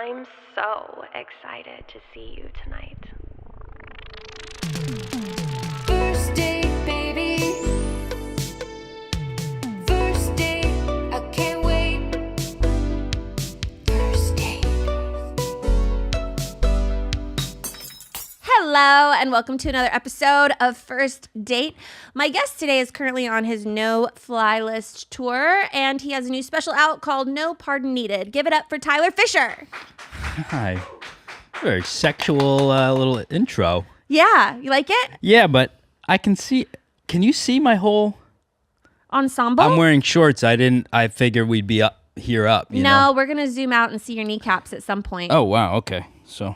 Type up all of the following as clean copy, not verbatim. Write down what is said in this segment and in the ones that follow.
I'm so excited to see you tonight. First date, baby. First date, I can't wait. First date. Hello, and welcome to another episode of First Date. My guest today is currently on his no-fly list tour, and he has a new special out called No Pardon Needed. Give it up for Tyler Fischer. Hi. Very sexual little intro. Yeah, you like it? Yeah, but I can see. Can you see my whole Ensemble? I'm wearing shorts. I figured we'd be up here up. You know? We're going to zoom out and see your kneecaps at some point. Oh, wow. Okay. So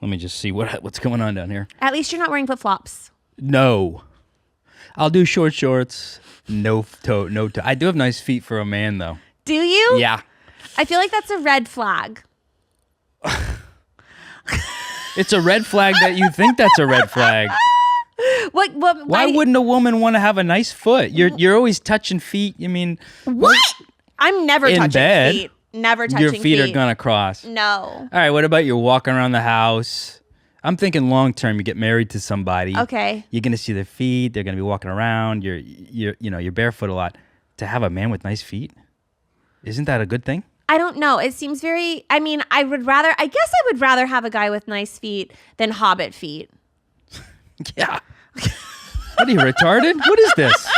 let me just see what's going on down here. At least you're not wearing flip-flops. No. I'll do short shorts. No toe. I do have nice feet for a man, though. Do you? Yeah. I feel like that's a red flag. It's a red flag that you think that's a red flag. Why wouldn't a woman want to have a nice foot? You're always touching feet. I mean, what? I'm never in touching bed, feet. Never touching feet. Your feet are gonna cross. No. All right. What about you're walking around the house? I'm thinking long term. You get married to somebody. Okay. You're gonna see their feet. They're gonna be walking around. You're barefoot a lot. To have a man with nice feet, isn't that a good thing? I don't know. It seems very, I mean, I would rather have a guy with nice feet than hobbit feet. Yeah. What are you, retarded? What is this?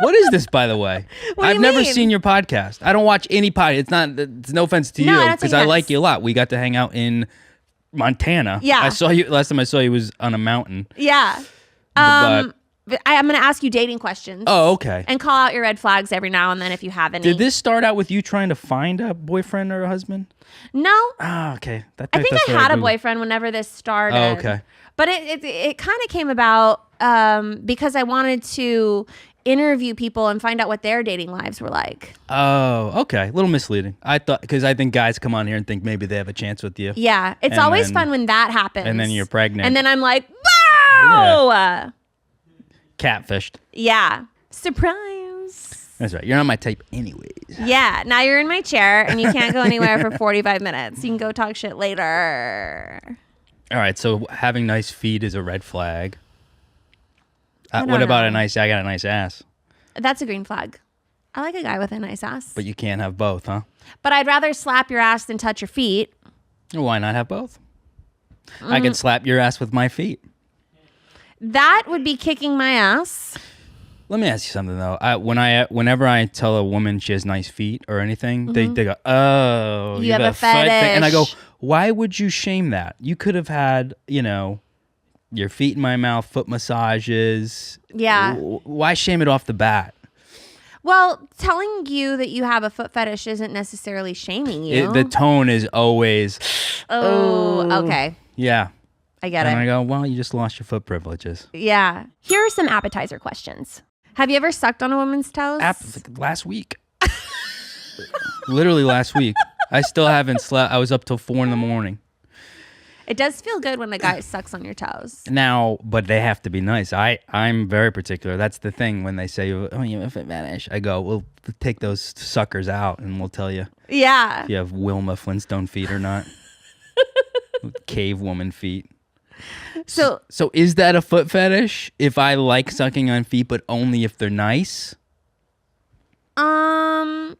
What is this, by the way? I've never seen your podcast. I don't watch any podcast. It's no offense to you, because I like you a lot. We got to hang out in Montana. Yeah. I saw you, last time I saw you was on a mountain. Yeah. But I'm going to ask you dating questions. Oh, okay. And call out your red flags every now and then if you have any. Did this start out with you trying to find a boyfriend or a husband? No. Oh, okay. I think I had a boyfriend whenever this started. Oh, okay. But it kind of came about because I wanted to interview people and find out what their dating lives were like. Oh, okay. A little misleading. Because I think guys come on here and think maybe they have a chance with you. Yeah. It's And always then- fun when that happens. And then you're pregnant. And then I'm like, wow! Catfished. Yeah. Surprise. That's right. You're not my type anyways. Yeah. Now you're in my chair and you can't go anywhere for 45 minutes. You can go talk shit later. All right. So having nice feet is a red flag. I don't What about know. I got a nice ass? That's a green flag. I like a guy with a nice ass. But you can't have both, huh? But I'd rather slap your ass than touch your feet. Why not have both? I can slap your ass with my feet. That would be kicking my ass. Let me ask you something though. Whenever I tell a woman she has nice feet or anything, they go, "Oh, You have got a foot thing." And I go, fetish. "Why would you shame that? You could have had, your feet in my mouth, foot massages. Yeah. Why shame it off the bat?" Well, telling you that you have a foot fetish isn't necessarily shaming you. The tone is always, oh, okay. yeah. I get And I it. go, well, you just lost your foot privileges. Yeah. Here are some appetizer questions. Have you ever sucked on a woman's toes? Last week. Literally last week. I still haven't slept. I was up till 4 a.m. It does feel good when a guy sucks on your toes. Now, but they have to be nice. I'm very particular. That's the thing when they say, "Oh, you have a foot fetish." I go, "We'll take those suckers out and we'll tell you Yeah. if you have Wilma Flintstone feet or not." Cave woman feet. So is that a foot fetish? If I like sucking on feet, but only if they're nice? I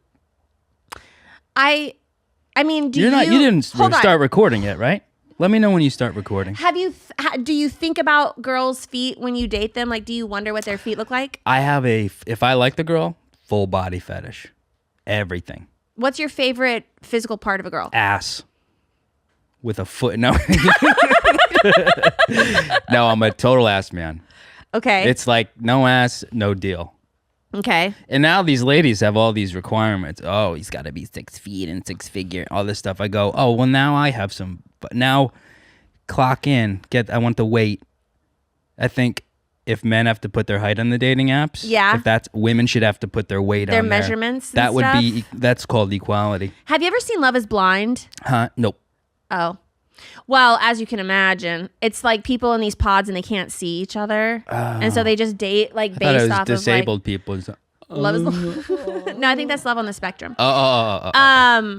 mean, You didn't Hold on. start recording yet, right? Let me know when you start recording. Have you? Do you think about girls' feet when you date them? Like, do you wonder what their feet look like? I have if I like the girl, full body fetish. Everything. What's your favorite physical part of a girl? Ass. With a foot. No. No, I'm a total ass man. Okay. It's like no ass, no deal. Okay. And now these ladies have all these requirements. Oh, he's got to be 6 feet and 6 figure, all this stuff. I go, oh, well, now I have some. But now clock in. I want the weight. I think if men have to put their height on the dating apps, Yeah. if women should have to put their weight Their on there. measurements and That would stuff? be, that's called equality. Have you ever seen Love is Blind? Huh? Nope. Oh. Well, as you can imagine, it's like people in these pods and they can't see each other. And so they just date like I thought it based was off disabled people. Love is no, I think that's Love on the Spectrum.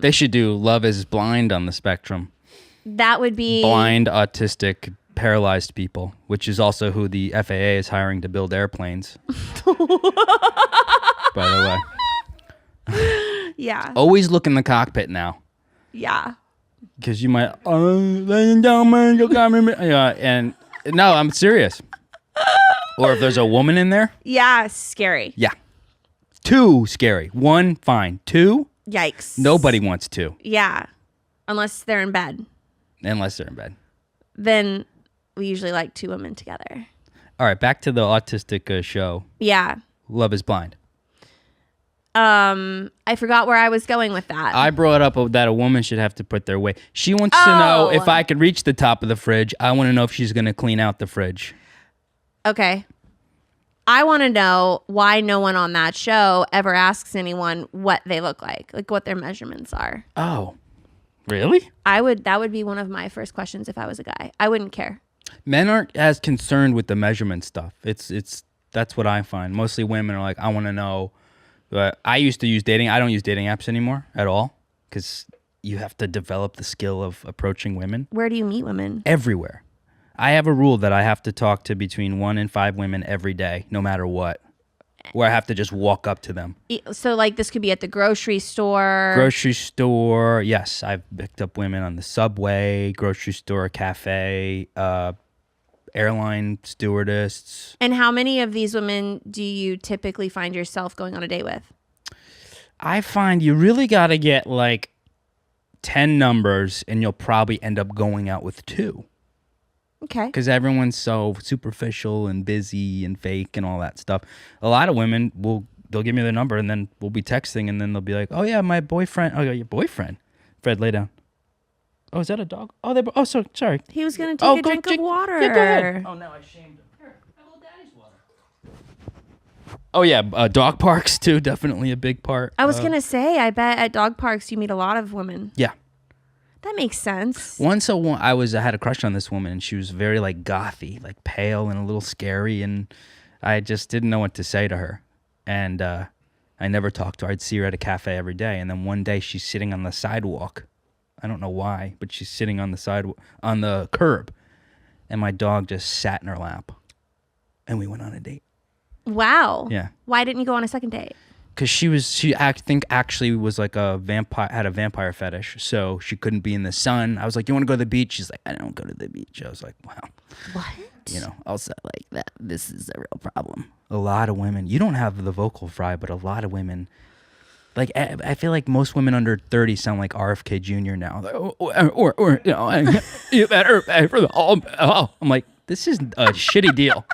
They should do Love is Blind on the Spectrum. That would be Blind, autistic, paralyzed people, which is also who the FAA is hiring to build airplanes. By the way. Yeah. Always look in the cockpit now. Yeah. Because you might, ladies and gentlemen, you got me. Yeah, and no, I'm serious. Or if there's a woman in there. Yeah, scary. Yeah. 2, scary. 1, fine. 2, Yikes. nobody wants 2. Yeah. Unless they're in bed. Unless they're in bed. Then we usually like 2 women together. All right, back to the autistic show. Yeah. Love is Blind. I forgot where I was going with that. I brought up that a woman should have to put their weight. She wants to know if I could reach the top of the fridge. I want to know if she's going to clean out the fridge. Okay. I want to know why no one on that show ever asks anyone what they look like what their measurements are. Oh, really? That would be one of my first questions if I was a guy. I wouldn't care. Men aren't as concerned with the measurement stuff. That's what I find. Mostly women are like, I want to know. I used to use dating. I don't use dating apps anymore at all because you have to develop the skill of approaching women. Where do you meet women? Everywhere. I have a rule that I have to talk to between 1 and 5 women every day, no matter what. Where I have to just walk up to them. So this could be at the grocery store. Grocery store. Yes, I've picked up women on the subway, grocery store, cafe, airline stewardess. And how many of these women do you typically find yourself going on a date with? I find you really got to get 10 numbers and you'll probably end up going out with 2. Okay. Because everyone's so superficial and busy and fake and all that stuff. A lot of women they'll give me their number and then we'll be texting and then they'll be like, oh yeah, my boyfriend. Oh, your boyfriend. Fred, lay down. Oh, is that a dog? Oh, so sorry. He was going to take a drink of water. Yeah, go ahead. Oh, now I shamed him. Here, have a little daddy's water. Oh yeah, dog parks too, definitely a big part. I was going to say, I bet at dog parks you meet a lot of women. Yeah. That makes sense. I had a crush on this woman and she was very gothy, pale and a little scary, and I just didn't know what to say to her. And I never talked to her. I'd see her at a cafe every day, and then one day she's sitting on the sidewalk. I don't know why, but she's sitting on the curb, and my dog just sat in her lap, and we went on a date. Wow. Yeah. Why didn't you go on a second date? Because I think actually was had a vampire fetish, so she couldn't be in the sun. I was like, you want to go to the beach? She's like, I don't go to the beach. I was like, wow. What? Also that this is a real problem. A lot of women, you don't have the vocal fry, but a lot of women, I feel like most women under 30 sound like RFK Jr. now. You better pay for the whole. I'm like, this is a shitty deal.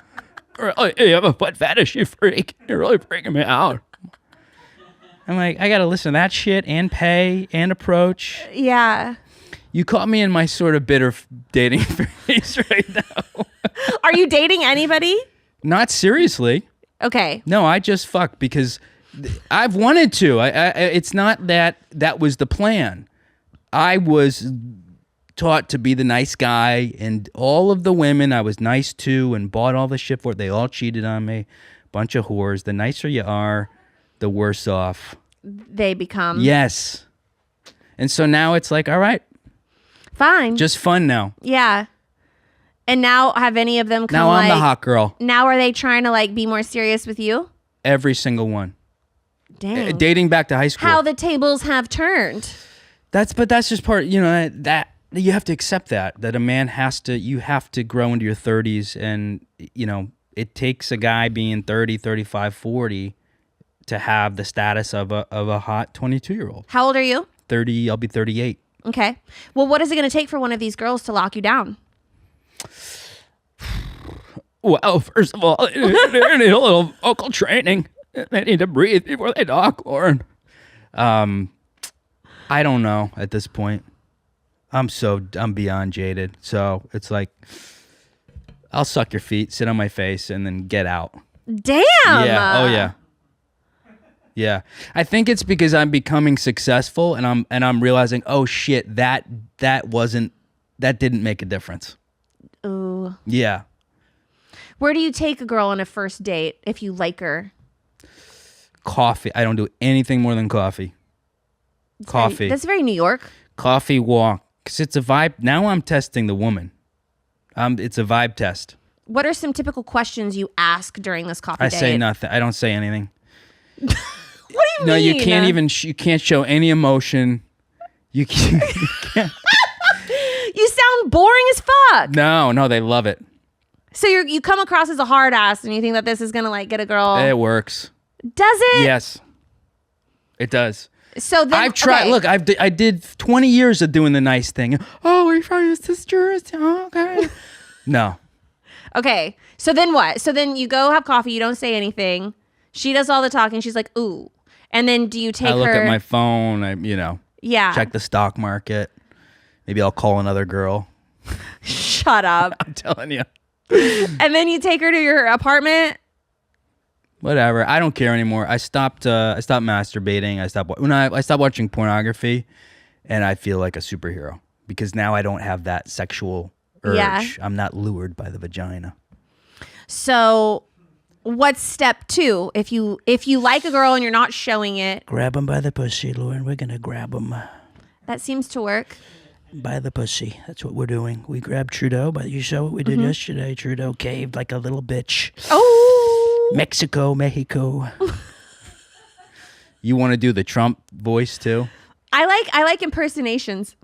You have a foot fetish, you freak. You're really freaking me out. I'm like, I got to listen to that shit and pay and approach. Yeah. You caught me in my sort of bitter dating phase right now. Are you dating anybody? Not seriously. Okay. No, I just fuck because I've wanted to. It's not that was the plan. I was taught to be the nice guy, and all of the women I was nice to and bought all the shit for, they all cheated on me. Bunch of whores. The nicer you are, the worse off they become. Yes. And so now it's like, all right, fine, just fun now. Yeah. And now have any of them come? Now I'm the hot girl. Now are they trying to be more serious with you? Every single one. Dang. Dating back to high school. How the tables have turned. But that's just part, that you have to accept that a man you have to grow into your 30s, and it takes a guy being 30, 35, 40 to have the status of a hot 22-year-old. How old are you? 30, I'll be 38. Okay. Well, what is it going to take for one of these girls to lock you down? Well, first of all, they need a little vocal training. They need to breathe before they talk, Lauren. I don't know at this point. I'm beyond jaded. So it's like, I'll suck your feet, sit on my face, and then get out. Damn. Yeah. Oh yeah. Yeah. I think it's because I'm becoming successful, and I'm realizing, oh shit, that didn't make a difference. Ooh. Yeah. Where do you take a girl on a first date if you like her? Coffee. I don't do anything more than coffee. Coffee. That's very New York. Coffee walk. Because it's a vibe. Now I'm testing the woman. It's a vibe test. What are some typical questions you ask during this coffee I date? say nothing. I don't say anything. What do you mean? No, you can't even. You can't show any emotion. You can't. You sound boring as fuck. No, they love it. So you come across as a hard ass, and you think that this is gonna like get a girl. It works. Does it? Yes, it does. So then I've tried. okay. Look, I did 20 years of doing the nice thing. Oh, are you from your sister? Oh, okay. No. Okay. So then what? So then you go have coffee. You don't say anything. She does all the talking. She's like, ooh. And then do you take her? I look at my phone. Yeah. Check the stock market. Maybe I'll call another girl. Shut up. I'm telling you. And then you take her to your apartment. Whatever. I don't care anymore. I stopped masturbating. I stopped watching pornography, and I feel like a superhero because now I don't have that sexual urge. Yeah. I'm not lured by the vagina. So what's step 2? If you like a girl and you're not showing it, Grab him by the pussy, Lauren. We're gonna grab him that seems to work. by the pussy. That's what we're doing. We grabbed Trudeau, but you saw what we did yesterday. Trudeau caved like a little bitch. Oh. Mexico. You want to do the Trump voice too? I like impersonations.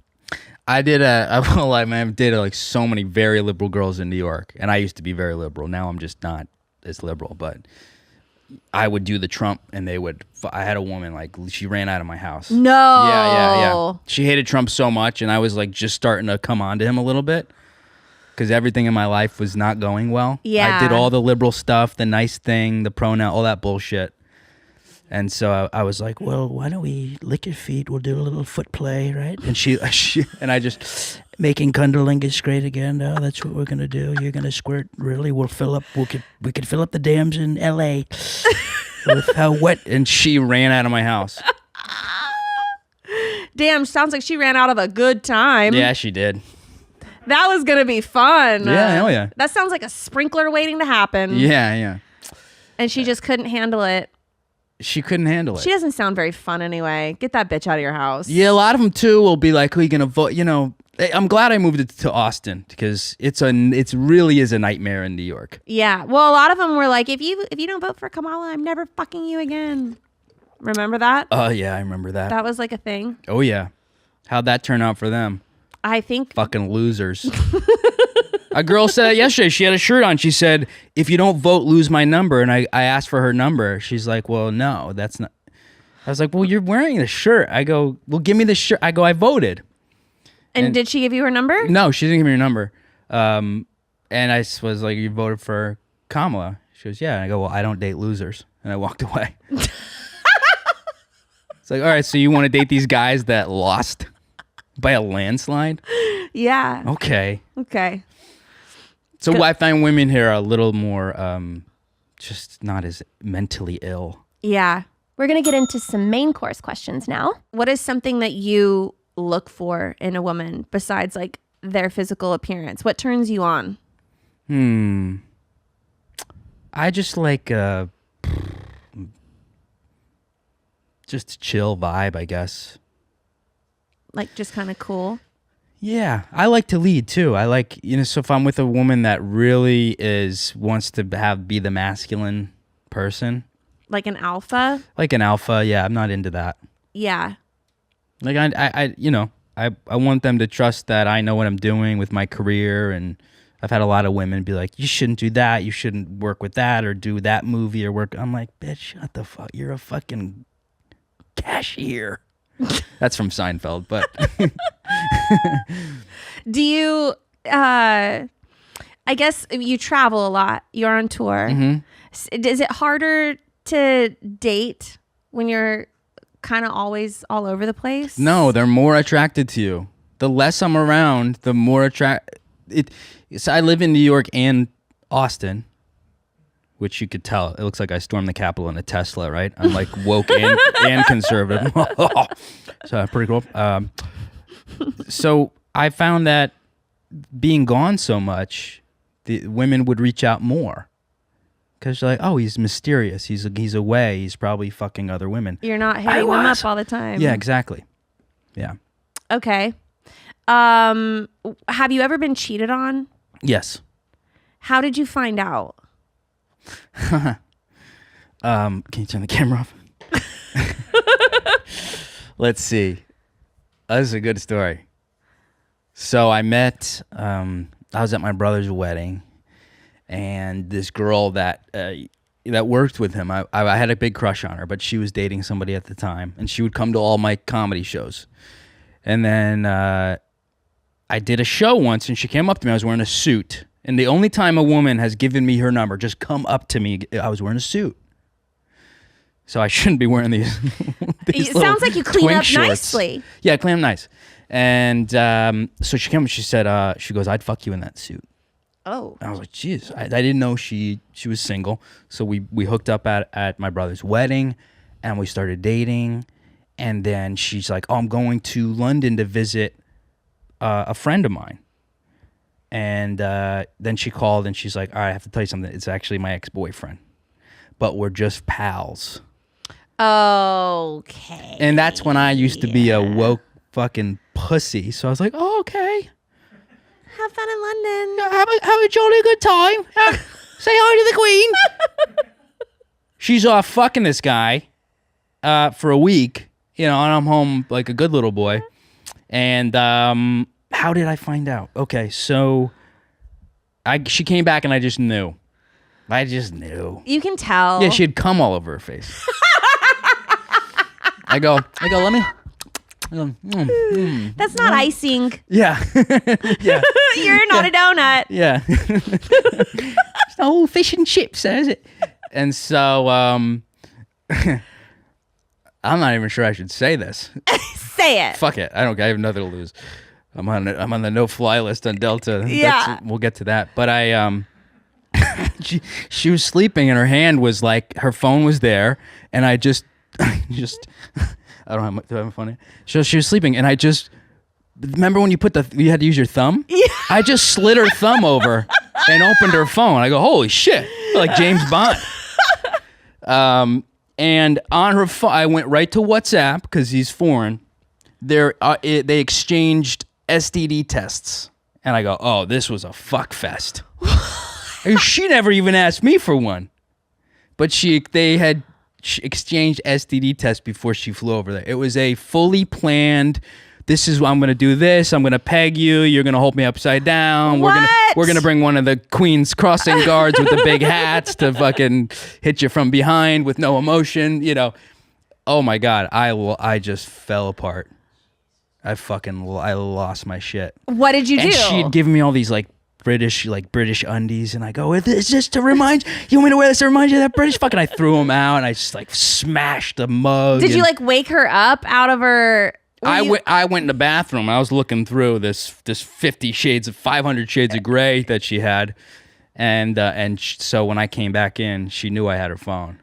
I dated like so many very liberal girls in New York, and I used to be very liberal. Now I'm just not as liberal, but I would do the Trump, and I had a woman like she ran out of my house. No. Yeah. She hated Trump so much, and I was like just starting to come on to him a little bit because everything in my life was not going well. Yeah. I did all the liberal stuff, the nice thing, the pronoun, all that bullshit. And so I was like, well, why don't we lick your feet? We'll do a little foot play, right? And she and I just making cunnilingus great again. Oh, that's what we're gonna do. You're gonna squirt. Really? We could fill up the dams in L.A. with how wet. And she ran out of my house. Damn, sounds like she ran out of a good time. Yeah, she did. That was going to be fun. Yeah, hell yeah. That sounds like a sprinkler waiting to happen. Yeah. And she just couldn't handle it. She couldn't handle it. She doesn't sound very fun anyway. Get that bitch out of your house. Yeah, a lot of them too will be like, "Who are you gonna vote?" I'm glad I moved it to Austin because it really is a nightmare in New York. Yeah. Well, a lot of them were like, if you don't vote for Kamala, I'm never fucking you again. Remember that? Oh yeah, I remember that. That was like a thing. Oh yeah, how'd that turn out for them? I think. Fucking losers. A girl said it yesterday. She had a shirt on. She said, "If you don't vote, lose my number." And I asked for her number. She's like, "Well, no, that's not." I was like, "Well, you're wearing the shirt." I go, "Well, give me the shirt." I go, "I voted." And did she give you her number? No, she didn't give me her number. And I was like, "You voted for Kamala?" She goes, "Yeah." And I go, "Well, I don't date losers." And I walked away. It's like, all right, so you want to date these guys that lost by a landslide? Yeah. Okay. Okay. So I find women here are a little more just not as mentally ill. Yeah. We're going to get into some main course questions now. What is something that you look for in a woman besides like their physical appearance? What turns you on? I just like just a chill vibe, I guess. Like just kind of cool. Yeah, I like to lead too. I like, so if I'm with a woman that really wants to be the masculine person. Like an alpha? Like an alpha, yeah, I'm not into that. Yeah. Like I want them to trust that I know what I'm doing with my career, and I've had a lot of women be like, "You shouldn't do that. You shouldn't work with that or do that movie or work." I'm like, "Bitch, shut the fuck. You're a fucking cashier." That's from Seinfeld, but Do you I guess you travel a lot. You're on tour. Mm-hmm. Is it harder to date when you're kind of always all over the place? No, they're more attracted to you. The less I'm around, the more So I live in New York and Austin, which you could tell. It looks like I stormed the Capitol in a Tesla, right? I'm like woke and conservative. So pretty cool. So I found that being gone so much, the women would reach out more Because you're like, oh, he's mysterious. He's away. He's probably fucking other women. You're not hitting them up all the time. Yeah, exactly. Yeah. Okay. Have you ever been cheated on? Yes. How did you find out? Can you turn the camera off? Let's see. This is a good story. So I met, I was at my brother's wedding, and this girl that worked with him, I had a big crush on her, but she was dating somebody at the time, and she would come to all my comedy shows. And then I did a show once, and she came up to me. I was wearing a suit. And the only time a woman has given me her number, just come up to me, I was wearing a suit. So I shouldn't be wearing these. It sounds like you clean up shorts. nicely. Yeah, clean up nice. And so she came and she said, she goes, I'd fuck you in that suit. Oh. And I was like, geez, I didn't know she was single. So we hooked up at my brother's wedding, and we started dating. And then she's like, oh, I'm going to London to visit a friend of mine. And then she called and she's like, all right, I have to tell you something. It's actually my ex-boyfriend, but we're just pals. Okay. And that's when I used to be a woke fucking pussy. So I was like, oh, okay. Have fun in London. Have a jolly good time. Say hi to the queen. She's off fucking this guy for a week, and I'm home like a good little boy. And how did I find out? Okay, so she came back and I just knew. You can tell. Yeah, she had cum all over her face. I go, let me. That's not icing. Yeah. Yeah. You're not a donut. Yeah. It's no fish and chips, is it? And so, I'm not even sure I should say this. Say it. Fuck it. I have nothing to lose. I'm on the no-fly list on Delta. Yeah. We'll get to that. But she was sleeping and her hand was like, her phone was there, and I just I don't have, do I have a funny? She was sleeping, and I just, remember when you had to use your thumb? Yeah. I just slid her thumb over and opened her phone. I go, holy shit, like James Bond. And on her phone, I went right to WhatsApp because he's foreign. They exchanged STD tests, and I go, oh, this was a fuck fest. She never even asked me for one, but they had exchanged STD tests before she flew over there. It was a fully planned. This is I'm going to do this. I'm going to peg you. You're going to hold me upside down. What? We're going to bring one of the Queen's crossing guards with the big hats to fucking hit you from behind with no emotion. Oh my God, I just fell apart. I lost my shit. What did you do? And she'd given me all these British undies, and I go, is this to remind you? Want me to wear this to remind you of that British? Fucking, I threw them out, and I just smashed the mug. Did you wake her up out of her? I went in the bathroom. I was looking through this 500 shades of gray that she had, so when I came back in, she knew I had her phone.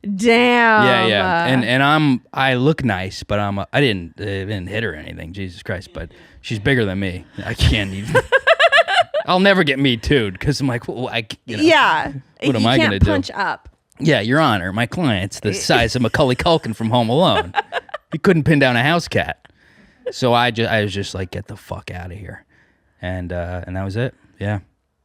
Damn. Yeah. And I look nice, but I didn't hit her or anything. Jesus Christ! But she's bigger than me. I can't even. I'll never get me too'd because I'm like, well, yeah. What am I gonna do? You can't punch up. Yeah, Your Honor, my client's the size of Macaulay Culkin from Home Alone. He couldn't pin down a house cat. So I was just like, get the fuck out of here, and that was it. Yeah.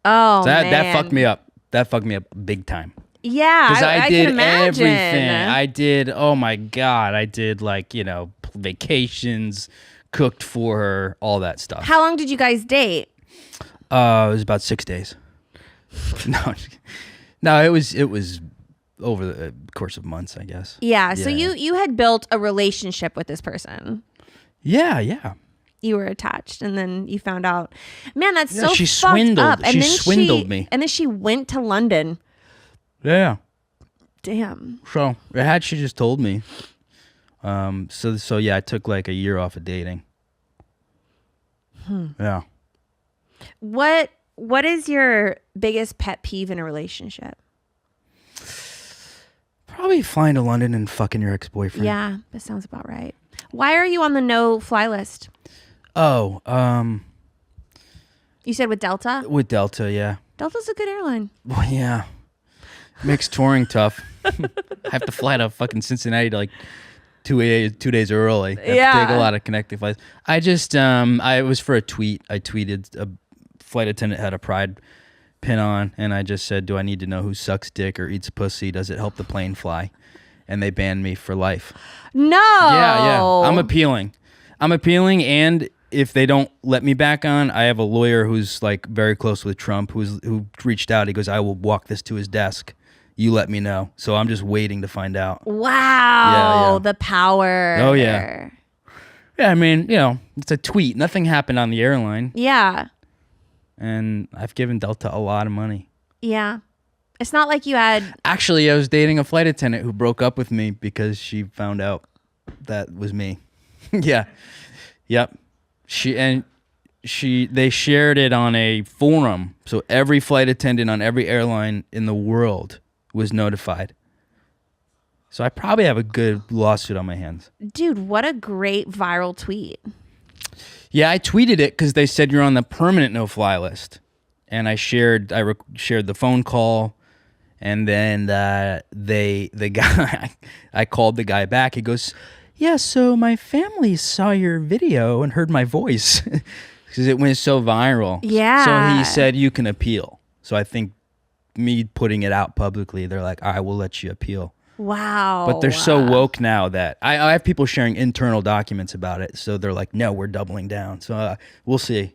Oh, so man. That fucked me up. That fucked me up big time. Yeah, Because I did can imagine. everything. I did. Oh my God, I did vacations, cooked for her, all that stuff. How long did you guys date? It was about 6 days. No, it was over the course of months, I guess. Yeah. So you had built a relationship with this person. Yeah. You were attached, and then you found out. Man, that's so she fucked swindled. up. And she then swindled me. And then she went to London. Yeah. Damn. So had she just told me. So yeah, I took a year off of dating. Yeah. What is your biggest pet peeve in a relationship? Probably flying to London and fucking your ex-boyfriend. Yeah, that sounds about right. Why are you on the no-fly list? Oh, You said with Delta? with Delta, yeah. Delta's a good airline. Well, yeah. Makes touring tough. I have to fly to fucking Cincinnati to like 2 days early. I have Yeah. to take a lot of connecting flights. I just I was for a tweet. I tweeted a flight attendant had a pride pin on, and I just said, "Do I need to know who sucks dick or eats pussy? Does it help the plane fly?" And they banned me for life. No. Yeah. I'm appealing, and if they don't let me back on, I have a lawyer who's like very close with Trump, who reached out. He goes, "I will walk this to his desk. You let me know." So I'm just waiting to find out. Wow. Yeah. The power. Oh, yeah. Yeah, I mean, it's a tweet. Nothing happened on the airline, Yeah. and I've given Delta a lot of money. Yeah. It's not like you had. Actually, I was dating a flight attendant who broke up with me because she found out that was me. Yeah. Yep. They shared it on a forum, so every flight attendant on every airline in the world was notified. So I probably have a good lawsuit on my hands. Dude, what a great viral tweet. Yeah, I tweeted it because they said you're on the permanent no-fly list, and I shared the phone call, and then the guy I called the guy back. He goes, "Yeah, so my family saw your video and heard my voice because it went so viral." Yeah. So he said you can appeal. So I think me putting it out publicly, they're like, "All right, we'll let you appeal." Wow. But they're so woke now that I have people sharing internal documents about it. So they're like, "No, we're doubling down." So we'll see.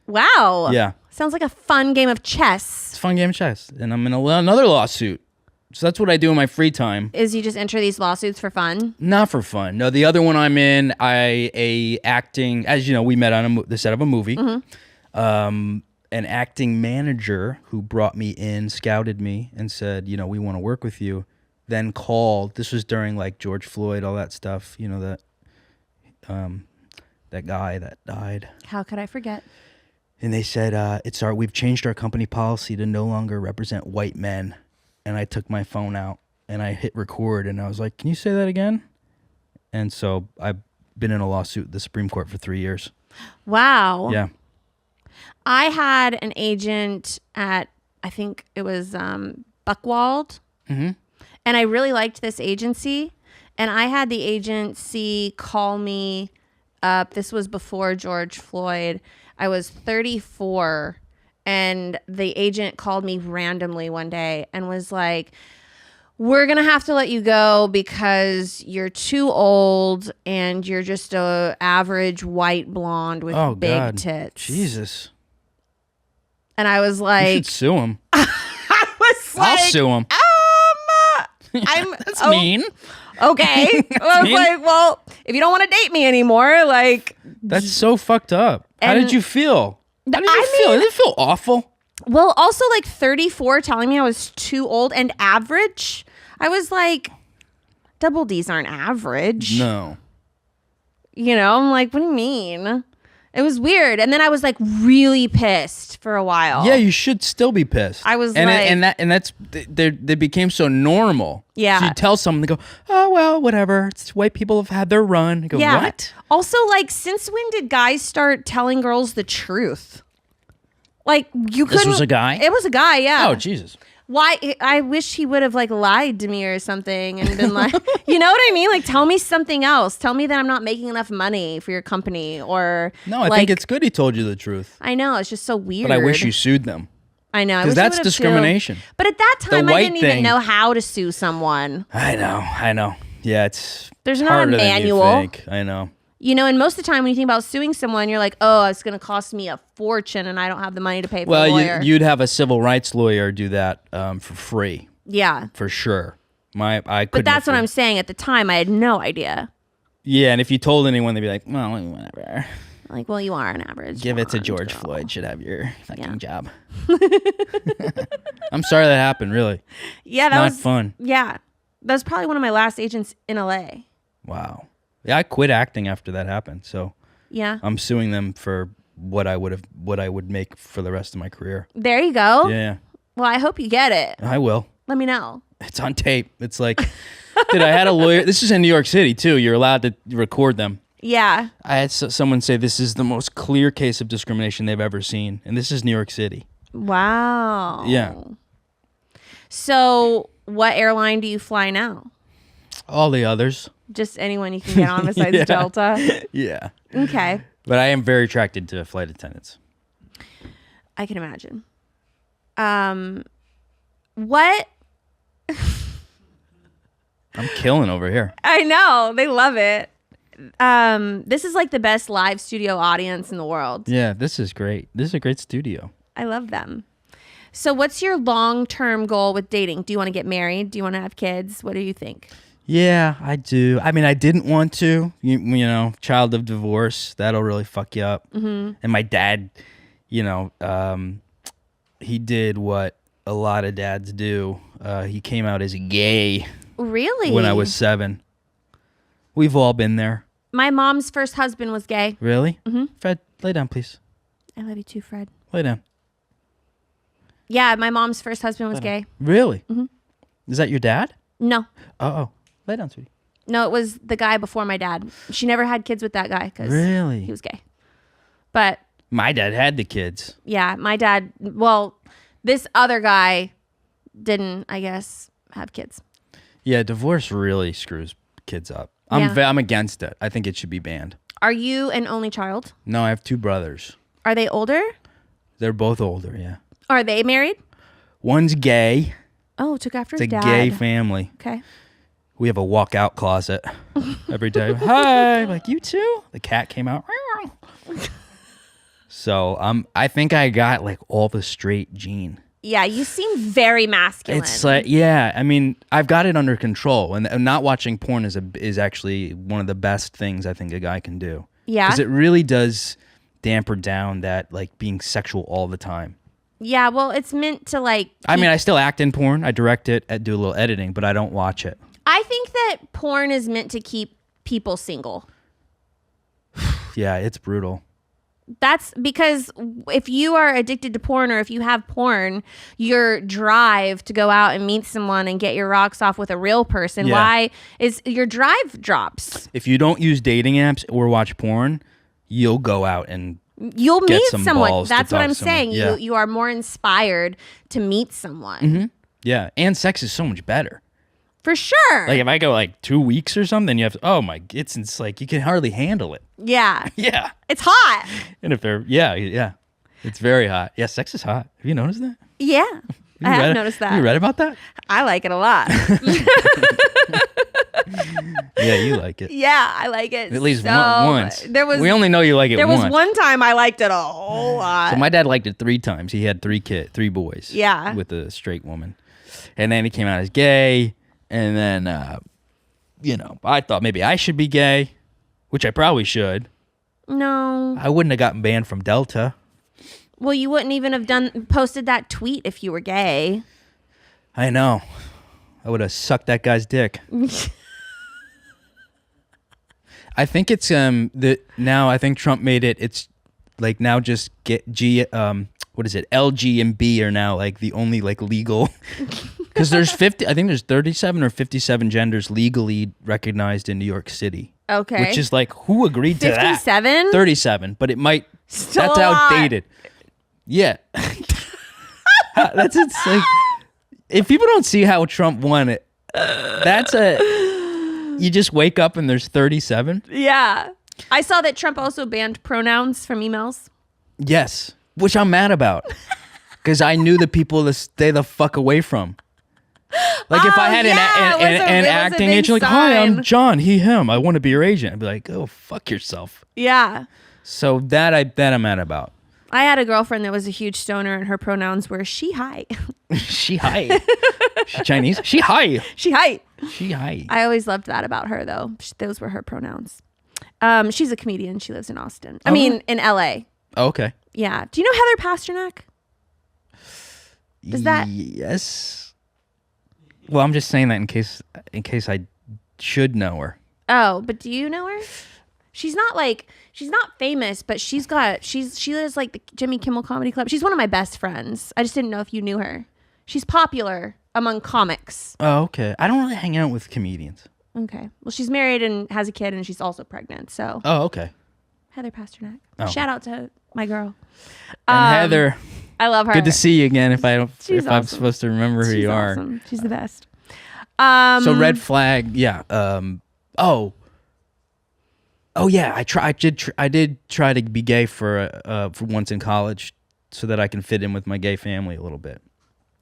Wow. Yeah. Sounds like a fun game of chess. It's a fun game of chess. And I'm in another lawsuit. So that's what I do in my free time. Is you just enter these lawsuits for fun? Not for fun. No, the other one I'm in, acting, as you know, we met on the set of a movie. An acting manager who brought me in, scouted me, and said, "We want to work with you." Then called. This was during like George Floyd, all that stuff. That guy that died. How could I forget? And they said, we've changed our company policy to no longer represent white men. And I took my phone out and I hit record and I was like, "Can you say that again?" And so I've been in a lawsuit with the Supreme Court for 3 years. Wow. Yeah. I had an agent at, I think it was Buckwald. Mm-hmm. And I really liked this agency. And I had the agency call me up. This was before George Floyd. I was 34. And the agent called me randomly one day and was like, "We're going to have to let you go because you're too old and you're just a average white blonde with big God. tits." Jesus. And I was You like, should sue him. I was I'll like, sue him. I'm That's mean. Okay. I was mean. like, well, if you don't want to date me anymore, like, That's so fucked up. How And- did you feel? How did you I feel? mean- Did it feel awful? well, also like 34 telling me I was too old and average. I was like, double D's aren't average. No. I'm like, what do you mean? It was weird. And then I was like really pissed for a while. Yeah, you should still be pissed. I was and like- that's they became so normal. Yeah. So you tell someone, they go, "Oh well, whatever. It's white people have had their run." I go, Yeah. "What?" Also, like, since when did guys start telling girls the truth? Like, you couldn't. This was a guy? It was a guy, yeah. Oh Jesus. Why? I wish he would have like lied to me or something and been like, you know what I mean? Like, tell me something else. Tell me that I'm not making enough money for your company, or No, I like, think it's good he told you the truth. I know it's just so weird. But I wish you sued them. I know, I 'Cause wish he that's would've discrimination. sued. But at that time, I white didn't even thing- know how to sue someone. I know. Yeah, it's There's not a harder than you manual. think. I know. And most of the time when you think about suing someone, you're like, oh, it's going to cost me a fortune and I don't have the money to pay for a Well, lawyer. you'd have a civil rights lawyer do that for free, Yeah. for sure. I couldn't. But that's what afford- I'm saying. At the time, I had no idea. Yeah, and if you told anyone, they'd be like, "Well, whatever. Like, well, you are an average. Give it to blonde George girl. Floyd. Should have your fucking Yeah. job." I'm sorry that happened. Really, Yeah, that not was fun. Yeah. That was probably one of my last agents in LA. Wow. Yeah, I quit acting after that happened. So Yeah. I'm suing them for what I would make for the rest of my career. There you go. Yeah, Well, I hope you get it. I will. Let me know. It's on tape. It's like, dude, I had a lawyer. This is in New York City too. You're allowed to record them. Yeah. I had someone say this is the most clear case of discrimination they've ever seen, and this is New York City. Wow. Yeah. So, what airline do you fly now? All the others. Just anyone you can get on besides Yeah. Delta? Yeah. Okay. But I am very attracted to flight attendants. I can imagine. What? I'm killing over here. I know. They love it. This is like the best live studio audience in the world. Yeah, this is great. This is a great studio. I love them. So what's your long-term goal with dating? Do you want to get married? Do you want to have kids? What do you think? Yeah, I do. I mean, I didn't want to. You know, child of divorce, that'll really fuck you up. Mm-hmm. And my dad, you know, he did what a lot of dads do. He came out as gay. Really? When I was 7. We've all been there. My mom's first husband was gay. Really? Mm-hmm. Fred, lay down, please. I love you too, Fred. Lay down. Yeah, my mom's first husband was gay. Really? Mm-hmm. Is that your dad? No. Oh. Lay down, sweetie. No, it was the guy before my dad. She never had kids with that guy because really? He was gay. But my dad had the kids. Yeah, my dad, well, this other guy didn't, I guess, have kids. Yeah, divorce really screws kids up. I'm against it. I think it should be banned. Are you an only child? No, I have 2 brothers. Are they older? They're both older, yeah. Are they married? One's gay. Oh, took after his It's a dad. gay family. Okay. We have a walkout closet every day. Hi, I'm like, you too? The cat came out. So I think I got like all the straight gene. Yeah, you seem very masculine. It's like, yeah, I mean, I've got it under control, and not watching porn is actually one of the best things I think a guy can do. Yeah, because it really does damper down that like being sexual all the time. Yeah, well, it's meant to like. I mean, I still act in porn. I direct it, I do a little editing, but I don't watch it. I think that porn is meant to keep people single. Yeah, it's brutal. That's because if you are addicted to porn or if you have porn, your drive to go out and meet someone and get your rocks off with a real person, why is your drive drops? If you don't use dating apps or watch porn, you'll go out and you'll meet someone. balls to That's what talk I'm to someone. saying. Yeah. You are more inspired to meet someone. Mm-hmm. Yeah, and sex is so much better. For sure. Like if I go like 2 weeks or something, you have it's like you can hardly handle it. Yeah. Yeah. It's hot. And if they're it's very hot. Yeah, sex is hot. Have you noticed that? Yeah. I have noticed that. You read about that? I like it a lot. Yeah, you like it. Yeah, I like it. At least so once. We only know you like it There once. was one time I liked it a whole lot. So my dad liked it 3 times. He had 3 boys. Yeah. With a straight woman. And then he came out as gay. And then, I thought maybe I should be gay, which I probably should. No. I wouldn't have gotten banned from Delta. Well, you wouldn't even have posted that tweet if you were gay. I know. I would have sucked that guy's dick. I think it's now I think Trump made it's like now just get LG and B are now like the only like legal because there's 37 or 57 genders legally recognized in New York City. Okay. Which is like who agreed to that? 57? 37, but it might Still that's a lot. outdated. Yeah. That's it's like if people don't see how Trump won it, you just wake up and there's 37. Yeah. I saw that Trump also banned pronouns from emails. Yes, which I'm mad about because I knew the people to stay the fuck away from. Like if I had an acting agent, like, hi, I'm John, he, him, I want to be your agent. I'd be like, oh, fuck yourself. Yeah. So that I'm mad about. I had a girlfriend that was a huge stoner and her pronouns were she, hi. She, hi. She Chinese? She, hi. She, hi. She, hi. I always loved that about her, though. Those were her pronouns. She's a comedian. She lives in Austin. I mean, in LA. Oh, okay. Yeah. Do you know Heather Pasternak? Does that? Yes. Well, I'm just saying that in case I should know her. Oh, but do you know her? She's not famous, but she does like the Jimmy Kimmel Comedy Club. She's one of my best friends. I just didn't know if you knew her. She's popular among comics. Oh, okay. I don't really hang out with comedians. Okay. Well, she's married and has a kid, and she's also pregnant. So. Oh, okay. Heather Pasternak. Oh. Shout out to my girl. And Heather, I love her. Good to see you again. If I'm awesome. supposed to remember who She's you are. awesome. She's the best. So red flag. Yeah. Oh yeah. I did try to be gay for once in college, so that I can fit in with my gay family a little bit.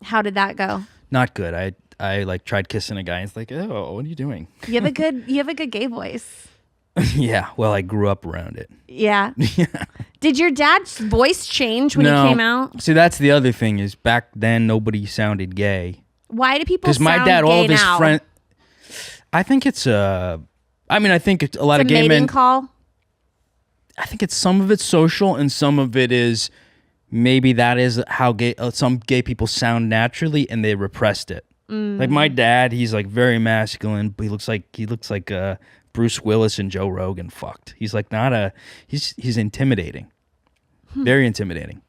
How did that go? Not good. I like tried kissing a guy. And it's like, oh, what are you doing? You have a good gay voice. Yeah. Well, I grew up around it. Yeah. Did your dad's voice change when he came out? See, that's the other thing is back then nobody sounded gay. Why do people Because sound my dad, gay all of his now? friends. I think it's I think it's a lot It's of a gay mating men. call? I think it's some of it's social and some of it is maybe that is how some gay people sound naturally and they repressed it. Like my dad, he's like very masculine, but he looks like Bruce Willis and Joe Rogan fucked. He's like he's intimidating. Very intimidating.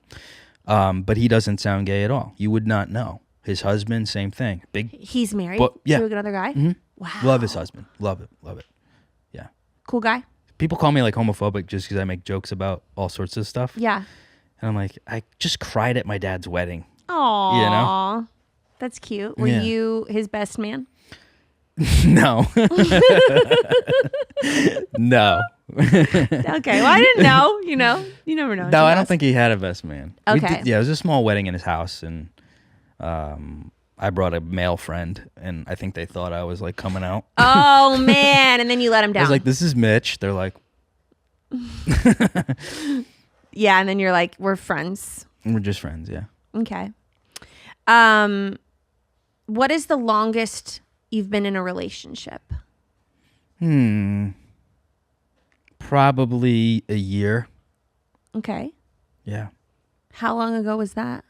But he doesn't sound gay at all. You would not know. His husband, same thing. He's married yeah. to another guy? Mhm. Wow. Love his husband. Love it. Yeah. Cool guy? People call me like homophobic just because I make jokes about all sorts of stuff. Yeah. And I'm like, I just cried at my dad's wedding. Aww. You know? That's cute. Were Yeah. you his best man? No. No. Okay. Well, I didn't know. You never know. No, I don't think he had a best man. Okay. Yeah, it was a small wedding in his house, and I brought a male friend, and I think they thought I was like coming out. Oh, man. And then you let him I down. was like, this is Mitch. They're like, yeah. And then you're like, we're friends. we're just friends, yeah. Okay. What is the longest you've been in a relationship? Probably a year. Okay. Yeah. How long ago was that?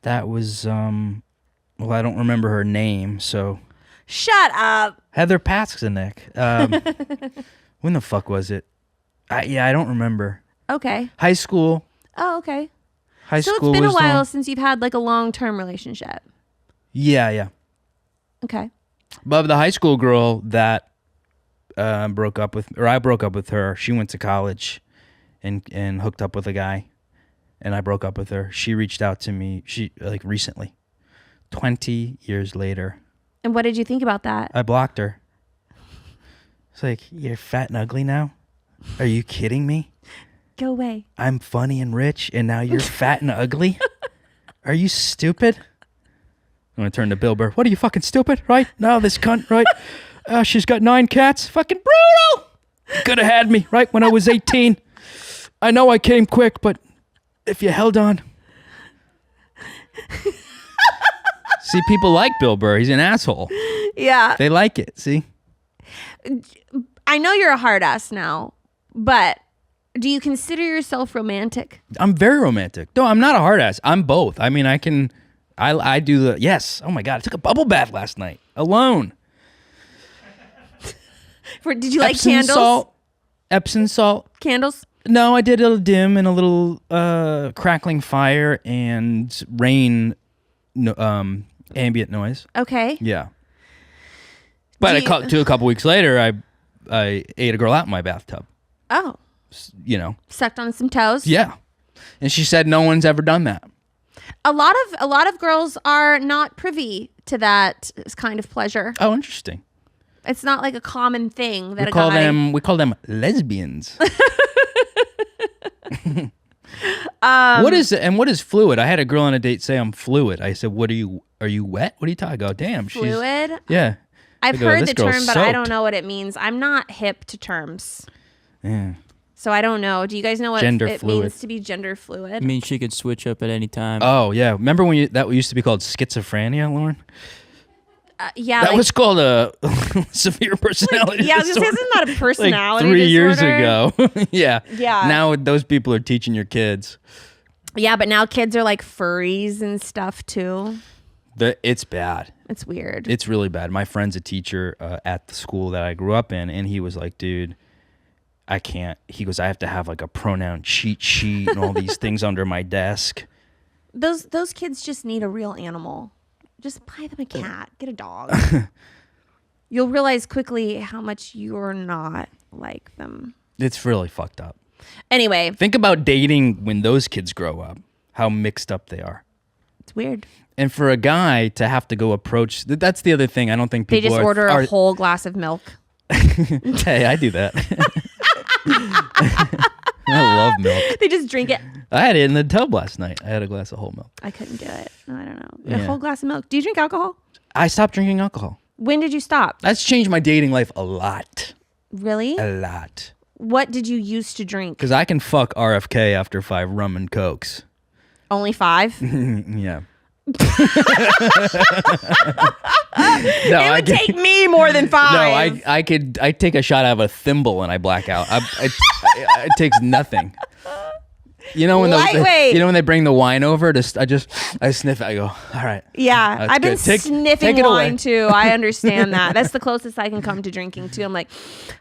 That was, well, I don't remember her name, so. Shut up. Heather Paxenick. When the fuck was it? I don't remember. Okay. High school. Oh, okay. High So school it's been a was the while one- since you've had like a long-term relationship. Yeah. Okay. But the high school girl that I broke up with her, she went to college and hooked up with a guy, and I broke up with her. She reached out to me, recently, 20 years later. And what did you think about that? I blocked her. It's like, you're fat and ugly now? Are you kidding me? Go away. I'm funny and rich, and now you're fat and ugly? Are you stupid? I'm going to turn to Bill Burr. What are you, fucking stupid, right? No, this cunt, right? She's got 9 cats. Fucking brutal! You could have had me, right, when I was 18. I know I came quick, but if you held on. See, people like Bill Burr. He's an asshole. Yeah. They like it, see? I know you're a hard ass now, but do you consider yourself romantic? I'm very romantic. No, I'm not a hard ass. I'm both. I mean, I do the, yes. Oh my God, I took a bubble bath last night alone. Did you like Epsom candles? salt. Epsom salt. Candles? No, I did a little dim and a little crackling fire and rain, ambient noise. Okay. Yeah. But a couple weeks later, I ate a girl out in my bathtub. Oh. You know. Sucked on some toes? Yeah. And she said no one's ever done that. A lot of girls are not privy to that kind of pleasure. Oh, interesting. It's not like a common thing that We call them lesbians. What is fluid? I had a girl on a date say I'm fluid. I said, are you wet? What are you talking about? Damn, Fluid? Yeah. I've I go, heard "This the girl's term, but I don't soaked." know what it means. I'm not hip to terms. Yeah. So I don't know. Do you guys know what Gender it fluid. means to be gender fluid? I mean, she could switch up at any time. Oh yeah. Remember when that used to be called schizophrenia, Lauren? Yeah. That was called a severe personality yeah, I was gonna say, disorder. isn't that a personality like 3 years disorder? ago. Yeah. Yeah. Now those people are teaching your kids. Yeah, but now kids are like furries and stuff too. It's bad. It's weird. It's really bad. My friend's a teacher at the school that I grew up in, and he was like, dude, I can't. He goes, I have to have like a pronoun cheat sheet and all these things under my desk. Those kids just need a real animal. Just buy them a cat. Get a dog. You'll realize quickly how much you're not like them. It's really fucked up. Anyway. Think about dating when those kids grow up. how mixed up they are. It's weird. And for a guy to have to go approach, that's the other thing. I don't think people They just order a whole glass of milk. Hey, I do that. I love milk. They just drink it. I had it in the tub last night. I had a glass of whole milk. I couldn't do it. No, I don't know. Yeah. A whole glass of milk. Do you drink alcohol? I stopped drinking alcohol. When did you stop? That's changed my dating life a lot. Really? A lot. What did you used to drink? Because I can fuck RFK after 5 rum and cokes. Only 5? Yeah. No, It would take me more than 5. No, I take a shot out of a thimble and I black out. It takes nothing. You know when Lightweight. you know when they bring the wine over, I sniff it. I go, all right. Yeah, That's I've been good. Take sniffing it wine away. too. I understand that. That's the closest I can come to drinking too. I'm like,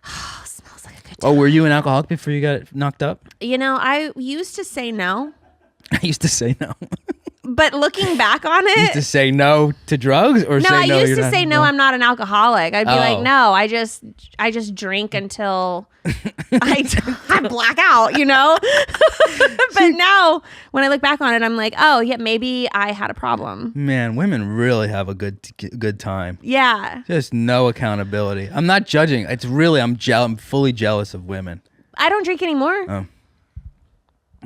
oh, smells like a good time. Oh, were you an alcoholic before you got knocked up? You know, I used to say no, I used to say no. but looking back on You used to it, say no to drugs, or no, say I no. used you're to not- say no. I'm not an alcoholic. I'd be like, Oh. no, I just drink until I black out. You know. But now, when I look back on it, I'm like, oh yeah, maybe I had a problem. Man, women really have a good time. Yeah, Just no accountability. I'm not judging. It's really I'm fully jealous of women. I don't drink anymore. Oh.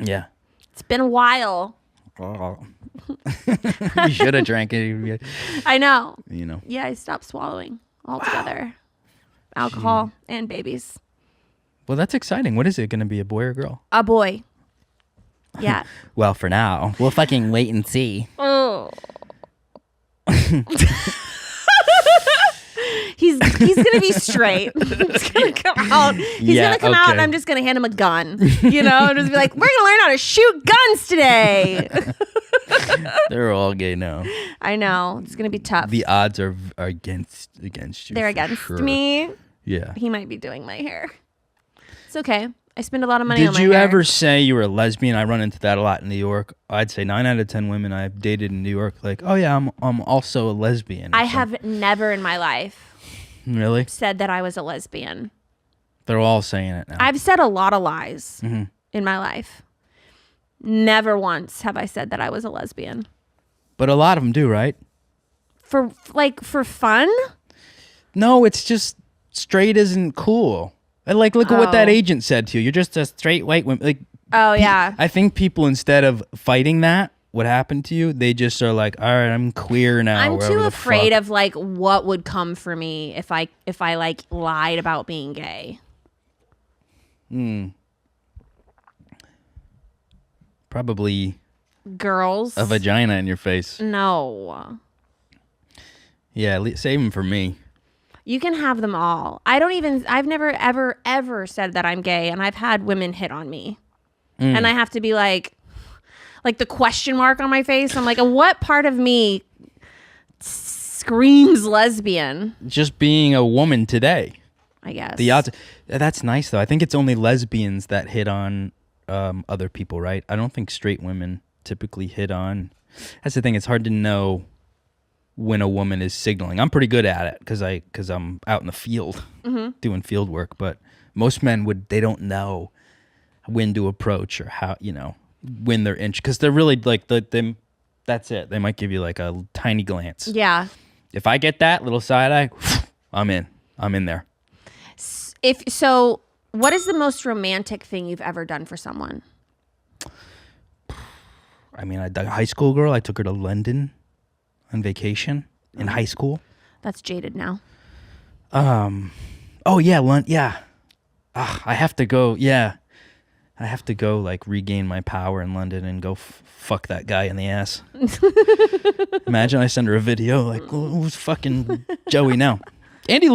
Yeah. It's been a while. You should have drank it. I know. You know. Yeah, I stopped swallowing altogether. Alcohol and babies. Well, that's exciting. What is it going to be, a boy or girl? A boy. Yeah. Well, for now, we'll fucking wait and see. Oh. He's gonna be straight. It's gonna come out. He's Yeah, gonna come out, and okay. I'm just gonna hand him a gun. You know, and just be like, "We're gonna learn how to shoot guns today." They're all gay now. I know it's gonna be tough. The odds are against you. They're for against sure. me. Yeah. He might be doing my hair. It's okay. I spend a lot of money on Did my you hair. ever say you were a lesbian? I run into that a lot in New York. I'd say 9 out of 10 women I've dated in New York, like, oh yeah, I'm also a lesbian. or I something. have never in my life Really? said that I was a lesbian. They're all saying it now. I've said a lot of lies Mhm. in my life. Never once have I said that I was a lesbian. But a lot of them do, right? For fun? No, it's just straight isn't cool. And like, look at what that Oh. agent said to you. You're just a straight white woman. Like, Oh yeah. I think people, instead of fighting that, what happened to you, they just are like, all right, I'm queer now. I'm wherever too the afraid fuck. of like what would come for me if I like lied about being gay. Probably Girls. a vagina in your face. No. Yeah, save them for me. You can have them all. I've never ever said that I'm gay, and I've had women hit on me. And I have to be like the question mark on my face. I'm like, what part of me screams lesbian? Just being a woman today. I guess. The odds. That's nice though. I think it's only lesbians that hit on other people, right? I don't think straight women typically hit on. That's the thing. It's hard to know when a woman is signaling. I'm pretty good at it because I'm out in the field doing field work. But most men they don't know when to approach or how, when they're because they're really like them. That's it. They might give you like a tiny glance. Yeah. If I get that little side eye, I'm in there. What is the most romantic thing you've ever done for someone? I mean, a high school girl, I took her to London on vacation in high school. That's jaded now. Oh yeah, yeah. I have to go. Yeah, I have to go like regain my power in London and go fuck that guy in the ass. Imagine I send her a video like, who's fucking Joey now? Andy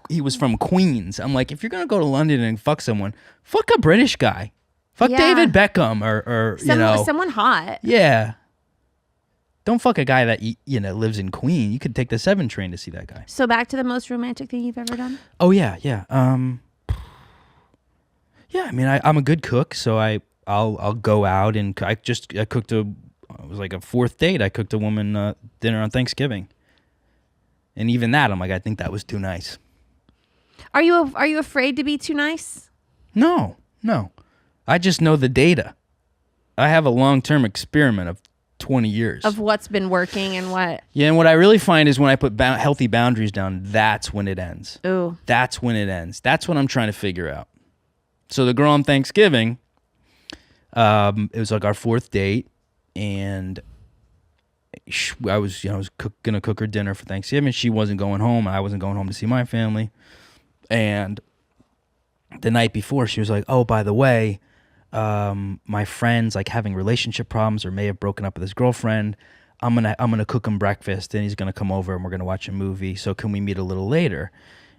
he was from Queens. I'm like, if you're gonna go to London and fuck someone, fuck a British guy. Fuck Yeah. David Beckham or Someone hot. Yeah. Don't fuck a guy that lives in Queen. You could take the 7 train to see that guy. So back to the most romantic thing you've ever done? Oh yeah. Yeah. Yeah. I mean, I'm a good cook, so I'll go out and I cooked it was like a 4th date. I cooked a woman dinner on Thanksgiving, and even that, I'm like, I think that was too nice. Are you afraid to be too nice? No. I just know the data. I have a long-term experiment of 20 years. Of what's been working and what. Yeah, and what I really find is when I put healthy boundaries down, that's when it ends. Ooh. That's when it ends. That's what I'm trying to figure out. So the girl on Thanksgiving, it was like our 4th date, and I was gonna cook her dinner for Thanksgiving. She wasn't going home. I wasn't going home to see my family. And the night before, she was like, "Oh, by the way, my friend's like having relationship problems or may have broken up with his girlfriend. I'm gonna cook him breakfast, and he's gonna come over, and we're gonna watch a movie. So can we meet a little later?"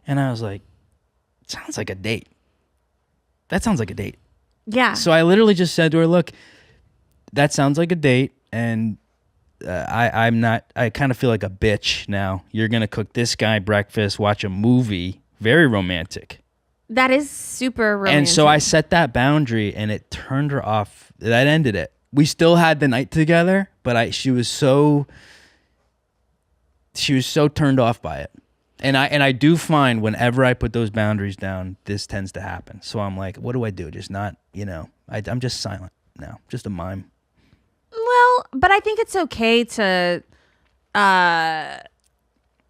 And I was like, "Sounds like a date. That sounds like a date." Yeah. So I literally just said to her, "Look, that sounds like a date, and I kind of feel like a bitch now. You're gonna cook this guy breakfast, watch a movie, very romantic." That is super romantic. And so I set that boundary, and it turned her off. That ended it. We still had the night together, but she was so turned off by it. And I do find whenever I put those boundaries down, this tends to happen. So I'm like, what do I do? Just not, I'm just silent now, just a mime. Well, but I think it's okay to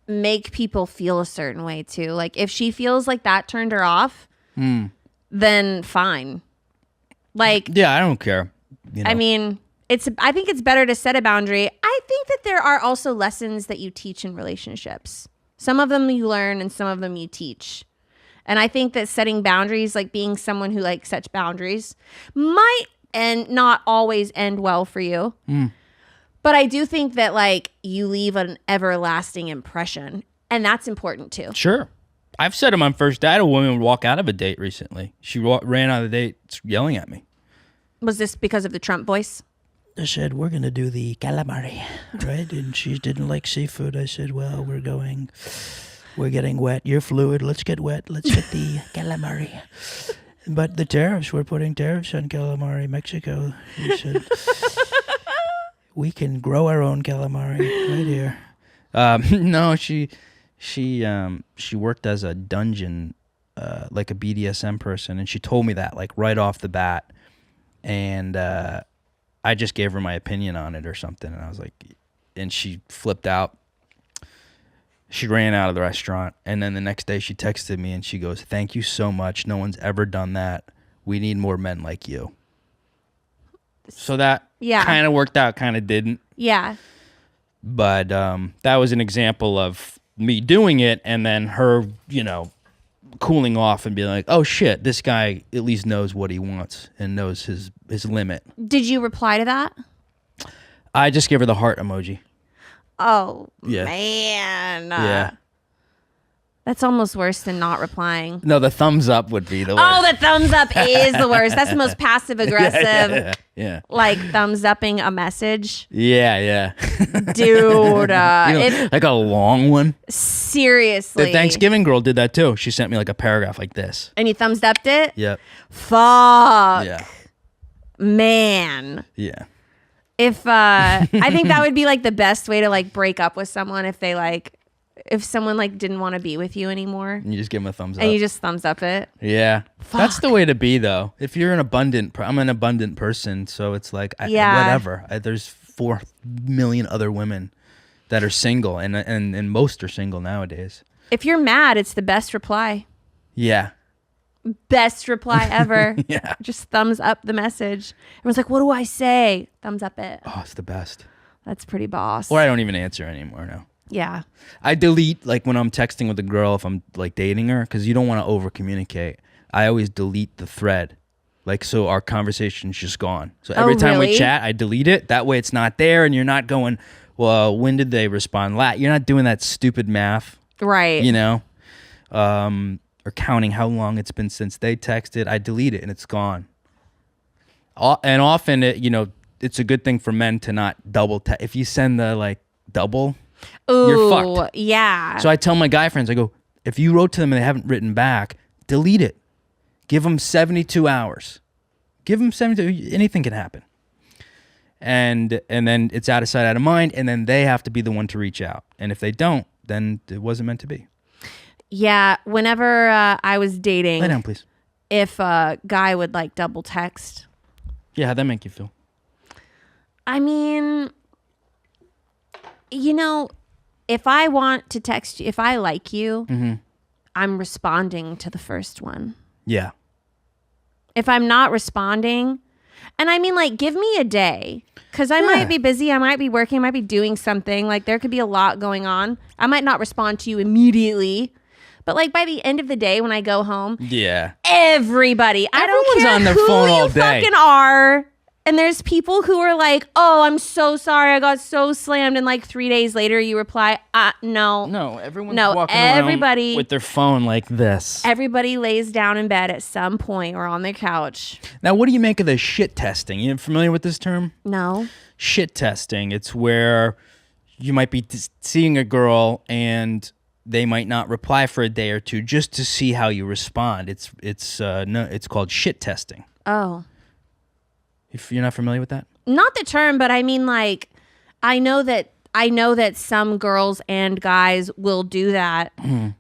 make people feel a certain way too. Like if she feels like that turned her off, then fine. Like, yeah, I don't care. I mean, I think it's better to set a boundary. I think that there are also lessons that you teach in relationships. Some of them you learn and some of them you teach. And I think that setting boundaries, like being someone who like sets boundaries, might and not always end well for you. But I do think that like you leave an everlasting impression, and that's important too. Sure. I've said to my first date, a woman would walk out of a date recently. She ran out of the date yelling at me. Was this because of the Trump voice? I said, we're going to do the calamari, right? And she didn't like seafood. I said, well, we're getting wet. You're fluid. Let's get wet. Let's get the calamari. But the tariffs, we're putting tariffs on calamari, Mexico. He said, we can grow our own calamari right here. No, she worked as a dungeon, like a BDSM person, and she told me that like right off the bat, and I just gave her my opinion on it or something, and I was like, and she flipped out. She ran out of the restaurant, and then the next day she texted me and she goes, "Thank you so much. No one's ever done that. We need more men like you." So that kind of worked out, kind of didn't. Yeah. But that was an example of me doing it and then her, cooling off and being like, "Oh shit, this guy at least knows what he wants and knows his limit." Did you reply to that? I just gave her the heart emoji. Oh, Yeah. man. Yeah. That's almost worse than not replying. No, the thumbs up would be the worst. Oh, the thumbs up is the worst. That's the most passive aggressive. Yeah. Like thumbs upping a message. Yeah. Dude. Like a long one. Seriously. The Thanksgiving girl did that too. She sent me like a paragraph like this. And you thumbs upped it? Yep. Fuck. Yeah. Man. Yeah. If I think that would be like the best way to like break up with someone if someone like didn't want to be with you anymore. And you just give them a thumbs up. And you just thumbs up it. Yeah. Fuck. That's the way to be though. If you're I'm an abundant person, so it's like whatever. There's 4 million other women that are single and most are single nowadays. If you're mad, it's the best reply. Yeah. Best reply ever. Yeah. Just thumbs up the message. Everyone's like, what do I say? Thumbs up it. Oh, it's the best. That's pretty boss. Or I don't even answer anymore now. Yeah. I delete like when I'm texting with a girl if I'm like dating her because you don't want to over communicate. I always delete the thread. Like so our conversation's just gone. So every time we chat, I delete it. That way it's not there and you're not going, well, when did they respond? You're not doing that stupid math. Right. Or counting how long it's been since they texted. I delete it and it's gone. And often, it's a good thing for men to not double text. If you send the like double, you're fucked. Yeah. So I tell my guy friends, I go, if you wrote to them and they haven't written back, delete it. Give them 72 hours. Give them 72. Anything can happen. And then it's out of sight, out of mind. And then they have to be the one to reach out. And if they don't, then it wasn't meant to be. Yeah, whenever I was dating, Lay down, please. if a guy would like double text, Yeah, how'd that make you feel? I mean, if I want to text you, if I like you, I'm responding to the first one. Yeah. If I'm not responding, and I mean, like, give me a day, because I might be busy, I might be working, I might be doing something. Like, there could be a lot going on. I might not respond to you immediately, but like by the end of the day when I go home, everybody, I don't Everyone's care on their who phone all you day. fucking are. And there's people who are like, oh, I'm so sorry, I got so slammed, and like 3 days later you reply, no. No, everyone's No, walking everybody- around with their phone like this. Everybody lays down in bed at some point or on their couch. Now, what do you make of the shit testing? You familiar with this term? No. Shit testing. It's where you might be seeing a girl and they might not reply for a day or two just to see how you respond. It's called shit testing. Oh. If you're not familiar with that? Not the term, but I mean, like, I know that some girls and guys will do that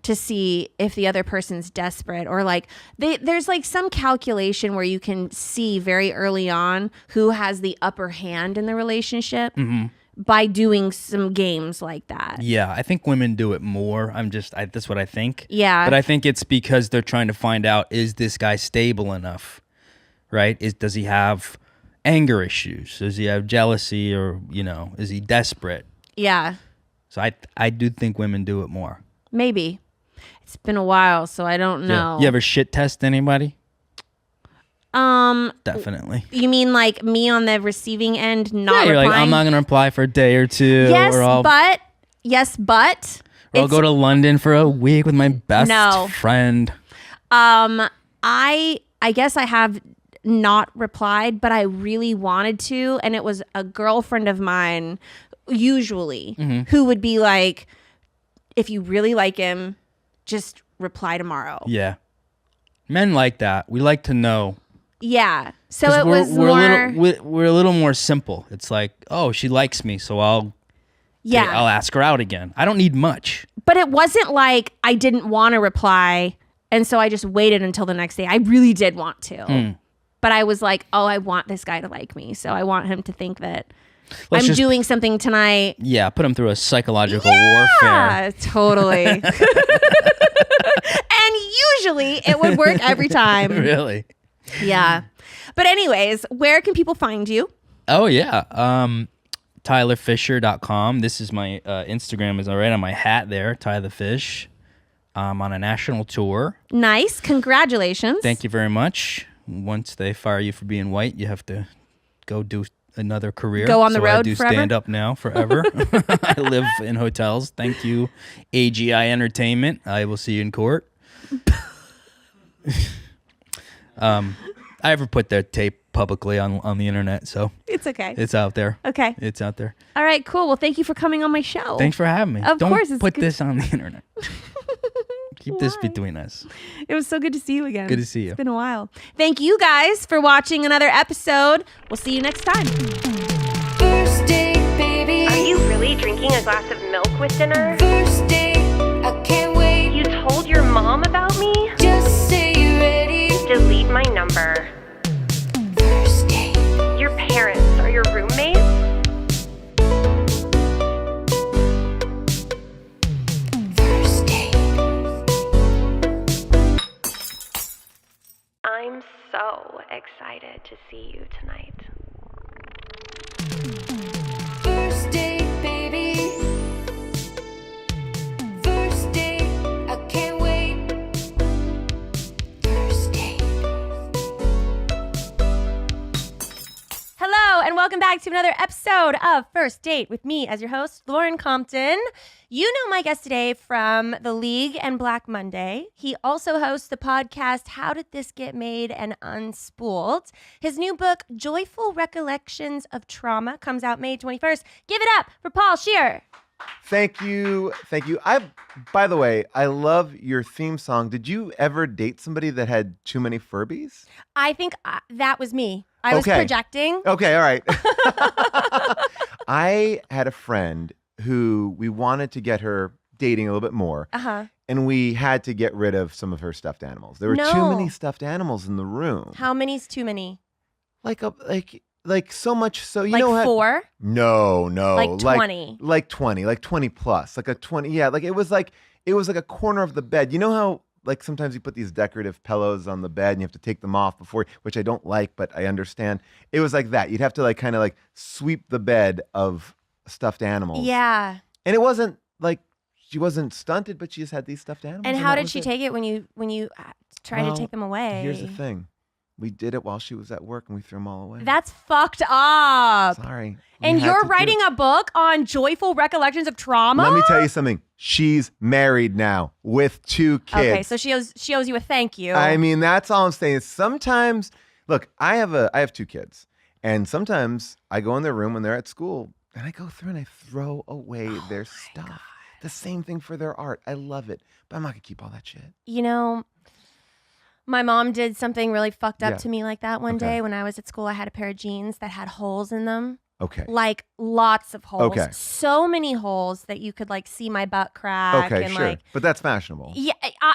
to see if the other person's desperate, or like there's like some calculation where you can see very early on who has the upper hand in the relationship by doing some games like that. Yeah, I think women do it more. That's what I think. Yeah. But I think it's because they're trying to find out, is this guy stable enough, right? Does he have anger issues? Does he have jealousy, or, is he desperate? Yeah. So I do think women do it more. Maybe. It's been a while, so I don't know. Yeah. You ever shit test anybody? Definitely. You mean like me on the receiving end not You're replying? like, I'm not gonna reply for a day or two. Yes, or I'll go to London for a week with my best friend. I guess I have not replied, but I really wanted to, and it was a girlfriend of mine usually who would be like, if you really like him, just reply tomorrow. Yeah. Men like that. We like to know. Yeah. So 'Cause it was we're a little more simple. It's like, oh, she likes me, so I'll ask her out again. I don't need much. But it wasn't like I didn't want to reply, and so I just waited until the next day. I really did want to. But I was like, oh, I want this guy to like me, so I want him to think that I'm doing something tonight. Yeah, put him through a psychological warfare. Yeah, totally. And usually it would work every time. Really? Yeah. But anyways, where can people find you? Oh, yeah. TylerFischer.com. This is my Instagram is right on my hat there, Ty the Fish. I'm on a national tour. Nice. Congratulations. Thank you very much. Once they fire you for being white, you have to go do another career. Go on the road I do forever? stand up now forever. I live in hotels. Thank you, AGI Entertainment. I will see you in court. I ever put their tape publicly on the internet, so It's okay. it's out there. Okay. It's out there. All right, cool. Well, thank you for coming on my show. Thanks for having me. Of Don't course, it's put good. this on the internet. Keep this Why? between us. It was so good to see you again. Good to see you. It's been a while. Thank you guys for watching another episode. We'll see you next time. First date, baby. Are you really drinking a glass of milk with dinner? First date, I can't wait. You told your mom about me? Just say you're ready. Delete my number. First date. Your parents are your roommates? First date. I'm so excited to see you tonight. First date, baby. First date, I can't wait. First date. Hello, and welcome back to another episode of First Date with me as your host, Lauren Compton. You know my guest today from The League and Black Monday. He also hosts the podcast, How Did This Get Made and Unspooled. His new book, Joyful Recollections of Trauma, comes out May 21st. Give it up for Paul Scheer. Thank you. Thank you. By the way, I love your theme song. Did you ever date somebody that had too many Furbies? I think that was me. I was Okay. projecting. Okay, all right. I had a friend who we wanted to get her dating a little bit more. Uh-huh. And we had to get rid of some of her stuffed animals. There were too No. many stuffed animals in the room. How many's too many? Like like so much so you Like know how, 4? No, Like 20? like 20, like 20 plus, like a 20. Yeah, like it was like a corner of the bed. You know how like sometimes you put these decorative pillows on the bed and you have to take them off before, which I don't like, but I understand. It was like that. You'd have to like kind of like sweep the bed of stuffed animals. Yeah. And it wasn't like she wasn't stunted, but she just had these stuffed animals. And how that did was she it. take it when you tried Well, to take them away? Here's the thing. We did it while she was at work and we threw them all away. That's fucked up. Sorry. We And had you're to do writing it. a book on joyful recollections of trauma? Let me tell you something. She's married now with 2 kids. Okay, so she owes you a thank you. I mean, that's all I'm saying. Sometimes, look, I have 2 kids, and sometimes I go in their room when they're at school, and I go through and I throw away their stuff. God. The same thing for their art. I love it, but I'm not gonna keep all that shit. You know, my mom did something really fucked up Yeah. to me like that one Okay. day when I was at school. I had a pair of jeans that had holes in them. Okay. Like lots of holes. Okay. So many holes that you could like see my butt crack. Okay, and sure, like, but that's fashionable. yeah.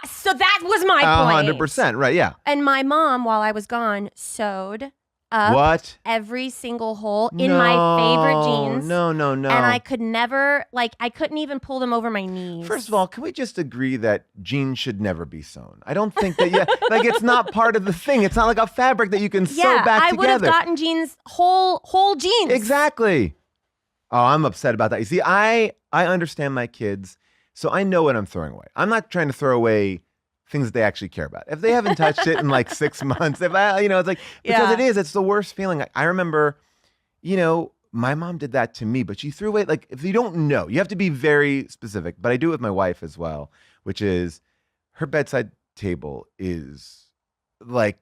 So that was my point. 100%, right? Yeah. And my mom, while I was gone, sewed up What? every single hole in my favorite jeans. No. And I could never, like, I couldn't even pull them over my knees. First of all, can we just agree that jeans should never be sewn? I don't think that, like it's not part of the thing. It's not like a fabric that you can sew back I together. would have gotten jeans, whole jeans. Exactly. Oh, I'm upset about that. You see, I understand my kids, so I know what I'm throwing away. I'm not trying to throw away things that they actually care about. If they haven't touched it in like 6 months, it's like, because Yeah. it's the worst feeling. I remember, my mom did that to me, but she threw away, like, if you don't know, you have to be very specific, but I do it with my wife as well, which is her bedside table is like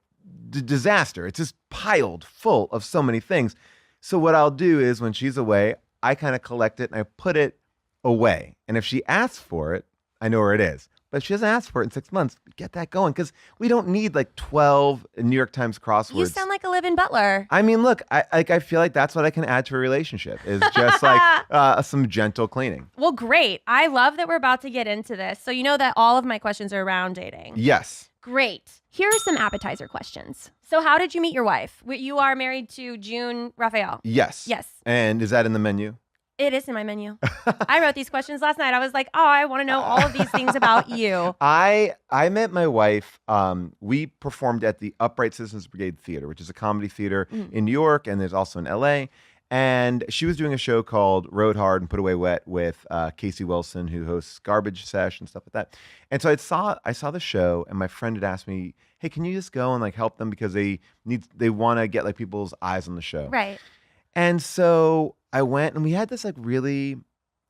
disaster. It's just piled full of so many things. So what I'll do is when she's away, I kind of collect it and I put it away. And if she asks for it, I know where it is. But if she doesn't ask for it in 6 months, get that going, because we don't need like 12 New York Times crosswords. You sound like a living butler. I mean, look, I feel like that's what I can add to a relationship is just like some gentle cleaning. Well, great. I love that we're about to get into this. So you know that all of my questions are around dating. Yes. Great. Here are some appetizer questions. So how did you meet your wife? You are married to June Raphael. Yes. Yes. And is that in the menu? It is in my menu. I wrote these questions last night. I was like, oh, I want to know all of these things about you. I met my wife. We performed at the Upright Citizens Brigade Theater, which is a comedy theater in New York, and there's also in LA. And she was doing a show called Rode Hard and Put Away Wet with Casey Wilson, who hosts Garbage Sesh and stuff like that. And so I saw the show, and my friend had asked me, "Hey, can you just go and like help them because they want to get like people's eyes on the show?" Right. And so I went, and we had this like really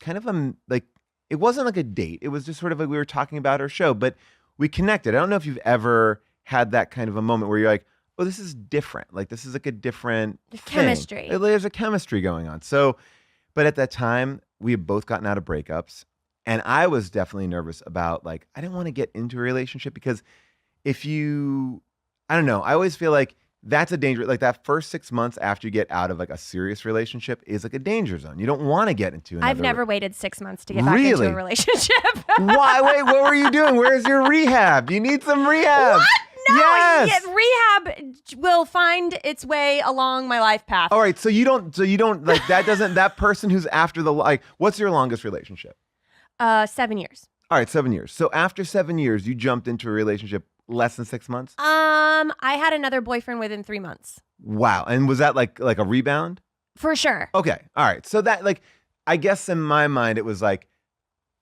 kind of like, it wasn't like a date. It was just sort of like we were talking about our show, but we connected. I don't know if you've ever had that kind of a moment where you're like, oh, this is different. Like this is like a different There's thing. chemistry. There's a chemistry going on. So, but at that time, we had both gotten out of breakups, and I was definitely nervous about like, I didn't want to get into a relationship because I don't know, I always feel like that's a danger. Like that first 6 months after you get out of like a serious relationship is like a danger zone. You don't want to get into another. I've never waited 6 months to get back into Really? a relationship. Why? Wait, what were you doing? Where's your rehab? You need some rehab. What? No, Yes. rehab will find its way along my life path. All right, so you don't like that person who's after the like. What's your longest relationship? 7 years. All right, 7 years. So after 7 years, you jumped into a relationship less than 6 months. I had another boyfriend within 3 months. Wow, and was that like a rebound? For sure. Okay, all right. So that like, I guess in my mind it was like,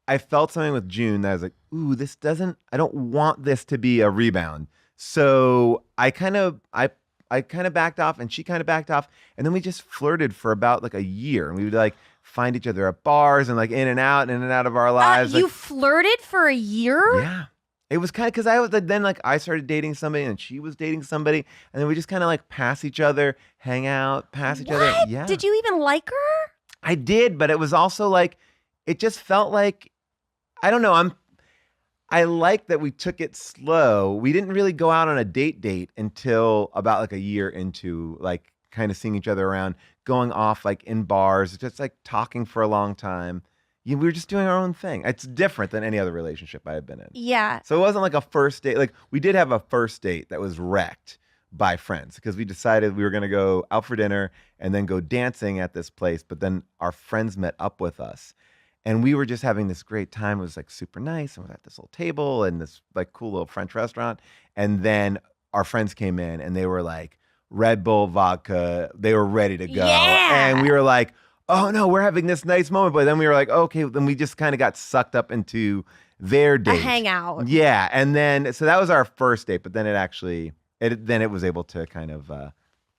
I felt something with June that I was like, ooh, I don't want this to be a rebound. So I kind of backed off, and she kind of backed off, and then we just flirted for about like a year, and we would like find each other at bars and like in and out of our lives. You like, flirted for a year? yeah. It was kind of because I was like, then like I started dating somebody and she was dating somebody, and then we just kind of like pass each other, hang out, pass each other. What? Yeah. Did you even like her? I did, but it was also like, it just felt like, I don't know. I like that we took it slow. We didn't really go out on a date until about like a year into like kind of seeing each other around, going off like in bars, just like talking for a long time. We were just doing our own thing. It's different than any other relationship I have been in. Yeah. So it wasn't like a first date. Like we did have a first date that was wrecked, by friends because we decided we were going to go out for dinner and then go dancing at this place. But then our friends met up with us and we were just having this great time. It was like super nice. And we're at this little table in this like cool little French restaurant. And then our friends came in and they were like Red Bull vodka. They were ready to go. Yeah. And we were like, oh no, we're having this nice moment. But then we were like, okay, then we just kind of got sucked up into their date. A hangout. Yeah. And then, so that was our first date, but then it was able to kind of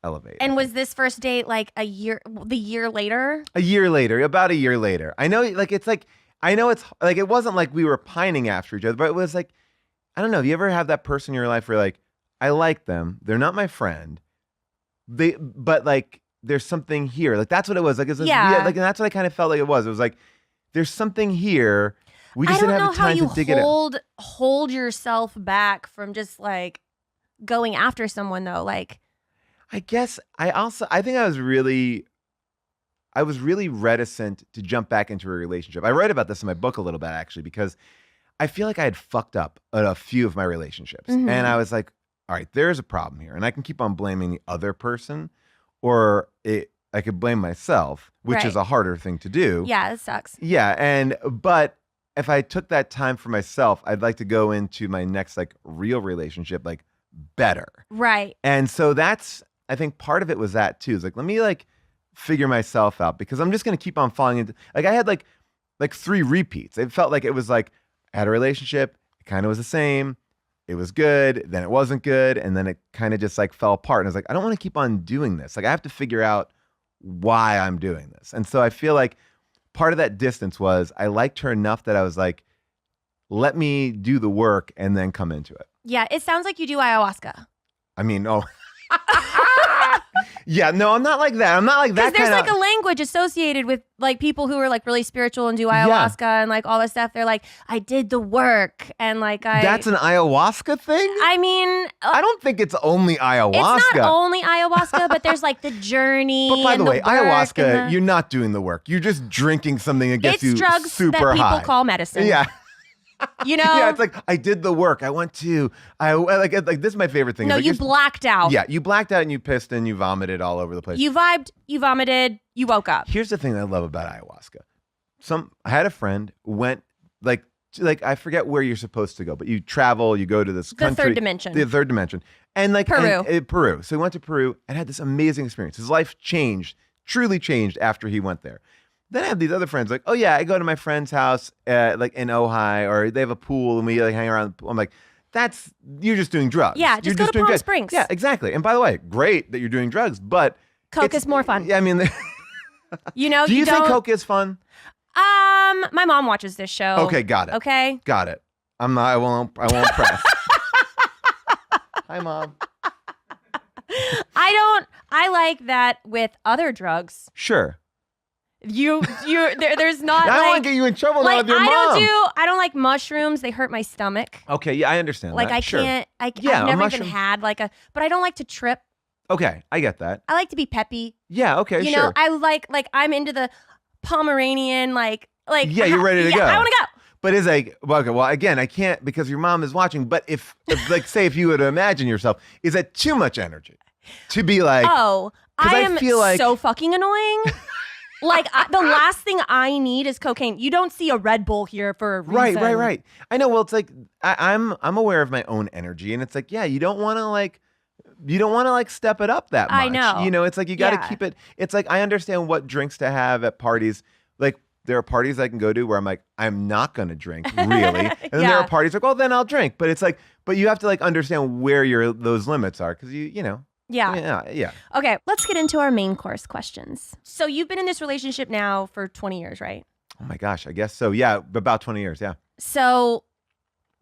elevate. And was this first date like the year later? A year later, about a year later. I know, like, it's like, I know it's like, it wasn't like we were pining after each other, but it was like, I don't know. You ever have that person in your life where like, I like them. They're not my friend. But like, there's something here. Like, that's what it was. Like, like, and that's what I kind of felt like it was. It was like, there's something here. We just didn't have the time to dig it out. Hold yourself back from just like going after someone though. Like, I guess I think I was really reticent to jump back into a relationship. I write about this in my book a little bit actually, because I feel like I had fucked up a few of my relationships. Mhm. And I was like, all right, there's a problem here. And I can keep on blaming the other person or I could blame myself, which is Right. a harder thing to do. yeah, it sucks. Yeah. But if I took that time for myself, I'd like to go into my next like real relationship, like better. Right. And so I think part of it was that too. It's like, let me like figure myself out because I'm just going to keep on falling into, like I had like 3 repeats. It felt like it was like I had a relationship. It kind of was the same. It was good. Then it wasn't good. And then it kind of just like fell apart. And I was like, I don't want to keep on doing this. Like I have to figure out why I'm doing this. And so I feel like part of that distance was I liked her enough that I was like, let me do the work and then come into it. Yeah, it sounds like you do ayahuasca. I mean, oh. Yeah, no, I'm not like that. I'm not like that Because there's kind like a language associated with like people who are like really spiritual and do ayahuasca and like all this stuff. They're like, I did the work and like That's an ayahuasca thing? I mean, I don't think it's only ayahuasca. it's not only ayahuasca, but there's like the journey. But by the and way, work and ayahuasca, the- you're not doing the work. You're just drinking something that gets it's you drugs super that people high. call medicine. Yeah. You know? Yeah, it's like I did the work. I like this is my favorite thing. No, It's like you you're- blacked out. Yeah, you blacked out and you pissed and you vomited all over the place. You vibed, you vomited, you woke up. Here's the thing that I love about ayahuasca. I had a friend went like I forget where you're supposed to go, but you travel, you go to this The country, third dimension. the third dimension, and like Peru. Peru. So he went to Peru and had this amazing experience. His life changed, truly changed after he went there. Then I have these other friends like, oh yeah, I go to my friend's house like in Ojai, or they have a pool and we like hang around. I'm like, you're just doing drugs. Yeah, You're just go to doing Palm drugs. Springs. Yeah, exactly. And by the way, great that you're doing drugs, but Coke is more fun. Yeah, I mean, You know, do you think don't- Coke is fun? My mom watches this show. Okay, got it. Okay. Got it. I'm not. I won't press. Hi, Mom. I like that with other drugs. Sure. There's not I don't want like, to get you in trouble now like with your mom. I don't like mushrooms. They hurt my stomach. Okay, yeah, I understand. Like that. I Sure. can't, Yeah, a I've never mushroom- even had but I don't like to trip. Okay, I get that. I like to be peppy. Yeah. Okay. You sure. know, I like I'm into the Pomeranian, like Yeah, you're ready to go. I want to go. But it's like, okay, well, again, I can't because your mom is watching. But if like, say, if you were to imagine yourself, is that too much energy to be like? Oh, 'cause I I am feel like- so fucking annoying. Like the last thing I need is cocaine. You don't see a Red Bull here for a reason. Right. I know. Well, it's like I'm aware of my own energy, and it's like, yeah, you don't want to like step it up that much. I know. You know, it's like you got to Yeah. keep it. It's like I understand what drinks to have at parties. Like there are parties I can go to where I'm like, I'm not going to drink really, and then there Yeah. are parties like, well, then I'll drink. But it's like, but you have to like understand where those limits are because you know. Yeah. Yeah. Okay, let's get into our main course questions. So you've been in this relationship now for 20 years, right? Oh my gosh, I guess so. Yeah, about 20 years. Yeah. So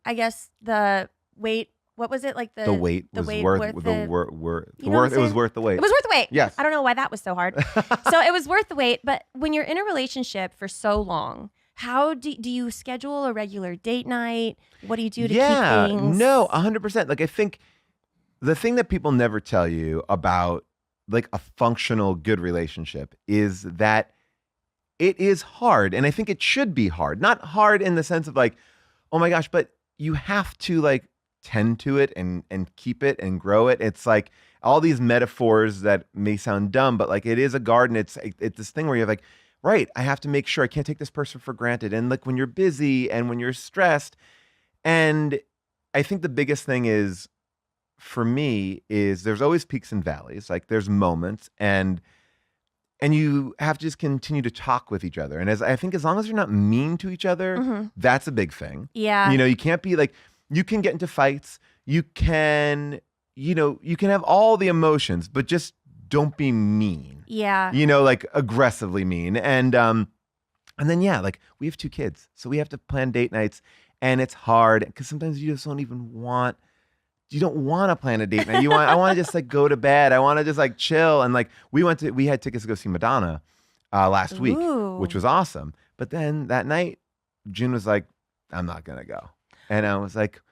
I guess the weight, what was it? Like The weight was worth the it was You know what I'm worth the wait. It was worth the wait. Yes. I don't know why that was so hard. So it was worth the wait. But when you're in a relationship for so long, how do you schedule a regular date night? What do you do to keep things? No, 100%. Like I think the thing that people never tell you about like a functional good relationship is that it is hard, and I think it should be hard. Not hard in the sense of like, oh my gosh, but you have to like tend to it and keep it and grow it. It's like all these metaphors that may sound dumb, but like it is a garden. It's this thing where you're like, right, I have to make sure I can't take this person for granted. And like when you're busy and when you're stressed, and I think the biggest thing is for me is there's always peaks and valleys. Like there's moments and you have to just continue to talk with each other. And I think as long as you're not mean to each other, that's a big thing. Yeah. You know, you can't be like, you can get into fights. You can have all the emotions, but just don't be mean. Yeah. You know, like aggressively mean. And then, yeah, like we have 2 kids. So we have to plan date nights and it's hard because sometimes you just don't want to plan a date night. I want to just like go to bed. I want to just like chill. And like we had tickets to go see Madonna last week, which was awesome. But then that night, June was like, I'm not going to go. And I was like,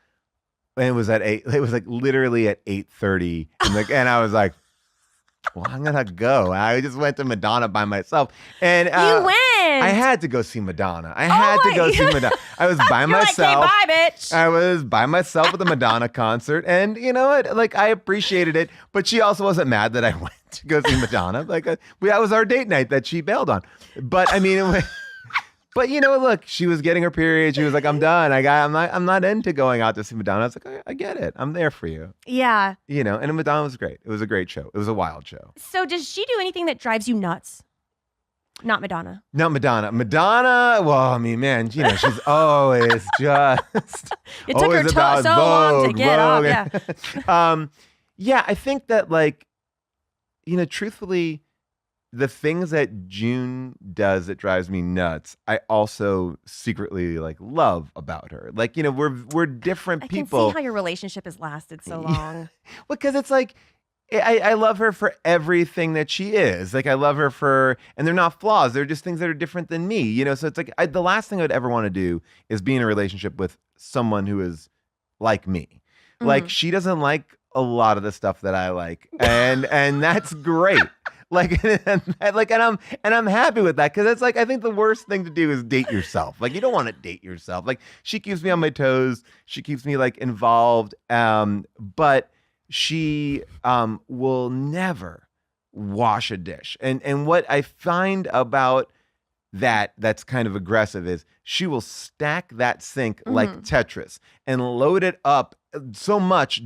and it was like literally at 8:30. And I was like, well, I'm going to go. I just went to Madonna by myself. And you went. I had to go see Madonna. I had to go see Madonna. I was by myself. Like, hey, bye, bitch. I was by myself at the Madonna concert. And you know what? Like, I appreciated it. But she also wasn't mad that I went to go see Madonna. Like, that was our date night that she bailed on. But I mean, but you know, look, she was getting her period. She was like, I'm done. I'm not into going out to see Madonna. I was like, I get it. I'm there for you. Yeah. You know, and Madonna was great. It was a great show. It was a wild show. So does she do anything that drives you nuts? Not Madonna. Not Madonna. Madonna, well, I mean, man, you know, she's always just. It took her so long to get off. Yeah. Yeah, I think that, like, you know, truthfully, the things that June does that drives me nuts, I also secretly like love about her. Like, you know, we're different people. I can see how your relationship has lasted so long. Because it's like, I love her for everything that she is. Like, I love her for, and they're not flaws. They're just things that are different than me, you know? So it's like, the last thing I'd ever want to do is be in a relationship with someone who is like me. Like, she doesn't like a lot of the stuff that I like. And that's great. Like, and I'm happy with that. Cause it's like, I think the worst thing to do is date yourself. Like, you don't want to date yourself. Like, she keeps me on my toes. She keeps me like involved. But she will never wash a dish. And what I find about that's kind of aggressive is she will stack that sink like Tetris and load it up so much.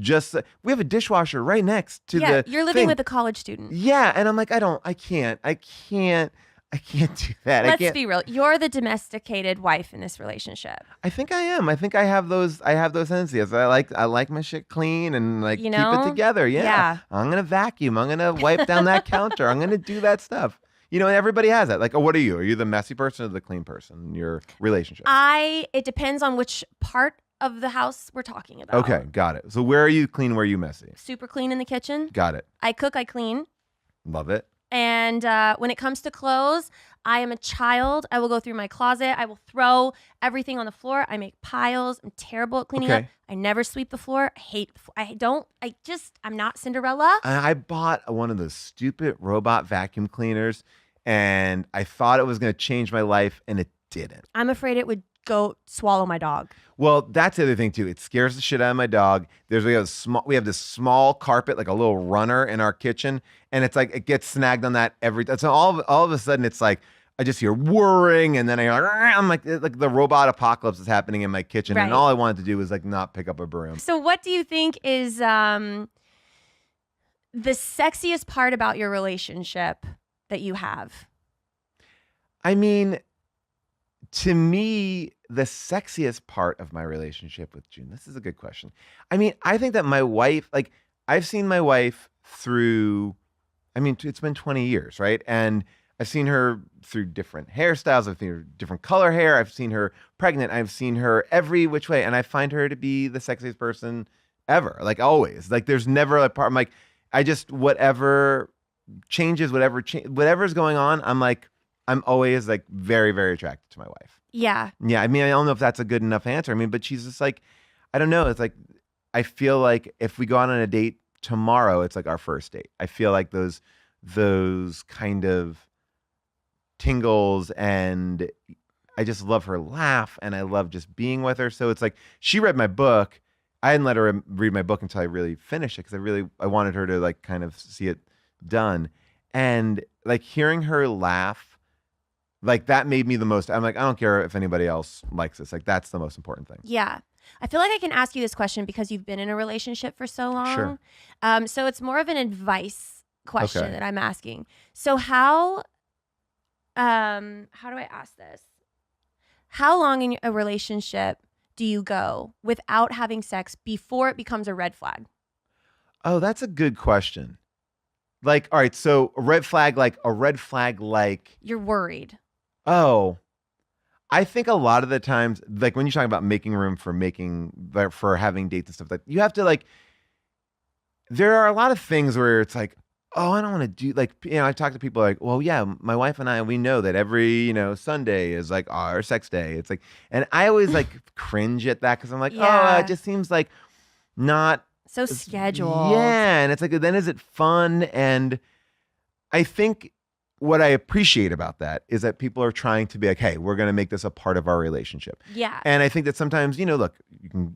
We have a dishwasher right next to the you're living thing. with a college student. Yeah, and I'm like, I can't do that. Let's be real. You're the domesticated wife in this relationship. I think I am. I think I have those tendencies. I like my shit clean and like You know? keep it together. Yeah. I'm gonna vacuum. I'm gonna wipe down that counter. I'm gonna do that stuff. You know, and everybody has that. Like, oh, what are you? Are you the messy person or the clean person in your relationship? It depends on which part of the house we're talking about. Okay, got it. So where are you clean? Where are you messy? Super clean in the kitchen. Got it. I cook, I clean. Love it. And when it comes to clothes, I am a child. I will go through my closet. I will throw everything on the floor. I make piles. I'm terrible at cleaning up. I never sweep the floor. I hate the floor. I'm not Cinderella. I bought one of those stupid robot vacuum cleaners and I thought it was going to change my life and it didn't. I'm afraid it would go swallow my dog. Well, that's the other thing too. It scares the shit out of my dog. We have this small carpet, like a little runner in our kitchen, and it's like it gets snagged on that every time. So all of a sudden, it's like I just hear whirring, and then I'm like the robot apocalypse is happening in my kitchen, and all I wanted to do was like not pick up a broom. So, what do you think is the sexiest part about your relationship that you have? I mean, to me, the sexiest part of my relationship with June, this is a good question. I mean, I think that my wife, like, I've seen my wife through, I mean, it's been 20 years, right? And I've seen her through different hairstyles. I've seen her different color hair. I've seen her pregnant. I've seen her every which way. And I find her to be the sexiest person ever, like always. Like, there's never a part, I'm like, I just, whatever changes, whatever's going on, I'm always like very, very attracted to my wife. Yeah. Yeah. I mean, I don't know if that's a good enough answer. I mean, but she's just like, I don't know. It's like, I feel like if we go out on a date tomorrow, it's like our first date. I feel like those kind of tingles, and I just love her laugh and I love just being with her. So it's like, she read my book. I hadn't let her read my book until I really finished it because I wanted her to like kind of see it done. And like hearing her laugh, like that made me the most. I'm like, I don't care if anybody else likes this. Like that's the most important thing. Yeah. I feel like I can ask you this question because you've been in a relationship for so long. Sure. So it's more of an advice question Okay. that I'm asking. So how do I ask this? How long in a relationship do you go without having sex before it becomes a red flag? Oh, that's a good question. Like, all right, so a red flag, like, You're worried. oh, I think a lot of the times, like when you're talking about making room for having dates and stuff, like you have to like, there are a lot of things where it's like, oh, I don't want to do like, I talk to people like, well, yeah, my wife and I, we know that every, Sunday is like our sex day. It's like, and I always like cringe at that because I'm like, Yeah. oh, it just seems like not So scheduled. Yeah, and it's like, then is it fun? And I think what I appreciate about that is that people are trying to be like, hey, we're going to make this a part of our relationship. Yeah. And I think that sometimes, look,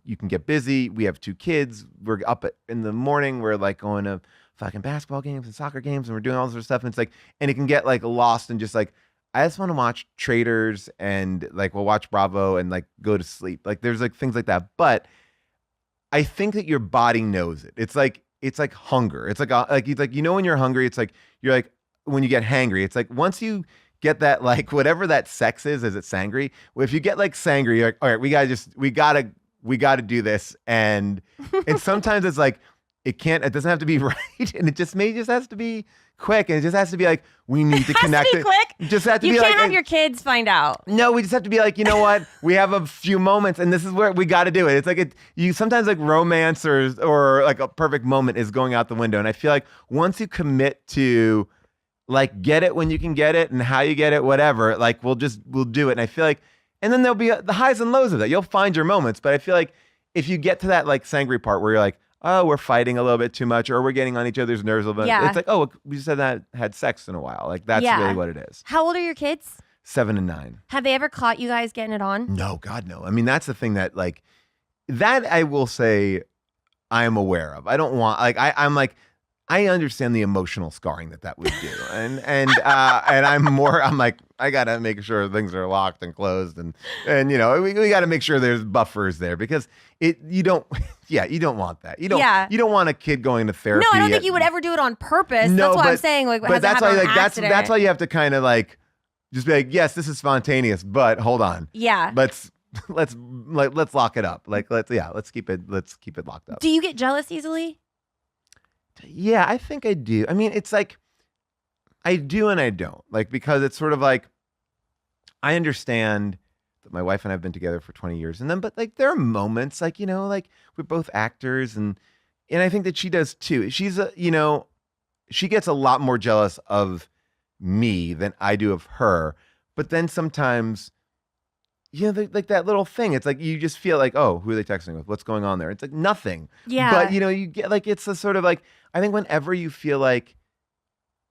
you can get busy. We have 2 kids. We're up in the morning. We're like going to fucking basketball games and soccer games, and we're doing all this sort of stuff. And it's like, and it can get like lost and just like, I just want to watch Traders and like we'll watch Bravo and like go to sleep. Like there's like things like that, but I think that your body knows it. It's like hunger. It's like when you're hungry, it's like you're like when you get hangry. It's like once you get that like whatever that sex is it sangry? Well, if you get like sangry, you're like, all right, we gotta do this. And sometimes it's like it doesn't have to be right, and it just has to be quick, and it just has to be like we need to connect. Has to be quick. Just have to You be can't like have your kids find out. no, we just have to be like, you know what? We have a few moments, and this is where we got to do it. It's like you sometimes like romance or like a perfect moment is going out the window. And I feel like once you commit to like get it when you can get it and how you get it, whatever, like we'll do it. And I feel like, and then there'll be the highs and lows of that. You'll find your moments, but I feel like if you get to that like sangry part where you're like, oh, we're fighting a little bit too much, or we're getting on each other's nerves a little bit. Yeah. It's like, oh, we just had sex in a while. Like that's Yeah. really what it is. How old are your kids? 7 and 9. Have they ever caught you guys getting it on? No, God, no. I mean, that's the thing that like, that I will say I am aware of. I don't want, like, I'm like, I understand the emotional scarring that would do. And I'm like, I got to make sure things are locked and closed. And we got to make sure there's buffers there because you don't want that. You don't want a kid going to therapy. No, I don't think you would ever do it on purpose. No, that's why I'm but- saying like, But has that's it why, happened like, on accident? that's why you have to kind of like, just be like, yes, this is spontaneous, but hold on. Yeah. Let's lock it up. Like, let's keep it locked up. Do you get jealous easily? Yeah, I think I do. I mean, it's like I do and I don't. Like because it's sort of like I understand that my wife and I have been together for 20 years but like there are moments like, like we're both actors and I think that she does too. She's she gets a lot more jealous of me than I do of her. But then sometimes like that little thing. It's like you just feel like, oh, who are they texting with? What's going on there? It's like nothing. Yeah. But you get like it's a sort of like I think whenever you feel like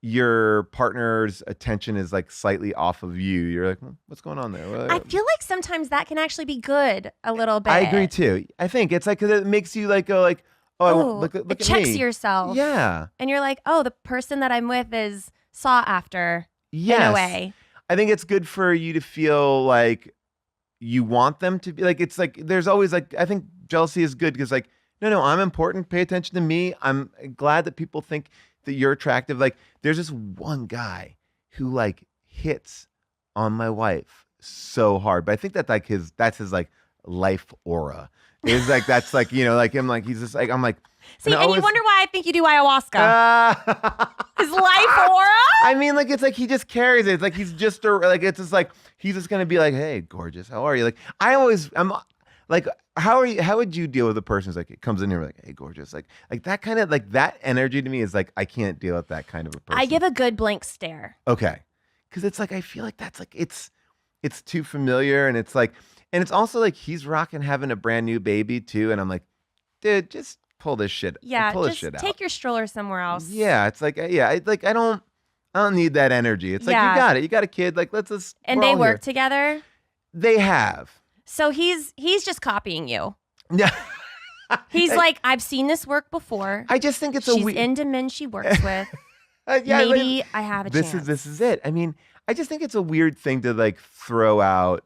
your partner's attention is like slightly off of you, you're like, what's going on there? I feel like sometimes that can actually be good a little bit. I agree too. I think it's like because it makes you like go like, oh, look it at checks me. yourself. Yeah. And you're like, oh, the person that I'm with is sought after Yes. in a way. I think it's good for you to feel like you want them to be like, it's like, there's always like, I think jealousy is good because like, no, I'm important. Pay attention to me. I'm glad that people think that you're attractive. Like there's this one guy who like hits on my wife so hard, but I think that like that's his like life aura. Is like, that's like, like him, like, he's just like, I'm like, See, and you wonder why I think you do ayahuasca. His life aura? I mean, like, it's like he just carries it. It's like he's just like it's just like he's just gonna be like, hey, gorgeous, how are you? Like, I'm like, how are you? How would you deal with a person who's like, it comes in here like, hey, gorgeous, like that kind of like that energy to me is like I can't deal with that kind of a person. I give a good blank stare. Okay, because it's like I feel like that's like it's too familiar, and it's like, and it's also like he's rocking having a brand new baby too, and I'm like, dude, just pull this shit. Yeah, pull this just shit out. take your stroller somewhere else. Yeah, it's like I don't need that energy. It's like Yeah. you got it. You got a kid. Like let's just. And we're they all work here. together. They have. So he's just copying you. Yeah. He's like, I've seen this work before. I just think it's She's a weird. into men she works with. Yeah, Maybe I have a chance. This is it. I mean, I just think it's a weird thing to like throw out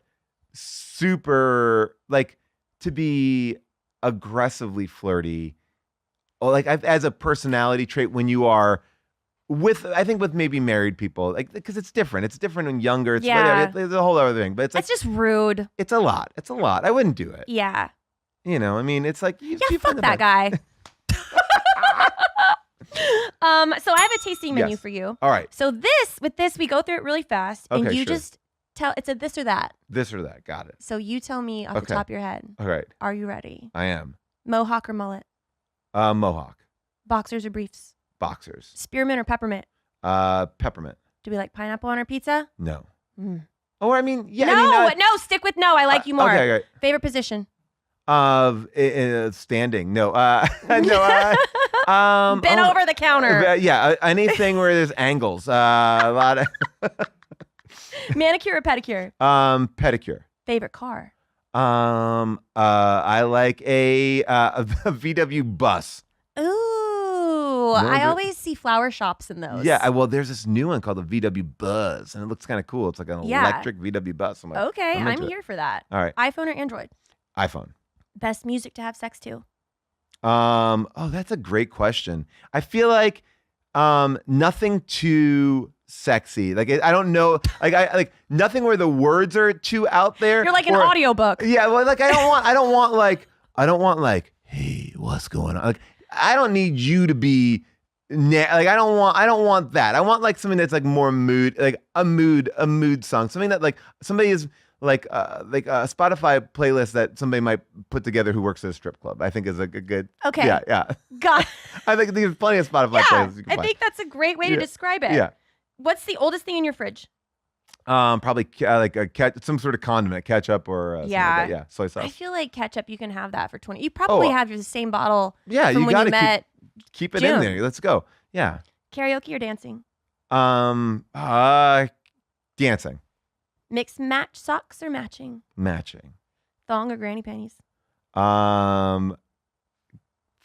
super like to be aggressively flirty or like as a personality trait when you are with I think with maybe married people like because it's different. It's different when younger. It's Yeah. it's a whole other thing. But it's like, That's just rude. it's a lot. It's a lot. I wouldn't do it. Yeah. You know, I mean, it's like you Yeah, find fuck the that best. guy. So I have a tasting menu Yes. for you. All right, So with this, we go through it really fast, and Okay, you sure. just tell it's a this or that. this or that. Got it. So you tell me off Okay. the top of your head. All right, Are you ready? I am. Mohawk or mullet? Mohawk, Boxers or briefs? boxers, Spearmint or peppermint? peppermint. Do we like pineapple on our pizza? No. Mm. Or I mean, yeah. no, I mean, not, no, stick with no. I like you more. Okay, great. Favorite position? Standing. No. No. Bent oh, over the counter. Yeah, anything where there's angles. A lot of Manicure or pedicure? pedicure. Favorite car? I like a VW bus. Ooh, I but- always see flower shops in those. Yeah, well, there's this new one called the VW Buzz, and it looks kind of cool. It's like an Yeah. electric VW bus. I'm like, Okay, I'm into it. here for that. All right, iPhone or Android? iPhone. Best music to have sex to? Oh, that's a great question. I feel like nothing too sexy. Like I don't know. Like I like nothing where the words are too out there. You're like an or- audiobook. Yeah, well, like I don't want like, hey, what's going on? Like I don't need you to be like I don't want that. I want like something that's like more mood, like a mood song. Something that like somebody is like a Spotify playlist that somebody might put together who works at a strip club. I think is like a good. Okay. Yeah. God. I think there's plenty of Spotify Yeah, playlists you can I find. think that's a great way to Yeah. describe it. Yeah. What's the oldest thing in your fridge? Probably like some sort of condiment, ketchup or something Yeah. like that. Yeah, soy I sauce. feel like ketchup, you can have that for 20. You probably have the same bottle Yeah, from you when gotta you met. keep it June. in there. Let's go. Yeah. Karaoke or dancing? Dancing, Mix match socks or matching? matching. Thong or granny panties?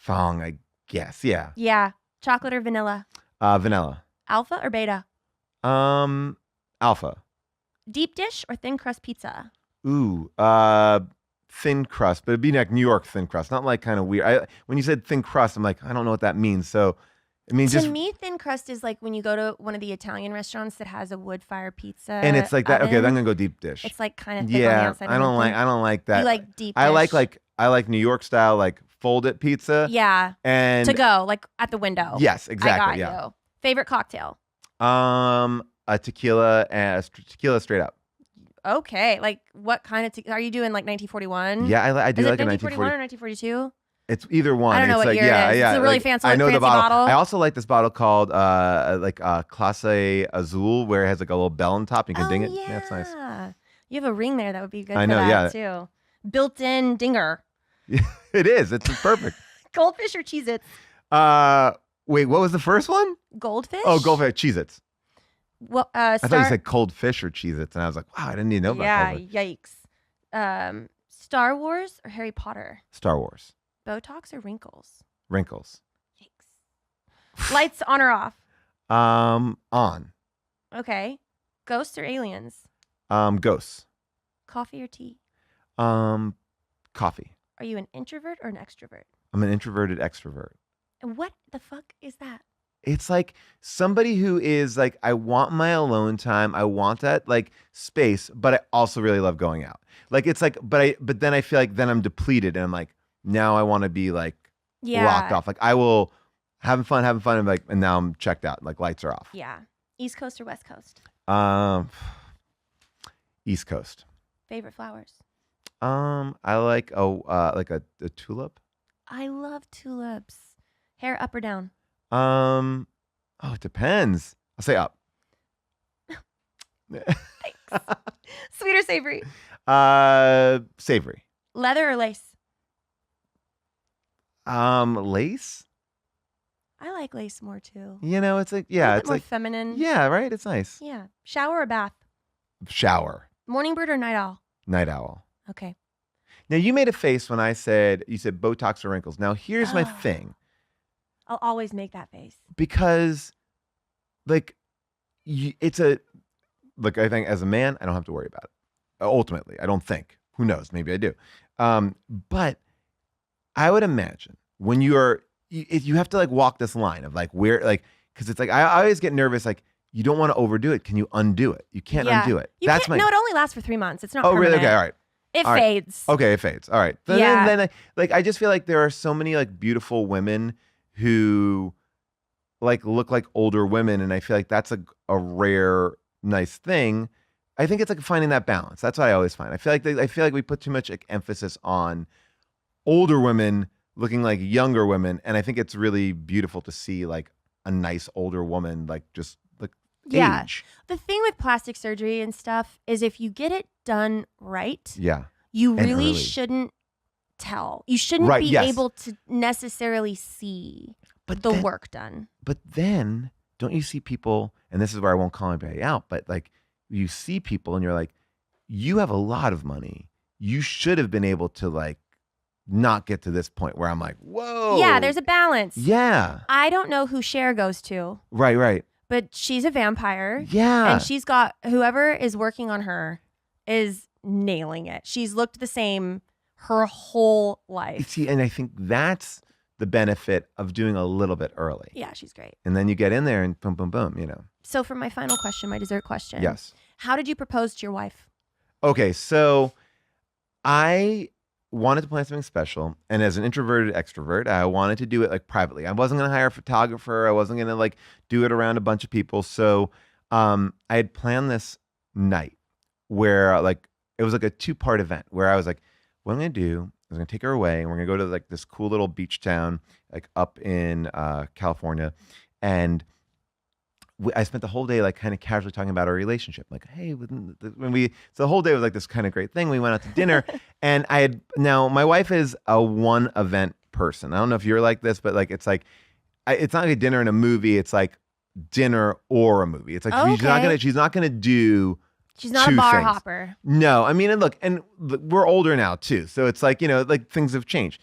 Thong, I guess. Yeah. Yeah. Chocolate or vanilla? Vanilla. Alpha or beta? Alpha. Deep dish or thin crust pizza? Ooh, thin crust, but it'd be like New York thin crust, not like kind of weird. When you said thin crust, I'm like, I don't know what that means. So, it means To just me, thin crust is like when you go to one of the Italian restaurants that has a wood fire pizza. and it's like that. Okay, oven. then I'm gonna go deep dish. It's like kind of thick on the Yeah, outside. I and don't then like that. You like deep dish. I like New York style, like fold it pizza. Yeah. And To go, like at the window. yes, I exactly. got you. Favorite cocktail? A tequila and tequila straight up. Okay. Like what kind of are you doing like 1941? Yeah, I do Is it like a 1941 1940. or 1942? It's either one. I don't know it's what like, year it yeah, is. yeah. It's a really like, fancy, I know the fancy bottle. bottle. I also like this bottle called Clase Azul, where it has like a little bell on top. You can ding it. Yeah. Yeah, it's nice. You have a ring there that would be good I for know, that too. Built-in dinger. It is. It's perfect. Goldfish or Cheez-Its? Wait, what was the first one? Goldfish? Oh, goldfish, Cheez-Its. Well, I thought you said cold fish or Cheez-Its, and I was like, wow, I didn't even know about yeah, cold fish. yikes. Star Wars or Harry Potter? Star Wars. Botox or wrinkles? Wrinkles. Yikes. Lights on or off? On. Okay. Ghosts or aliens? Ghosts. Coffee or tea? Coffee. Are you an introvert or an extrovert? I'm an introverted extrovert. And what the fuck is that? It's like somebody who is like, I want my alone time. I want that like space, but I also really love going out. Like it's like, but then I feel like then I'm depleted and I'm like, now I want to be like locked off. Like I will having fun, and like, and now I'm checked out. Like lights are off. Yeah. East Coast or West Coast? East Coast. Favorite flowers? I like a tulip. I love tulips. Hair up or down? It depends. I'll say up. Sweet or savory? Savory. Leather or lace? Lace. I like lace more too. You know, it's like A yeah, little bit it's more like feminine. yeah, right. It's nice. Yeah. Shower or bath? Shower. Morning bird or night owl? Night owl. Okay. Now you made a face when you said Botox or wrinkles. Now here's my thing. I'll always make that face. Because like I think as a man, I don't have to worry about it. Ultimately, I don't think. Who knows? Maybe I do. But I would imagine when you have to like walk this line of like where like because it's like I always get nervous like you don't want to overdo it. Can you undo it? You can't undo it. No, it only lasts for 3 months. It's not Oh, permanent. really? Okay, all right. It All right. fades. Okay, it fades. All right. Then I just feel like there are so many like beautiful women who like look like older women, and I feel like that's a rare, nice thing. I think it's like finding that balance. That's what I always find. I feel like we put too much like, emphasis on older women looking like younger women, and I think it's really beautiful to see like a nice older woman like just like age. The thing with plastic surgery and stuff is if you get it done right, Yeah. you And really early. shouldn't tell. You shouldn't Right, be yes. able to necessarily see But the then- work done. But then don't you see people, and this is where I won't call anybody out, but like you see people and you're like, you have a lot of money. You should have been able to like not get to this point where I'm like, whoa. Yeah, there's a balance. Yeah. I don't know who Cher goes to, Right. but she's a vampire. Yeah. And she's got whoever is working on her is nailing it. She's looked the same her whole life. See, and I think that's the benefit of doing a little bit early. Yeah, she's great. And then you get in there and boom, boom, boom, you know. So for my final question, my dessert question. Yes. How did you propose to your wife? Okay, so I wanted to plan something special, and as an introverted extrovert, I wanted to do it like privately. I wasn't going to hire a photographer. I wasn't going to like do it around a bunch of people. So I had planned this night where like it was like a 2-part event where I was like, what I'm going to do is I'm going to take her away, and we're going to go to like this cool little beach town like up in California, and I spent the whole day like kind of casually talking about our relationship. Like, hey, so the whole day was like this kind of great thing. We went out to dinner, and now my wife is a one event person. I don't know if you're like this, but like it's like it's not like a dinner and a movie. It's like dinner or a movie. It's like she's not gonna do. She's not a two bar things. hopper. No, I mean, and look, we're older now too, so it's like like things have changed.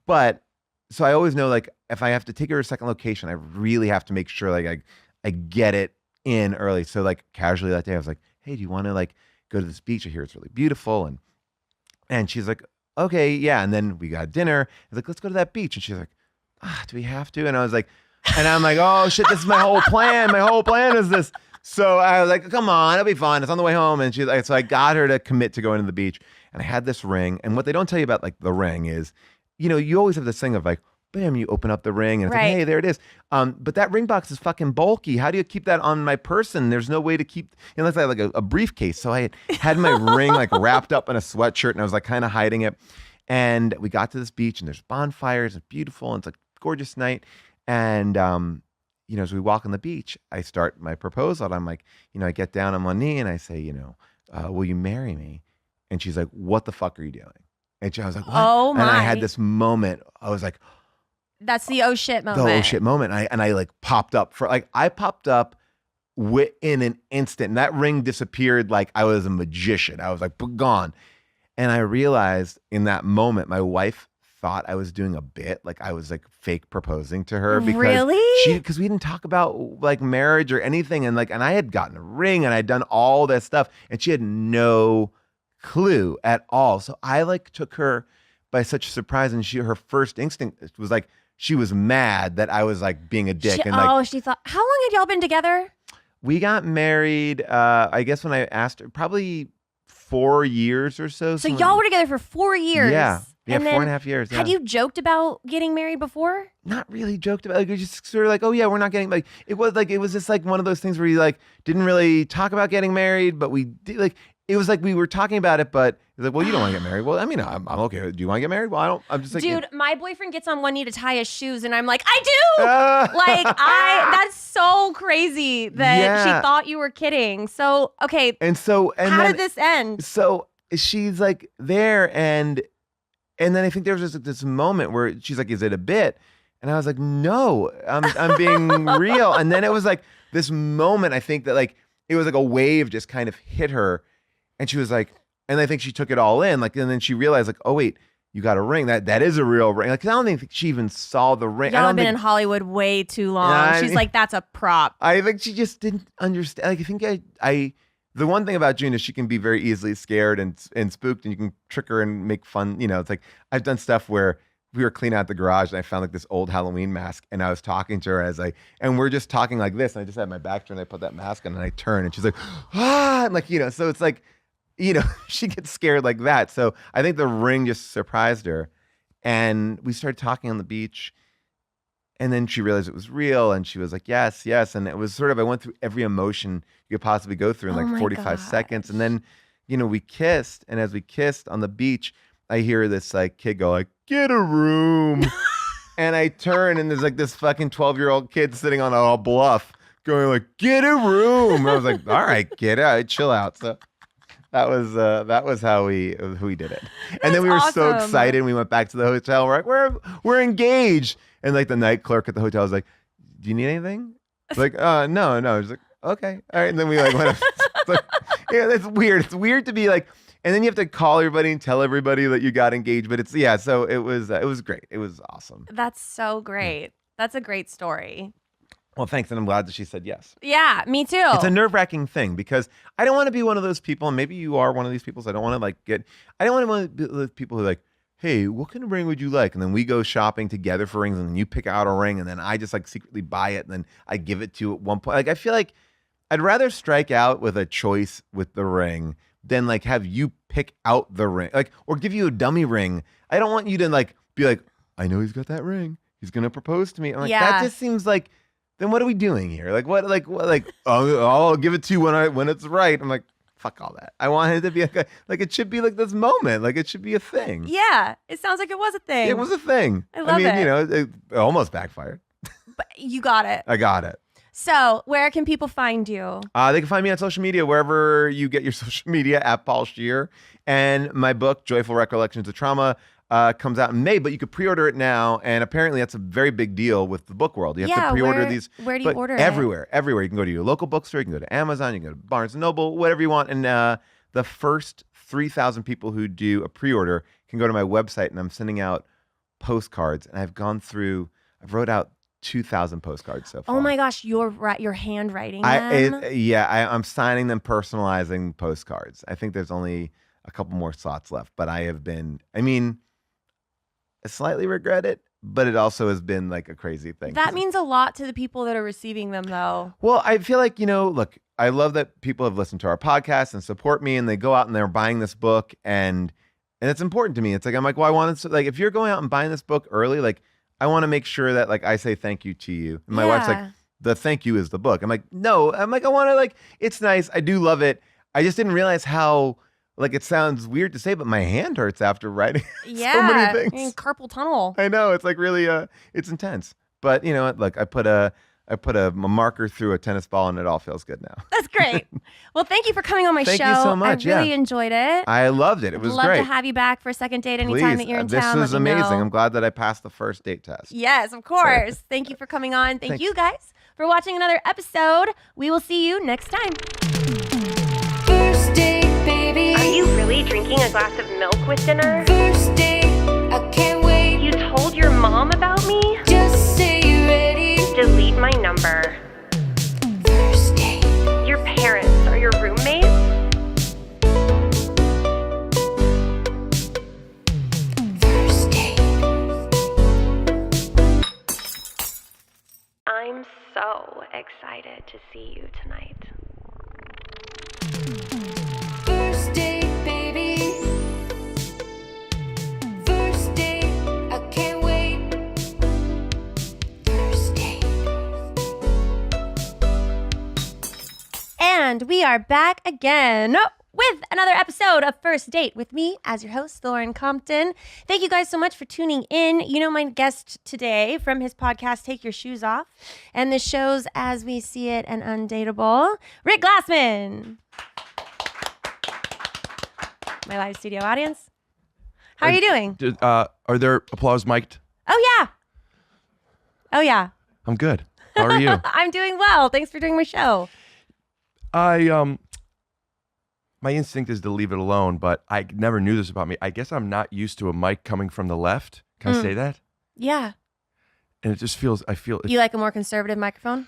But so I always know like if I have to take her to a second location, I really have to make sure like I get it in early. So like casually that day, I was like, hey, do you want to like go to this beach? I hear it's really beautiful. And she's like, okay, yeah. And then we got dinner. I was like, let's go to that beach. And she's like, do we have to? And I was like, and I'm like, oh shit, this is my whole plan. My whole plan is this. So I was like, come on, it'll be fun. It's on the way home. And she's like, so I got her to commit to going to the beach. And I had this ring. And what they don't tell you about like the ring is, you always have this thing of like, bam, you open up the ring and it's like, hey, there it is. But that ring box is fucking bulky. How do you keep that on my person? There's no way to keep, unless I have like a briefcase. So I had my ring like wrapped up in a sweatshirt and I was like kind of hiding it. And we got to this beach and there's bonfires. It's beautiful. And it's a gorgeous night. And, as we walk on the beach, I start my proposal. And I'm like, I get down on one knee and I say, will you marry me? And she's like, what the fuck are you doing? And I was like, what? Oh my. And I had this moment. I was like, That's the oh shit moment. the oh shit moment. And I like popped up I popped up in an instant, and that ring disappeared like I was a magician. I was like gone. And I realized in that moment, my wife thought I was doing a bit, like I was like fake proposing to her because we didn't talk about like marriage or anything. And I had gotten a ring and I'd done all that stuff and she had no clue at all. So I like took her by such surprise, and her first instinct was like, she was mad that I was like being a dick. She thought, how long had y'all been together? We got married, I guess when I asked her, probably 4 years or so. So y'all were together for 4 years. Yeah. Yeah, And then 4.5 years. Yeah. Had you joked about getting married before? Not really joked about it. Like, we just sort of like, oh yeah, we're not getting it was just like one of those things where you like didn't really talk about getting married, but we did like it was like we were talking about it, but it's like, well, you don't want to get married. Well, I mean, I'm okay. Do you want to get married? Well, I don't. I'm just like, Dude, my boyfriend gets on one knee to tie his shoes, and I'm like, I do. That's so crazy that she thought you were kidding. So okay. And how did this end? So she's like there, and then I think there was just this moment where she's like, "Is it a bit?" And I was like, "No, I'm being real." And then it was like this moment. I think that like it was like a wave just kind of hit her, and she was like, And I think she took it all in. Like, and then she realized, like, oh wait, you got a ring. That is a real ring. Like, 'cause I don't think she even saw the ring. Y'all I have don't been think, in Hollywood way too long. Yeah, She's like, that's a prop. I think she just didn't understand. Like, I think I the one thing about June is she can be very easily scared and spooked, and you can trick her and make fun. You know, it's like I've done stuff where we were cleaning out the garage and I found like this old Halloween mask, and I was talking to her and we're just talking like this, and I just had my back turned, I put that mask on and I turn and she's like, ah, and like, you know, so it's like, you know, she gets scared like that. So I think the ring just surprised her, and we started talking on the beach, and then she realized it was real, and she was like, yes, yes. And it was sort of, I went through every emotion you could possibly go through in Oh like my 45 seconds. gosh. And then, you know, we kissed, and as we kissed on the beach, I hear this like kid go like, get a room. And I turn, and there's like this fucking 12-year-old kid sitting on a bluff going like, get a room. And I was like, all right, get out, chill out. So that was how we did it. And then we were so awesome. excited. We went back to the hotel. We're like, we're engaged. And like the night clerk at the hotel was like, do you need anything? It's like, no. She's like, okay, all right. And then we like went up. It's like, yeah, that's weird. It's weird to be like, and then you have to call everybody and tell everybody that you got engaged. But it's, yeah, so it was great. It was awesome. That's so great. That's a great story. Well, thanks. And I'm glad that she said yes. Yeah, me too. It's a nerve-wracking thing because I don't want to be one of those people, and maybe you are one of these people, so I don't want to I don't want to be the people who are like, hey, what kind of ring would you like? And then we go shopping together for rings, and then you pick out a ring, and then I just like secretly buy it, and then I give it to you at one point. Like, I feel like I'd rather strike out with a choice with the ring than like have you pick out the ring, like, or give you a dummy ring. I don't want you to like be like, I know he's got that ring. He's going to propose to me. I'm like, that just seems like, then what are we doing here? Like, what, oh, I'll give it to you when it's right. I'm like, fuck all that. I want it to be like it should be like this moment. Like, it should be a thing. Yeah, it sounds like it was a thing. It was a thing. I love mean, it. you know, it almost backfired. But you got it. I got it. So, where can people find you? They can find me on social media, wherever you get your social media, at Paul Scheer. And my book, Joyful Recollections of Trauma, comes out in May, but you could pre-order it now. And apparently that's a very big deal with the book world. You have to pre-order these. Where do you order it? Everywhere. You can go to your local bookstore. You can go to Amazon. You can go to Barnes & Noble, whatever you want. And the first 3,000 people who do a pre-order can go to my website, and I'm sending out postcards. And I've wrote out 2,000 postcards so far. Oh my gosh, you're handwriting them? I'm signing them, personalizing postcards. I think there's only a couple more slots left, but I slightly regret it, but it also has been like a crazy thing. That means a lot to the people that are receiving them, though. Well, I feel like, look, I love that people have listened to our podcast and support me, and they go out and they're buying this book, and it's important to me. It's like, I'm like, well, I want to, like, if you're going out and buying this book early, like, I want to make sure that like I say thank you to you. And my wife's like, the thank you is the book. I'm like, no. I'm like, I want to, like, it's nice. I do love it. I just didn't realize how, like, it sounds weird to say, but my hand hurts after writing so many things. I mean, carpal tunnel. I know, it's like really, it's intense. But you know what? Look, I put a marker through a tennis ball, and it all feels good now. That's great. Well, thank you for coming on my show. Thank you so much. I really enjoyed it. I loved it. It was love great. to have you back for a second date anytime Please, that you're in this town. is Let me amazing. know. I'm glad that I passed the first date test. Yes, of course. Thank you for coming on. Thank Thanks. you guys for watching another episode. We will see you next time. First date, baby. Are you really drinking a glass of milk with dinner? First date, I can't wait. You told your mom about me? Just say you're ready. Delete my number. First date. Your parents are your roommates? First date. I'm so excited to see you tonight. First date, baby. First date, I can't wait. First date. And we are back again with another episode of First Date with me as your host, Lauren Compton. Thank you guys so much for tuning in. You know, my guest today from his podcast, Take Your Shoes Off, and the shows As We See It and Undateable, Rick Glassman. My live studio audience. How are you doing? Are there applause mic'd? Oh, yeah. Oh, yeah. I'm good. How are you? I'm doing well. Thanks for doing my show. my instinct is to leave it alone, but I never knew this about me. I guess I'm not used to a mic coming from the left. Can I say that? Yeah. And it just feels, I feel, You like a more conservative microphone?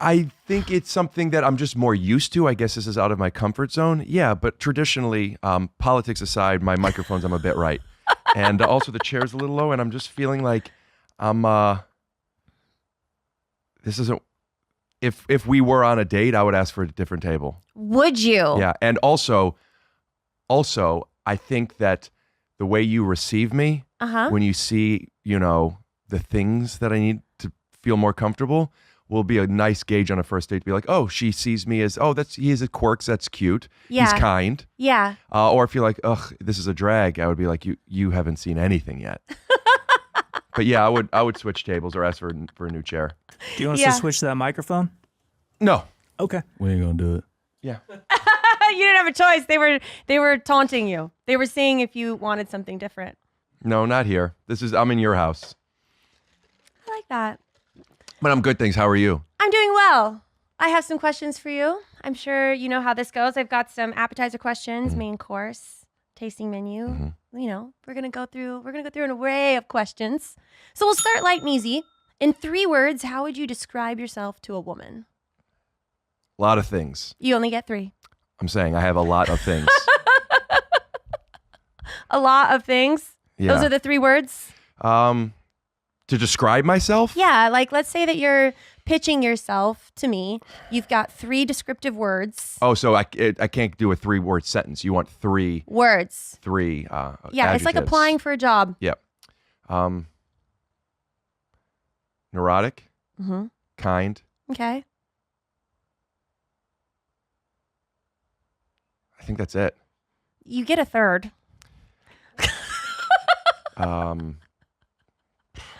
I think it's something that I'm just more used to. I guess this is out of my comfort zone. Yeah, but traditionally, politics aside, my microphones, I'm a bit right. And also the chair's a little low, and I'm just feeling like this isn't, if we were on a date, I would ask for a different table. Would you? Yeah, and also, I think that the way you receive me, when you see, the things that I need to feel more comfortable, will be a nice gauge on a first date to be like, oh, she sees me as, he has a quirks, that's cute. Yeah. He's kind. Yeah. Or if you're like, ugh, this is a drag, I would be like, you haven't seen anything yet. But yeah, I would switch tables or ask for a new chair. Do you want us Yeah. to switch to that microphone? No. Okay. We ain't gonna do it. Yeah. You didn't have a choice. They were taunting you. They were seeing if you wanted something different. No, not here. I'm in your house. I like that. But I'm good, thanks. How are you? I'm doing well. I have some questions for you. I'm sure you know how this goes. I've got some appetizer questions, main course, tasting menu. We're gonna go through an array of questions. So we'll start light and easy. In 3 words, how would you describe yourself to a woman? A lot of things. You only get 3. I'm saying I have a lot of things. A lot of things. Yeah. Those are the 3 words. To describe myself? Yeah, like let's say that you're pitching yourself to me. You've got 3 descriptive words. Oh, so I can't do a 3-word sentence. You want 3 Words. Yeah, Yeah, it's like applying for a job. Yep. Neurotic, Mm-hmm. kind. Okay. I think that's it. You get a 3rd.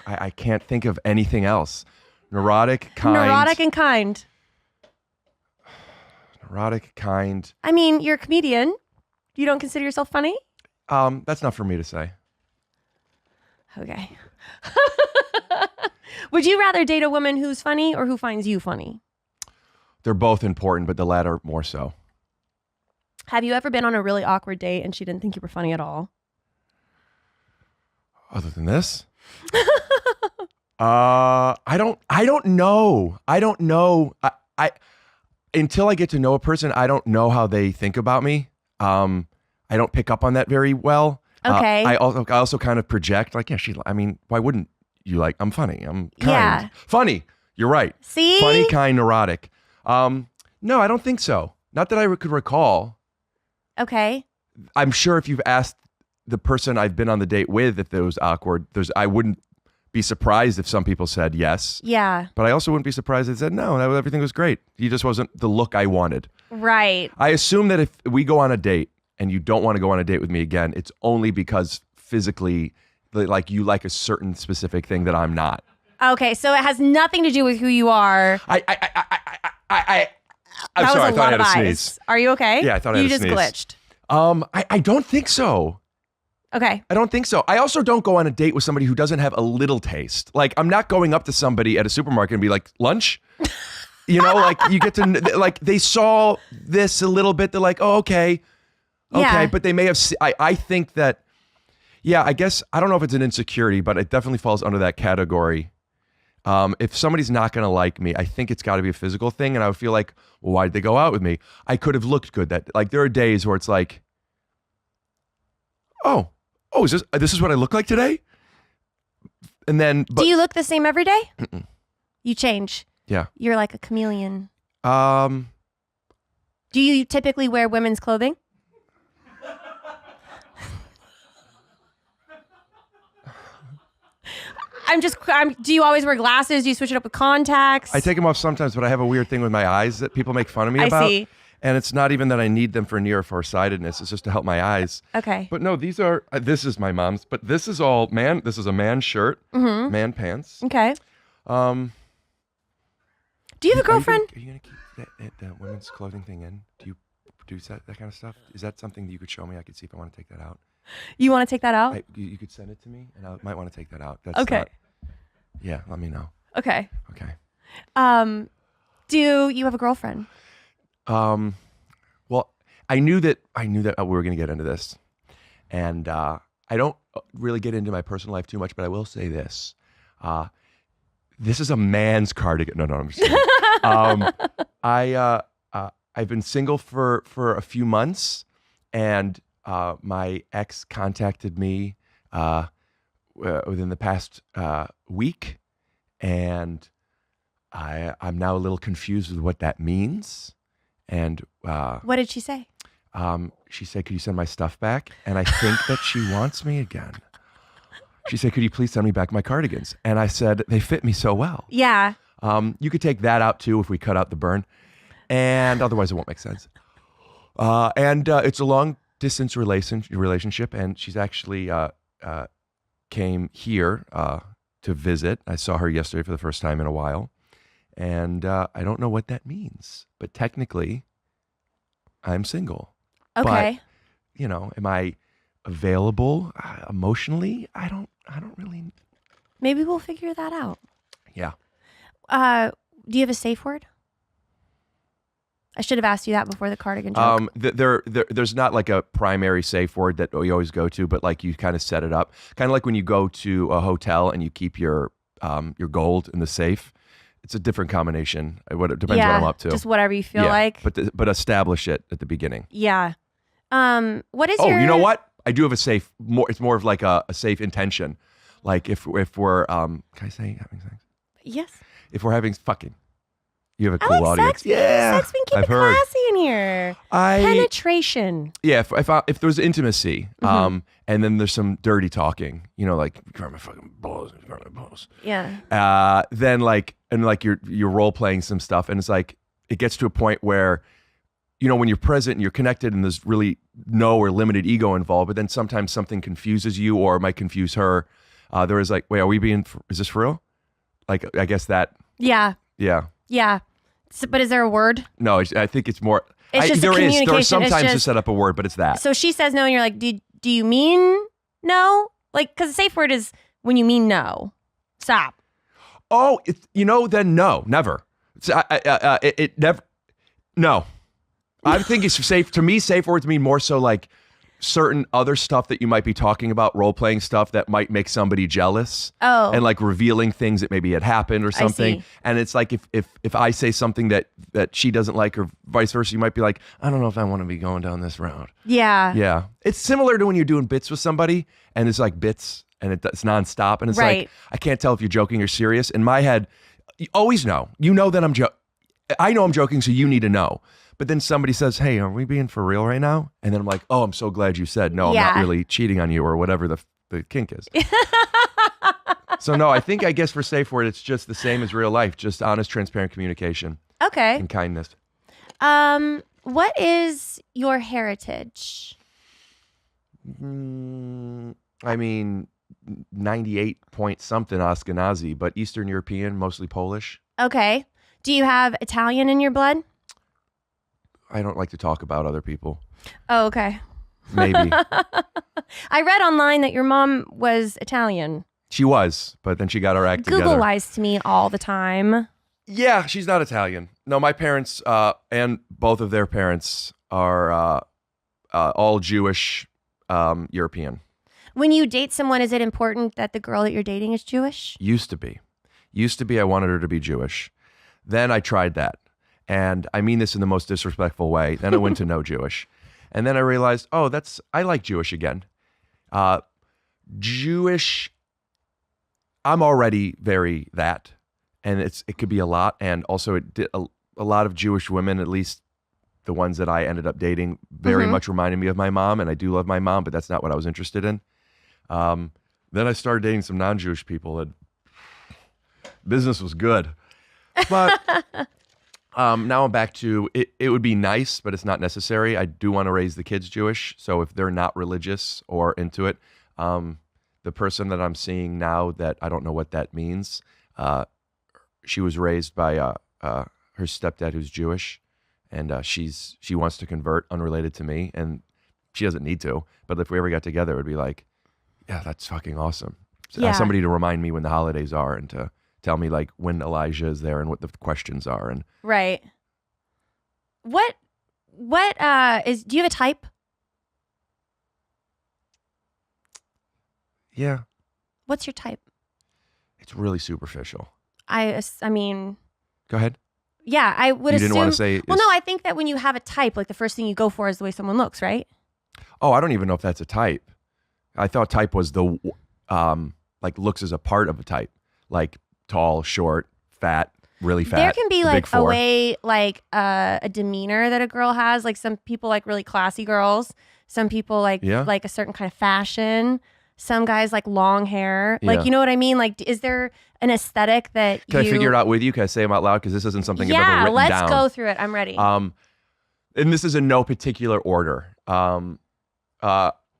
I can't think of anything else. Neurotic, kind. Neurotic and kind. Neurotic, kind. I mean, you're a comedian. You don't consider yourself funny? That's not for me to say. Okay. Would you rather date a woman who's funny or who finds you funny? They're both important, but the latter more so. Have you ever been on a really awkward date and she didn't think you were funny at all? Other than this? I don't know. I until I get to know a person, I don't know how they think about me. I don't pick up on that very well. Okay. I also kind of project like, why wouldn't you like, I'm funny. I'm kind. Yeah. Funny. You're right. See? Funny, kind, neurotic. No, I don't think so. Not that I could recall. Okay. I'm sure if you've asked the person I've been on the date with if it was awkward, I wouldn't be surprised if some people said yes. Yeah. But I also wouldn't be surprised if they said no, everything was great. He just wasn't the look I wanted. Right. I assume that if we go on a date and you don't want to go on a date with me again, it's only because physically, like you like a certain specific thing that I'm not. Okay, so it has nothing to do with who you are. I'm That was sorry, I a thought I lot had of a eyes. sneeze. Are you okay? Yeah, I thought I had you a just sneeze. glitched. I don't think so. Okay. I don't think so. I also don't go on a date with somebody who doesn't have a little taste. Like, I'm not going up to somebody at a supermarket and be like, lunch? Like you get to, like they saw this a little bit. They're like, oh, okay. Yeah. But they may have, I think that, yeah, I guess, I don't know if it's an insecurity, but it definitely falls under that category. If somebody's not going to like me, I think it's got to be a physical thing. And I would feel like, well, why did they go out with me? I could have looked good. There are days where it's like, oh, is this is what I look like today? And then, Do you look the same every day? Mm-mm. You change. Yeah. You're like a chameleon. Um, Do you typically wear women's clothing? Do you always wear glasses? Do you switch it up with contacts? I take them off sometimes, but I have a weird thing with my eyes that people make fun of me I about. see. And it's not even that I need them for near or farsightedness. It's just to help my eyes. Okay. But no, these are, this is my mom's, but this is all man. This is a man shirt, man pants. Okay. Um, Do you have a girlfriend? Are you going to keep that women's clothing thing in? Do you produce that kind of stuff? Is that something that you could show me? I could see if I want to take that out. You want to take that out? You could send it to me and I might want to take that out. That's Okay. Yeah, let me know. Okay. Okay. Do you have a girlfriend? Well, I knew that we were going to get into this, and I don't really get into my personal life too much, but I will say this: this is a man's cardigan. No, I'm just kidding. I've been single for a few months, and my ex contacted me within the past week, and I'm now a little confused with what that means. And What did she say? she said, "Could you send my stuff back?" And I think that she wants me again. She said, "Could you please send me back my cardigans?" And I said, "They fit me so well." Yeah. You could take that out too if we cut out the burn, and otherwise it won't make sense. And it's a long distance relationship, and she's actually came here to visit. I saw her yesterday for the first time in a while, and I don't know what that means, but technically, I'm single. Okay. But, am I available emotionally? I don't really. Maybe we'll figure that out. Yeah. Do you have a safe word? I should have asked you that before the cardigan joke. There's not like a primary safe word that we always go to, but like you kind of set it up, kind of like when you go to a hotel and you keep your gold in the safe. It's a different combination. It depends what I'm up to. Just whatever you feel like. But establish it at the beginning. Yeah. What is Oh, your? you know what? I do have a safe. It's more of like a safe intention. Like if we're can I say having sex? Yes. If we're having fucking. You have a I cool like audience. sex. Yeah, Sex being keep I've it heard. classy in here. Penetration. Yeah, if there's intimacy, and then there's some dirty talking, like you grab my fucking balls, you grab my balls. Yeah. Then you're role playing some stuff, and it's like it gets to a point where, when you're present and you're connected, and there's really no or limited ego involved, but then sometimes something confuses you or might confuse her. There is like, wait, is this for real? Like, I guess that. Yeah. Yeah. Yeah. So, but is there a word? No, I think it's more. It's just there communication. There are It's sometimes to just- set up a word, but it's that. So she says no, and you're like, do you mean no? Like, because the safe word is when you mean no. Stop. Oh, then no, never. It never. No, I think it's safe. To me, safe words mean more so like certain other stuff that you might be talking about, role playing stuff that might make somebody jealous. Oh. And like revealing things that maybe had happened or something. see. And it's like if I say something that she doesn't like or vice versa, you might be like, I don't know if I want to be going down this route. Yeah. Yeah. It's similar to when you're doing bits with somebody and it's like bits and it's nonstop. And it's Right. like, I can't tell if you're joking or serious. In my head, you always know. You know that I know I'm joking, so you need to know. But then somebody says, hey, are we being for real right now? And then I'm like, oh, I'm so glad you said, no, Yeah. I'm not really cheating on you or whatever the kink is. So no, I guess for safe word, it's just the same as real life, just honest, transparent communication Okay. and kindness. What is your heritage? I mean, 98 point something Ashkenazi, but Eastern European, mostly Polish. Okay. Do you have Italian in your blood? I don't like to talk about other people. Oh, okay. Maybe. I read online that your mom was Italian. She was, but then she got her act Google together. lies to me all the time. Yeah, she's not Italian. No, my parents and both of their parents are all Jewish, European. When you date someone, is it important that the girl that you're dating is Jewish? Used to be. I wanted her to be Jewish. Then I tried that. And I mean this in the most disrespectful way. Then I went to no Jewish. And then I realized, I like Jewish again. Jewish, I'm already very that. And it could be a lot. And also a lot of Jewish women, at least the ones that I ended up dating, very much reminded me of my mom. And I do love my mom, but that's not what I was interested in. Then I started dating some non-Jewish people and business was good. But now I'm back to it. It would be nice, but it's not necessary. I do want to raise the kids Jewish. So if they're not religious or into it, the person that I'm seeing now that I don't know what that means, she was raised by her stepdad who's Jewish, and she wants to convert unrelated to me, and she doesn't need to. But if we ever got together, it would be like, yeah, that's fucking awesome. Yeah. Somebody to remind me when the holidays are and to tell me like when Elijah is there and what the questions are. And Right. What What do you have a type? Yeah, What's your type? it's really superficial. I mean, Go ahead. yeah, I would You assume. didn't want to say. Well, no, I think that when you have a type, like the first thing you go for is the way someone looks, right? Oh, I don't even know if that's a type. I thought type was the like looks as a part of a type, like tall, short, fat, really fat. There can be the like big a four. way, like a demeanor that a girl has. Like some people like really classy girls. Some people like Yeah. like a certain kind of fashion. Some guys like long hair. Like Yeah. you know what I mean? Like is there an aesthetic that Can you? I figure it out with you? Can I say them out loud? Because this isn't something I've ever Yeah, written let's down. go through it. I'm ready. And this is in no particular order.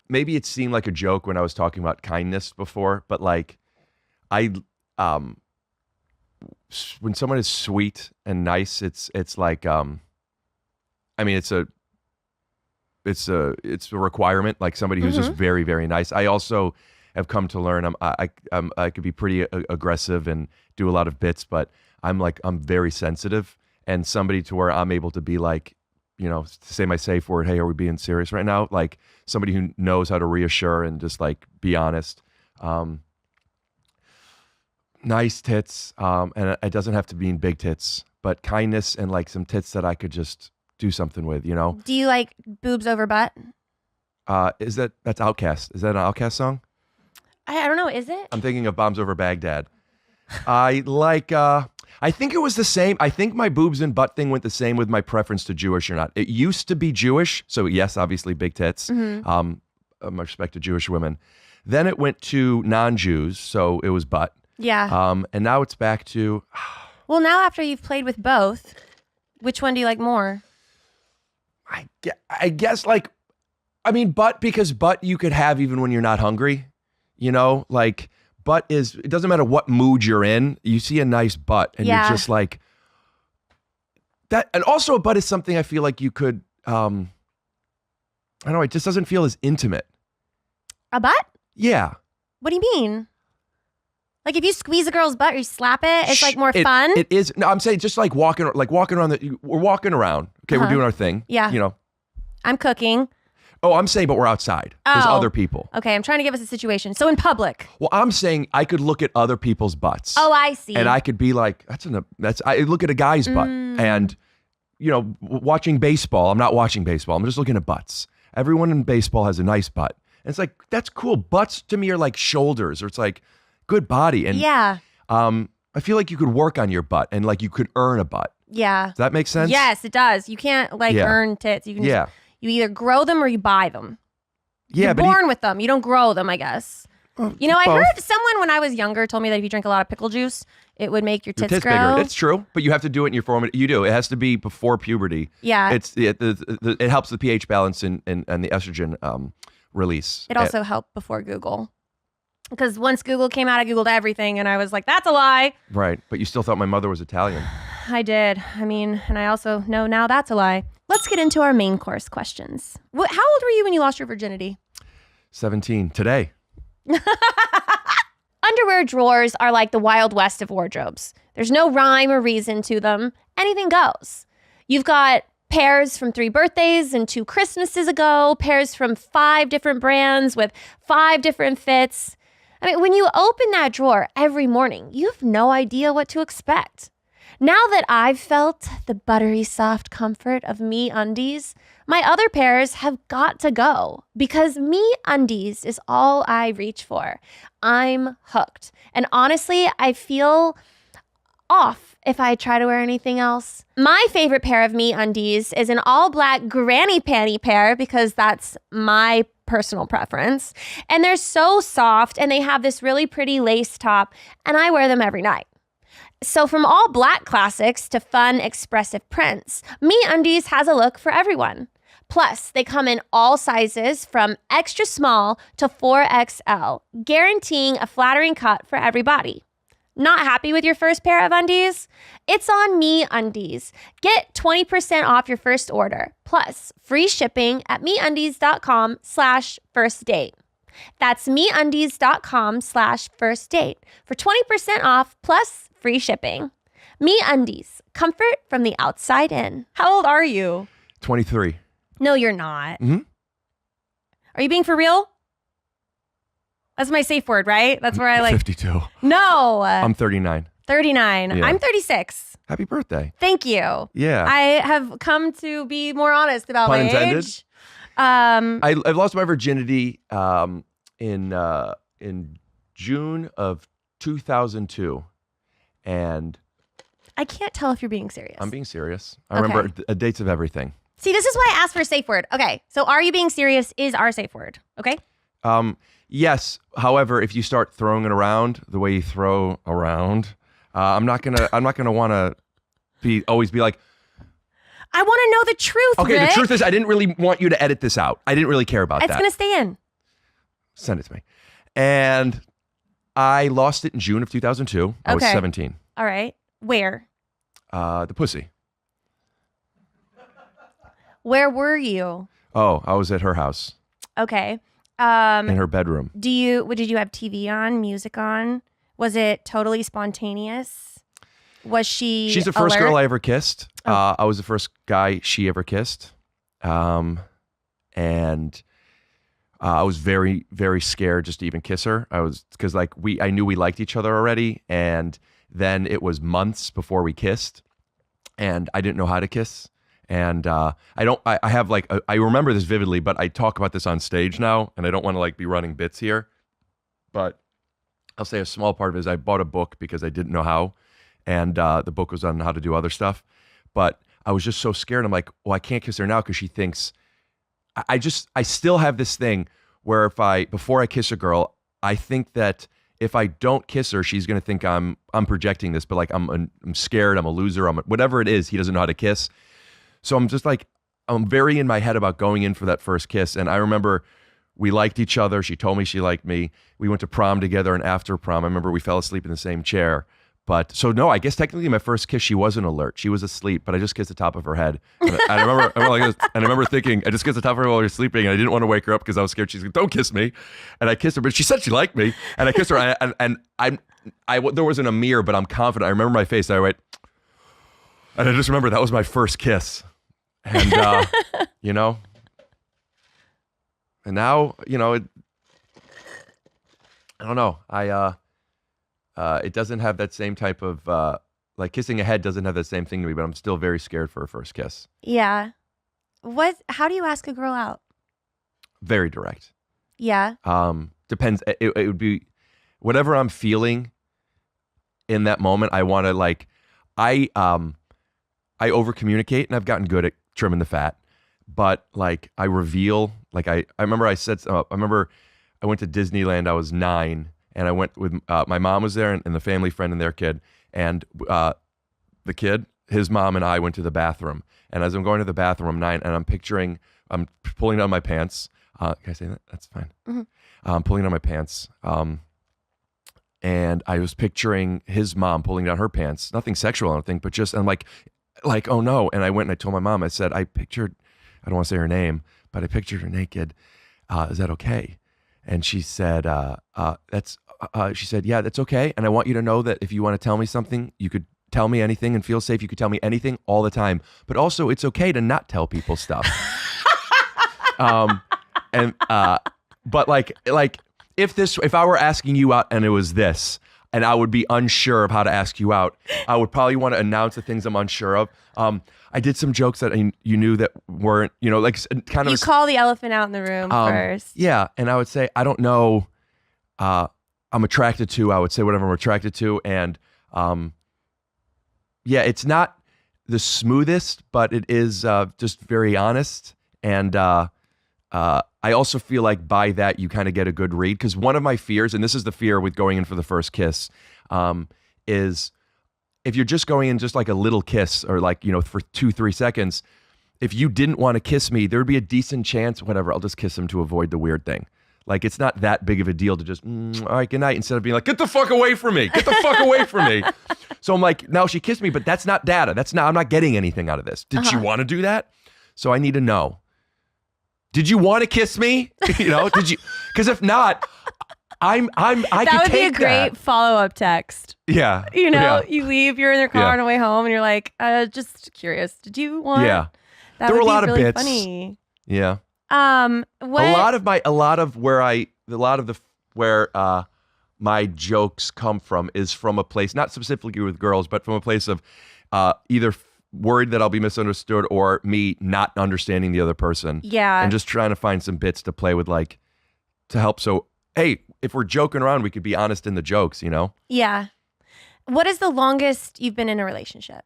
Maybe it seemed like a joke when I was talking about kindness before, but like when someone is sweet and nice, it's like I mean it's a requirement. Like somebody who's just very, very nice. I also have come to learn I could be pretty aggressive and do a lot of bits, but I'm very sensitive, and somebody to where I'm able to be like, you know, say my safe word. Hey, are we being serious right now? Like somebody who knows how to reassure and just like be honest. Nice tits, and it doesn't have to be in big tits, but kindness and like some tits that I could just do something with, you know. Do you like boobs over butt? That's Outkast? Is that an Outkast song? I don't know. Is it? I'm thinking of Bombs Over Baghdad. I like. I think it was the same. I think my boobs and butt thing went the same with my preference to Jewish or not. It used to be Jewish, so yes, obviously big tits. My respect to Jewish women. Then it went to non-Jews, so it was butt. Yeah. And now it's back to. Well, now after you've played with both, which one do you like more? I guess like, I mean, butt, because butt you could have even when you're not hungry, you know, like butt is, it doesn't matter what mood you're in. You see a nice butt and Yeah. you're just like that. And also a butt is something I feel like you could, I don't know, it just doesn't feel as intimate. A butt? Yeah. What do you mean? Like if you squeeze a girl's butt or you slap it, it's like more fun? It is. No, I'm saying just like walking around, we're walking around. Okay. We're doing our thing. Yeah. You know. I'm cooking. Oh, I'm saying, but we're outside. There's Oh. other people. Okay, I'm trying to give us a situation. So in public. Well, I'm saying I could look at other people's butts. Oh, I see. And I could be like, I look at a guy's butt, and you know, watching baseball. I'm not watching baseball. I'm just looking at butts. Everyone in baseball has a nice butt, and it's like that's cool. Butts to me are like shoulders, or it's like good body. And Yeah. I feel like you could work on your butt, and like you could earn a butt. Yeah. Does that make sense? Yes, it does. You can't like Yeah. earn tits. You can Yeah. just, you either grow them or you buy them. Yeah, You're but born with them. You don't grow them, I guess. You know, I both. heard someone when I was younger told me that if you drink a lot of pickle juice, it would make your your tits tits grow. bigger. It's true, but you have to do it in your formative. You do. It has to be before puberty. Yeah. It helps the pH balance and the estrogen release. It also helped before Google. Because once Google came out, I Googled everything and I was like, that's a lie. Right, but you still thought my mother was Italian. I did. I mean, and I also know now that's a lie. Let's get into our main course questions. How old were you when you lost your virginity? 17 today. Underwear drawers are like the Wild West of wardrobes. There's no rhyme or reason to them. Anything goes. You've got pairs from 3 birthdays and 2 Christmases ago, pairs from 5 different brands with 5 different fits. I mean, when you open that drawer every morning, you have no idea what to expect. Now that I've felt the buttery soft comfort of Me Undies, my other pairs have got to go because Me Undies is all I reach for. I'm hooked. And honestly, I feel off if I try to wear anything else. My favorite pair of Me Undies is an all black granny panty pair because that's my personal preference. And they're so soft and they have this really pretty lace top and I wear them every night. So from all black classics to fun, expressive prints, Me Undies has a look for everyone. Plus, they come in all sizes from extra small to 4XL, guaranteeing a flattering cut for every body. Not happy with your first pair of undies? It's on Me Undies. Get 20% off your first order, plus free shipping at meundies.com/firstdate. That's meundies.com/firstdate for 20% off plus free shipping. Me Undies, comfort from the outside in. How old are you? 23. No, you're not. Mhm. Are you being for real? That's my safe word, right? That's where I like. 52. No. I'm 39. 39. Yeah. I'm 36. Happy birthday. Thank you. Yeah. I have come to be more honest about Pun my intended. age. I've lost my virginity in June of 2002, and I can't tell if you're being serious. I'm being serious. I remember dates of everything. See, this is why I asked for a safe word. Okay, so are you being serious is our safe word. Okay. Yes. However, if you start throwing it around the way you throw around, I'm not gonna want to always be like, I want to know the truth. okay, Rick. the truth is I didn't really want you to edit this out. I didn't really care about It's that. gonna stay in. Send it to me. And I lost it in June of 2002. I was Okay. 17. All right. Where? The pussy. Where were you? Oh, I was at her house Okay. in her bedroom. Did you have TV on, music on? Was it totally spontaneous? Was she She's the first alert? girl I ever kissed. Oh. I was the first guy she ever kissed. And I was very, very scared just to even kiss her. Because I knew we liked each other already. And then it was months before we kissed. And I didn't know how to kiss. And I remember this vividly, but I talk about this on stage now. And I don't want to be running bits here. But I'll say a small part of it is I bought a book because I didn't know how. And the book was on how to do other stuff. But I was just so scared. I'm like, well, I can't kiss her now because she thinks I still have this thing where before I kiss a girl, I think that if I don't kiss her, she's gonna think I'm projecting this, but I'm scared, I'm a loser, whatever it is. He doesn't know how to kiss, so I'm just I'm very in my head about going in for that first kiss. And I remember we liked each other. She told me she liked me. We went to prom together, and after prom, I remember we fell asleep in the same chair. But so no, I guess technically my first kiss, she wasn't alert. She was asleep, but I just kissed the top of her head. And I remember thinking, I just kissed the top of her while we were sleeping, and I didn't want to wake her up because I was scared. She's like, "Don't kiss me," and I kissed her, but she said she liked me, and I kissed her, and there wasn't a mirror, but I'm confident. I remember my face. I went, and I just remember that was my first kiss, and and now I don't know. It doesn't have that same type of kissing a head doesn't have that same thing to me, but I'm still very scared for a first kiss. Yeah. How do you ask a girl out? Very direct. Yeah. Depends. It would be whatever I'm feeling in that moment. I want to I over communicate, and I've gotten good at trimming the fat, but I reveal. I remember I went to Disneyland. I was 9. And I went with my mom was there, and the family friend and their kid. And the kid, his mom, and I went to the bathroom. And as I'm going to the bathroom, I'm 9, and I'm pulling down my pants. Can I say that? That's fine. Mm-hmm. I'm pulling down my pants. And I was picturing his mom pulling down her pants. Nothing sexual, I don't think, but just, I'm like, oh no. And I went and I told my mom, I said, I don't want to say her name, but I pictured her naked. Is that okay? And she said, she said, yeah, that's okay. And I want you to know that if you want to tell me something, you could tell me anything and feel safe. You could tell me anything all the time, but also it's okay to not tell people stuff. But if I were asking you out and it was this, and I would be unsure of how to ask you out, I would probably want to announce the things I'm unsure of. I did some jokes that you knew that weren't, kind of. You call the elephant out in the room first. Yeah, and I would say, I don't know. I'm attracted to. I would say whatever I'm attracted to, and it's not the smoothest, but it is just very honest. And I also feel like by that you kind of get a good read, because one of my fears, and this is the fear with going in for the first kiss, is if you're just going in just a little kiss or for 2-3 seconds, if you didn't want to kiss me, there would be a decent chance, whatever, I'll just kiss him to avoid the weird thing. It's not that big of a deal to just, all right, good night, instead of being like, get the fuck away from me. Get the fuck away from me. So I'm like, no, she kissed me, but that's not data. I'm not getting anything out of this. Did she want to do that? So I need to know. Did you want to kiss me? Did you? Because if not, I could take that. That would be a great follow-up text. Yeah. You leave, you're in your car on the way home, and you're like, just curious, did you want? Yeah. That There would were a be lot of really bits. funny. Yeah. What? Where my jokes come from is from a place, not specifically with girls, but from a place of either worried that I'll be misunderstood or me not understanding the other person. Yeah. And just trying to find some bits to play with, like, to help. So, hey, if we're joking around, we could be honest in the jokes, you know? Yeah. What is the longest you've been in a relationship?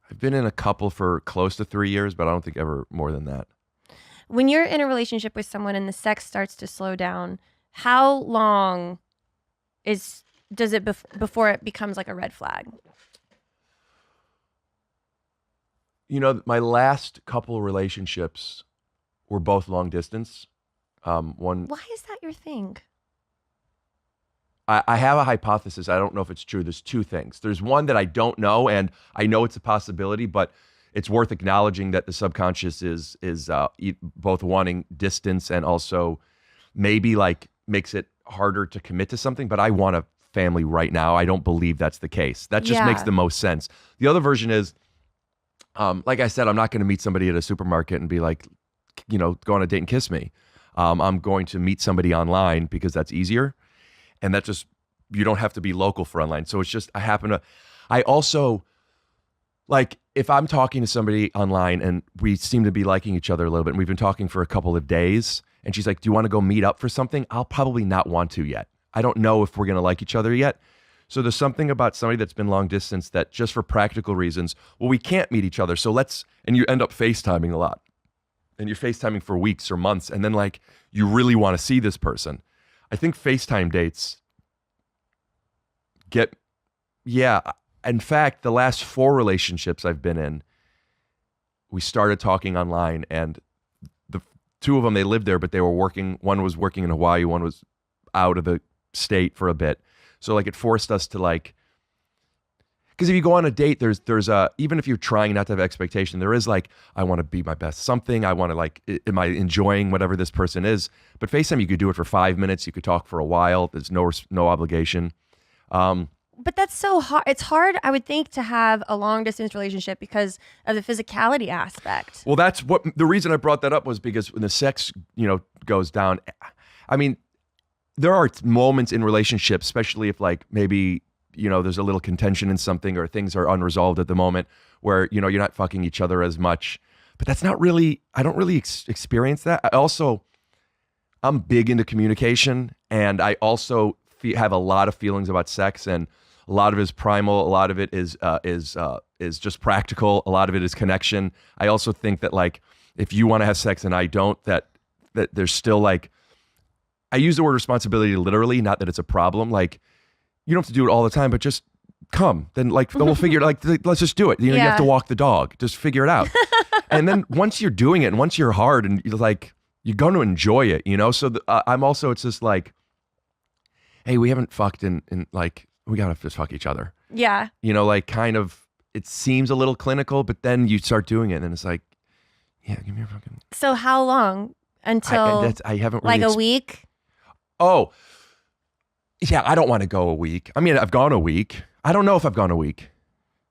I've been in a couple for close to 3 years, but I don't think ever more than that. When you're in a relationship with someone and the sex starts to slow down, how long does it before it becomes like a red flag? You know, my last couple relationships were both long distance. One, Why is that your thing? I have a hypothesis. I don't know if it's true. There's two things. There's one that I don't know, and I know it's a possibility, but it's worth acknowledging that the subconscious is both wanting distance and also maybe like makes it harder to commit to something. But I want a family right now. I don't believe that's the case. That just makes the most sense. The other version is, like I said, I'm not going to meet somebody at a supermarket and be like, you know, go on a date and kiss me. I'm going to meet somebody online because that's easier. And that just, you don't have to be local for online. So it's just, I also, like, if I'm talking to somebody online and we seem to be liking each other a little bit, and we've been talking for a couple of days, and she's like, do you want to go meet up for something? I'll probably not want to yet. I don't know if we're going to like each other yet. So there's something about somebody that's been long distance that just for practical reasons, well, we can't meet each other. So and you end up FaceTiming a lot. And you're FaceTiming for weeks or months. And then like, you really want to see this person. I think FaceTime dates in fact, the last 4 relationships I've been in, we started talking online, and the 2 of them, they lived there, but they were working. One was working in Hawaii, one was out of the state for a bit. So like it forced us to like, because if you go on a date, there's even if you're trying not to have expectation, there is like, I want to be my best something. I want to like, am I enjoying whatever this person is? But FaceTime, you could do it for 5 minutes. You could talk for a while. There's no obligation. But that's so hard. It's hard, I would think, to have a long distance relationship because of the physicality aspect. Well, that's what the reason I brought that up was because when the sex, you know, goes down, I mean, there are moments in relationships, especially if like maybe, you know, there's a little contention in something or things are unresolved at the moment where, you know, you're not fucking each other as much. But that's not really, I don't really experience that. I'm big into communication, and I also have a lot of feelings about sex, and a lot of it is primal. A lot of it is just practical. A lot of it is connection. I also think that like, if you want to have sex and I don't, that there's still like, I use the word responsibility literally, not that it's a problem. Like, you don't have to do it all the time, but just come. Then we'll figure it, like, let's just do it. You know, you have to walk the dog. Just figure it out. And then once you're doing it and once you're hard and you're like, you're going to enjoy it, you know? So I'm also, it's just like, hey, we haven't fucked in like, we got to just fuck each other. Yeah. You know, like kind of, it seems a little clinical, but then you start doing it and it's like, yeah, give me a fucking. So how long until I haven't really like a week? Oh, yeah, I don't want to go a week. I mean, I've gone a week. I don't know if I've gone a week.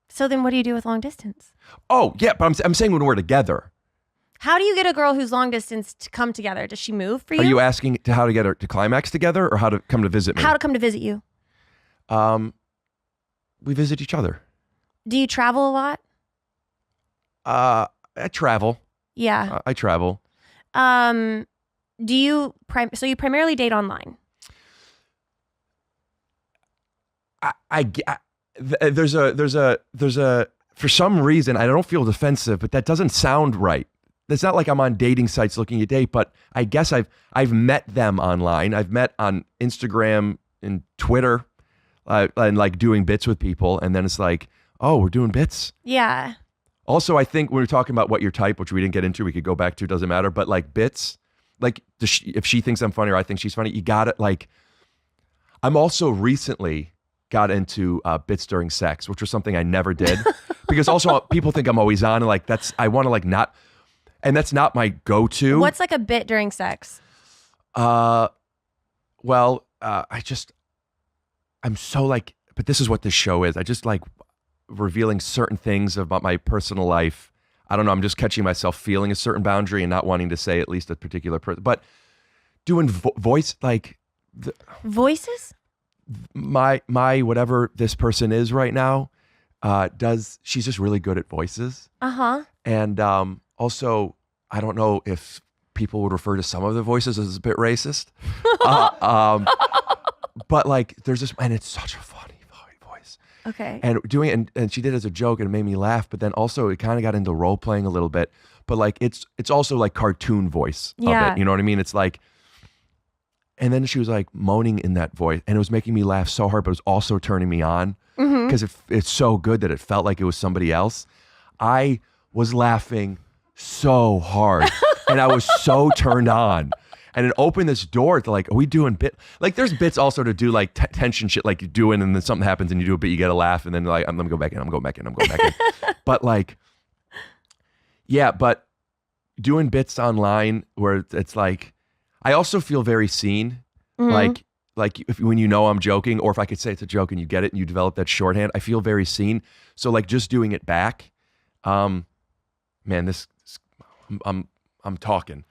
So then what do you do with long distance? Oh, yeah, but I'm saying when we're together. How do you get a girl who's long distance to come together? Does she move for you? Are you asking how to get her to climax together or how to come to visit me? How to come to visit you? We visit each other. Do you travel a lot? I travel. Yeah. I travel. Do you so you primarily date online? There's a for some reason, I don't feel defensive, but that doesn't sound right. It's not like I'm on dating sites looking at date, but I guess I've met them online. I've met on Instagram and Twitter, and like doing bits with people, and then it's like, oh, we're doing bits. Yeah. Also, I think when we're talking about what your type, which we didn't get into, we could go back to, doesn't matter, but like bits, like if she thinks I'm funny or I think she's funny, you got it. Like, I'm also recently got into bits during sex, which was something I never did. Because also people think I'm always on, and like I want to like not, and that's not my go-to. What's like a bit during sex? I'm so like, but this is what this show is. I just like revealing certain things about my personal life. I don't know. I'm just catching myself feeling a certain boundary and not wanting to say at least a particular person. But doing voice, like Voices? my whatever this person is right now, she's just really good at voices. And also, I don't know if people would refer to some of the voices as a bit racist. But like there's this, and it's such a funny voice. Okay. And doing it, and she did it as a joke, and it made me laugh. But then also, it kind of got into role playing a little bit. But like it's also like cartoon voice of it. You know what I mean? It's like, and then she was like moaning in that voice, and it was making me laugh so hard, but it was also turning me on because it's so good that it felt like it was somebody else. I was laughing so hard, and I was so turned on. And it opened this door to like, are we doing bit? Like there's bits also to do like tension shit like you do it and then something happens and you do a bit, you get a laugh and then like, let me go back in, I'm going back in. But like, yeah, but doing bits online where it's like, I also feel very seen. Like if when you know I'm joking, or if I could say it's a joke and you get it and you develop that shorthand, I feel very seen. So like just doing it back, man, I'm talking.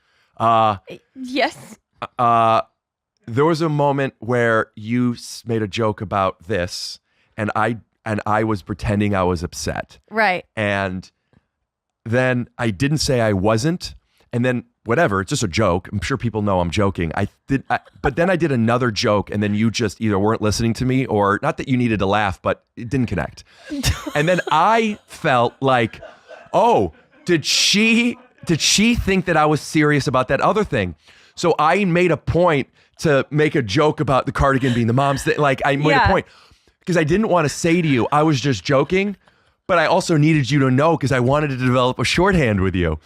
Yes. There was a moment where you made a joke about this, and I was pretending I was upset. Right. And then I didn't say I wasn't, and then whatever, it's just a joke. I'm sure people know I'm joking. But then I did another joke, and then you just either weren't listening to me, or not that you needed to laugh, but it didn't connect. And then I felt like, oh, did she think that I was serious about that other thing? So I made a point to make a joke about the cardigan being the mom's thing. Like I made a point because I didn't want to say to you, I was just joking, but I also needed you to know because I wanted to develop a shorthand with you.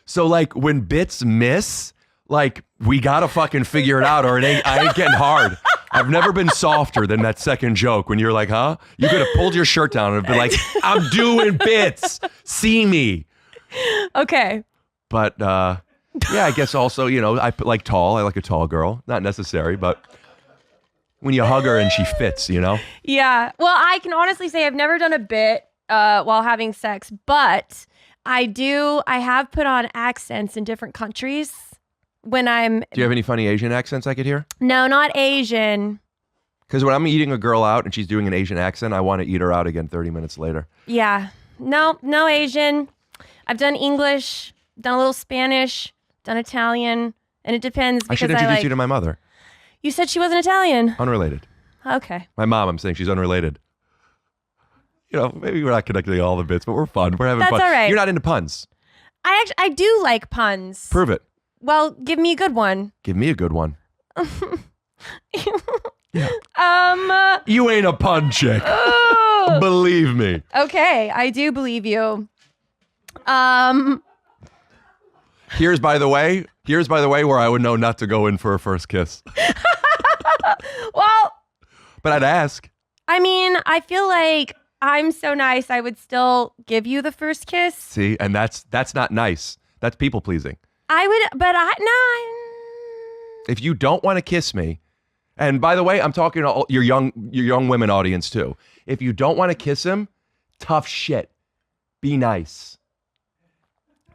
So like when bits miss, like we got to fucking figure it out or I ain't getting hard. I've never been softer than that second joke when you're like, huh? You could have pulled your shirt down and been like, I'm doing bits. See me. Okay. But yeah, I guess also, I like tall. I like a tall girl. Not necessary, but when you hug her and she fits, Yeah. Well, I can honestly say I've never done a bit while having sex, but I have put on accents in different countries when I'm... Do you have any funny Asian accents I could hear? No, not Asian. Because when I'm eating a girl out and she's doing an Asian accent, I want to eat her out again 30 minutes later. Yeah. No Asian. I've done English, done a little Spanish, done Italian, and it depends. I should introduce you to my mother. You said she wasn't Italian. Unrelated. Okay. My mom, I'm saying she's unrelated. Maybe we're not connecting all the bits, but we're fun. We're having fun. That's all right. You're not into puns. I do like puns. Prove it. Well, give me a good one. Give me a good one. Yeah. You ain't a pun chick. Believe me. Okay, I do believe you. Here's by the way where I would know not to go in for a first kiss. Well, but I'd ask. I mean, I feel like I'm so nice I would still give you the first kiss. See, and that's not nice. That's people pleasing. I would, but if you don't want to kiss me, and by the way, I'm talking to all your young women audience too. If you don't want to kiss him, tough shit. Be nice.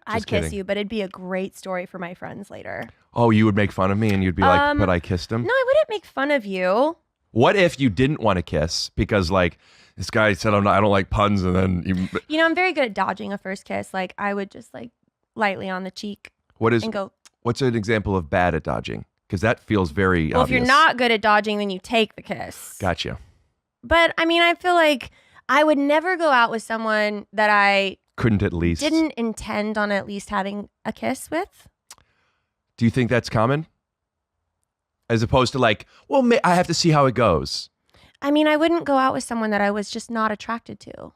I'd kiss you, but it'd be a great story for my friends later. Oh, you would make fun of me and you'd be like, but I kissed him? No, I wouldn't make fun of you. What if you didn't want to kiss because like this guy said I don't like puns and then you... I'm very good at dodging a first kiss. Like I would just like lightly on the cheek and go. What's an example of bad at dodging? Because that feels very Well, obvious. if you're not good at dodging, then you take the kiss. Gotcha. But I mean, I feel like I would never go out with someone that I couldn't at least didn't intend on at least having a kiss with. Do you think that's common? As opposed to like, well, I have to see how it goes. I mean, I wouldn't go out with someone that I was just not attracted to.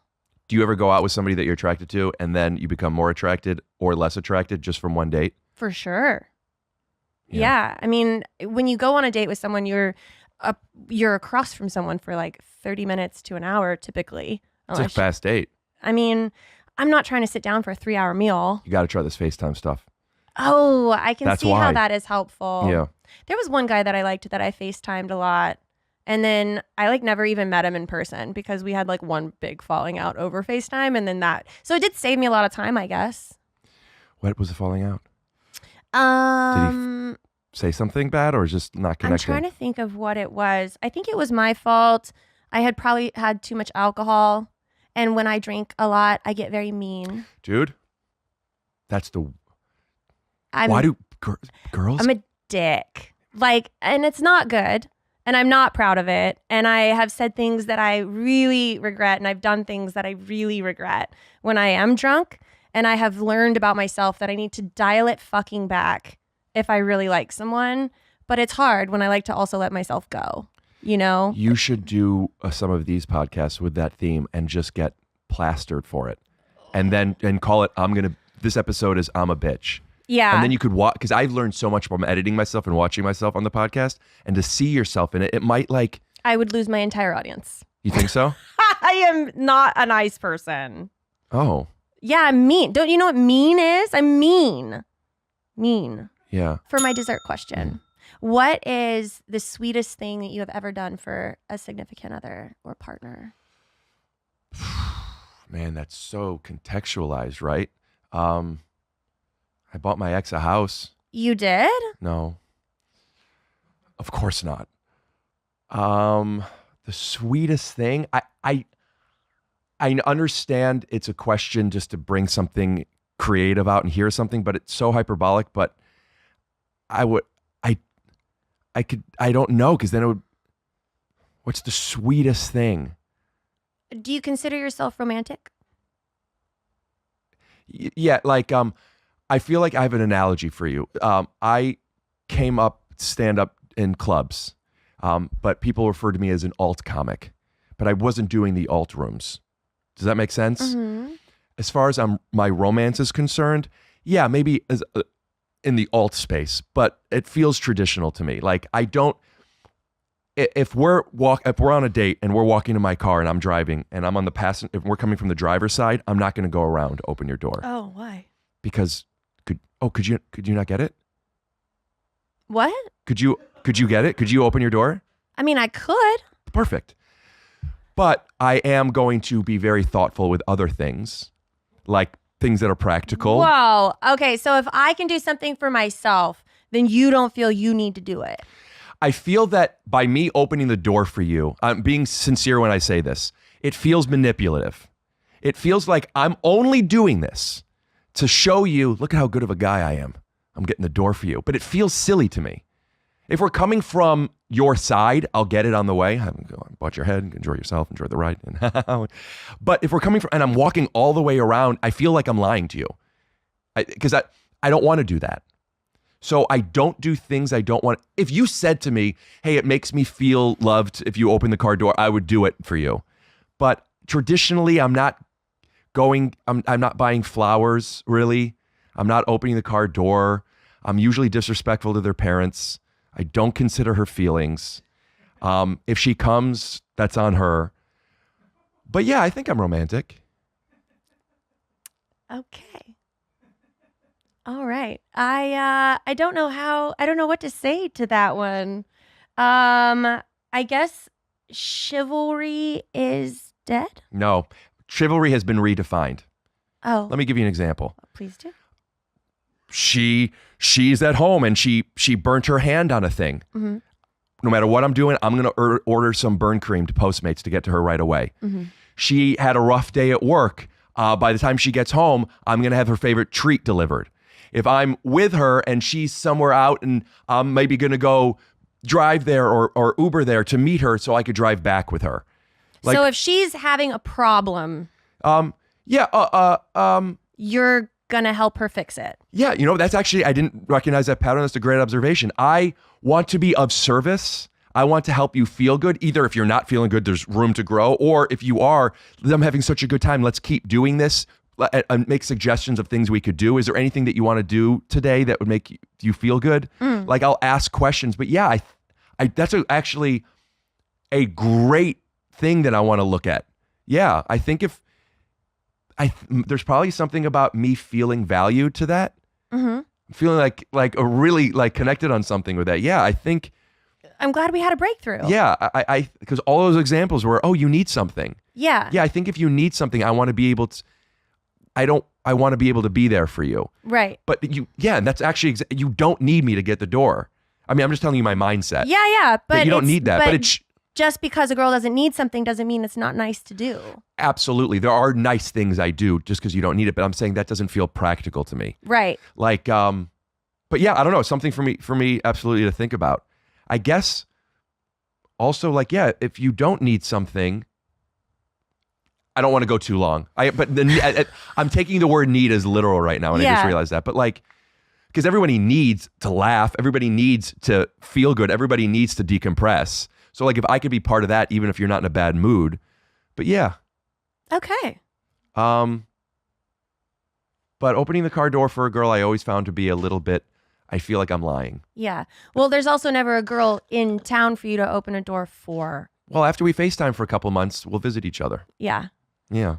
Do you ever go out with somebody that you're attracted to and then you become more attracted or less attracted just from one date? For sure. Yeah. I mean, when you go on a date with someone, you're across from someone for like 30 minutes to an hour typically. It's a fast date. I mean, I'm not trying to sit down for a 3-hour meal. You got to try this FaceTime stuff. Oh, I can That's see why. how that is helpful. Yeah. There was one guy that I liked that I FaceTimed a lot. And then I like never even met him in person because we had like one big falling out over FaceTime. And then so it did save me a lot of time, I guess. What was the falling out? Um, Say something bad or just not I'm connecting? trying to think of what it was. I think it was my fault. I had probably had too much alcohol. And when I drink a lot, I get very mean. Dude, that's why do girls? I'm a dick. Like, and it's not good. And I'm not proud of it. And I have said things that I really regret. And I've done things that I really regret when I am drunk. And I have learned about myself that I need to dial it fucking back if I really like someone. But it's hard when I like to also let myself go, you know? You should do some of these podcasts with that theme and just get plastered for it. And then call it, this episode is I'm a bitch. Yeah. And then you could watch, because I've learned so much from editing myself and watching myself on the podcast, and to see yourself in it, it might like. I would lose my entire audience. You think so? I am not a nice person. Oh. Yeah, I'm mean. Don't you know what mean is? I'm mean. Mean. Yeah. For my dessert question, what is the sweetest thing that you have ever done for a significant other or partner? Man, that's so contextualized, right? I bought my ex a house. You did? No. Of course not. The sweetest thing, I understand it's a question just to bring something creative out and hear something, but it's so hyperbolic, but I don't know, because then it would, what's the sweetest thing? Do you consider yourself romantic? Yeah, like, I feel like I have an analogy for you. I came up stand up in clubs, but people refer to me as an alt comic, but I wasn't doing the alt rooms. Does that make sense? Mm-hmm. As far as my romance is concerned, yeah, maybe in the alt space, but it feels traditional to me. Like, I don't. If we're on a date and we're walking to my car and I'm driving and I'm on the passenger, if we're coming from the driver's side, I'm not going to go around, open your door. Oh, why? Because could you not get it? What? Could you get it? Could you open your door? I mean, I could. Perfect. But I am going to be very thoughtful with other things, like things that are practical. Whoa. Okay, so if I can do something for myself, then you don't feel you need to do it. I feel that by me opening the door for you, I'm being sincere when I say this, it feels manipulative. It feels like I'm only doing this to show you, look at how good of a guy I am. I'm getting the door for you. But it feels silly to me. If we're coming from your side, I'll get it on the way. Butt your head, enjoy yourself, enjoy the ride. But if we're coming from, and I'm walking all the way around, I feel like I'm lying to you. Because I don't want to do that. So I don't do things I don't want. If you said to me, hey, it makes me feel loved if you open the car door, I would do it for you. But traditionally, I'm not buying flowers, really. I'm not opening the car door. I'm usually disrespectful to their parents. I don't consider her feelings. If she comes, that's on her. But yeah, I think I'm romantic. Okay. All right. I don't know what to say to that one. I guess chivalry is dead. No, chivalry has been redefined. Oh. Let me give you an example. Please do. She's at home and she burnt her hand on a thing. Mm-hmm. No matter what I'm doing, I'm going to order some burn cream to Postmates to get to her right away. Mm-hmm. She had a rough day at work. By the time she gets home, I'm going to have her favorite treat delivered. If I'm with her and she's somewhere out and I'm maybe going to go drive there or Uber there to meet her so I could drive back with her. Like, so if she's having a problem, you're going to help her fix it. Yeah, that's actually, I didn't recognize that pattern. That's a great observation. I want to be of service. I want to help you feel good. Either if you're not feeling good, there's room to grow, or if you are, I'm having such a good time, let's keep doing this and make suggestions of things we could do. Is there anything that you want to do today that would make you feel good? Like, I'll ask questions, but yeah, I that's actually a great thing that I want to look at. Yeah, I think there's probably something about me feeling valued to that. Mm-hmm. Feeling like a really like connected on something with that. Yeah, I think I'm glad we had a breakthrough. Yeah, I because all those examples were, oh, you need something. Yeah. Yeah, I think if you need something, I want to be able to. I want to be able to be there for you. Right. But and that's actually you don't need me to get the door. I mean, I'm just telling you my mindset. Yeah, but you don't need that. But it's just because a girl doesn't need something doesn't mean it's not nice to do. absolutely there are nice things I do just because you don't need it. But I'm saying that doesn't feel practical to me. Right. Like, but yeah, I don't know. It's something for me, absolutely to think about. I guess. Also, like, yeah, if you don't need something. I don't want to go too long. I'm taking the word need as literal right now, and I just realized that. But like, because everybody needs to laugh, everybody needs to feel good, everybody needs to decompress. So like, if I could be part of that, even if you're not in a bad mood, but yeah. Okay. But opening the car door for a girl, I always found to be a little bit. I feel like I'm lying. Yeah. Well, there's also never a girl in town for you to open a door for. Well, after we FaceTime for a couple months, we'll visit each other. Yeah. Yeah.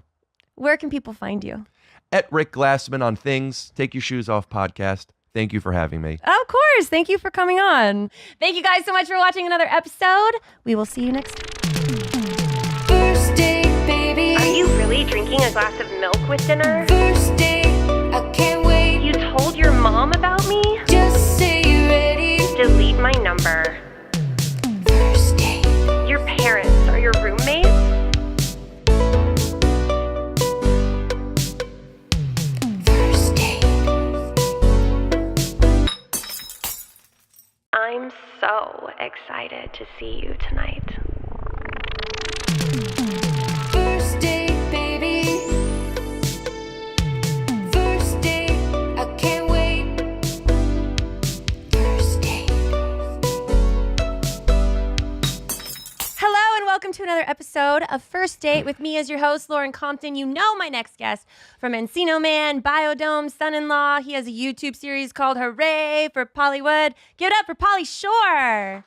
Where can people find you? At Rick Glassman on Things, Take Your Shoes Off podcast. Thank you for having me. Of course. Thank you for coming on. Thank you guys so much for watching another episode. We will see you next time. First date, baby. Are you really drinking a glass of milk with dinner? First date, I can't wait. You told your mom about me? Just say you're ready. Delete my number. First date. Your parents are your roommates? First date. I'm so excited to see you tonight. First date, baby. First date, I can't wait. First date. Hello and welcome to another episode of First Date with me as your host, Lauren Compton. You know my next guest from Encino Man, Biodome, Son-in-Law. He has a YouTube series called Hooray for Pollywood. Give it up for Polly Shore.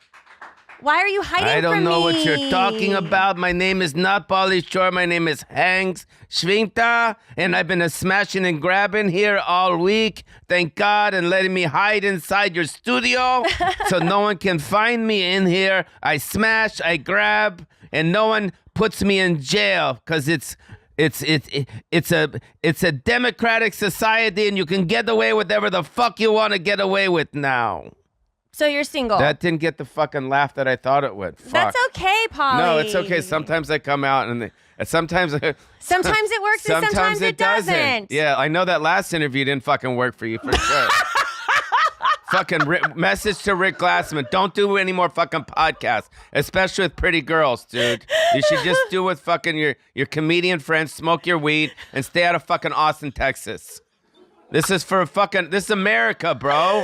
Why are you hiding from me? I don't know what you're talking about. My name is not Polly Shore. My name is Hanks Schwinta, and I've been smashing and grabbing here all week. Thank God, and letting me hide inside your studio so no one can find me in here. I smash, I grab, and no one puts me in jail because it's a democratic society, and you can get away with whatever the fuck you want to get away with now. So you're single. That didn't get the fucking laugh that I thought it would. Fuck. That's okay, Polly. No, it's okay. Sometimes I come out and sometimes Sometimes it works and sometimes it doesn't. Yeah, I know that last interview didn't fucking work for you for sure. Fucking message to Rick Glassman. Don't do any more fucking podcasts, especially with pretty girls, dude. You should just do with fucking your comedian friends, smoke your weed, and stay out of fucking Austin, Texas. This is America, bro.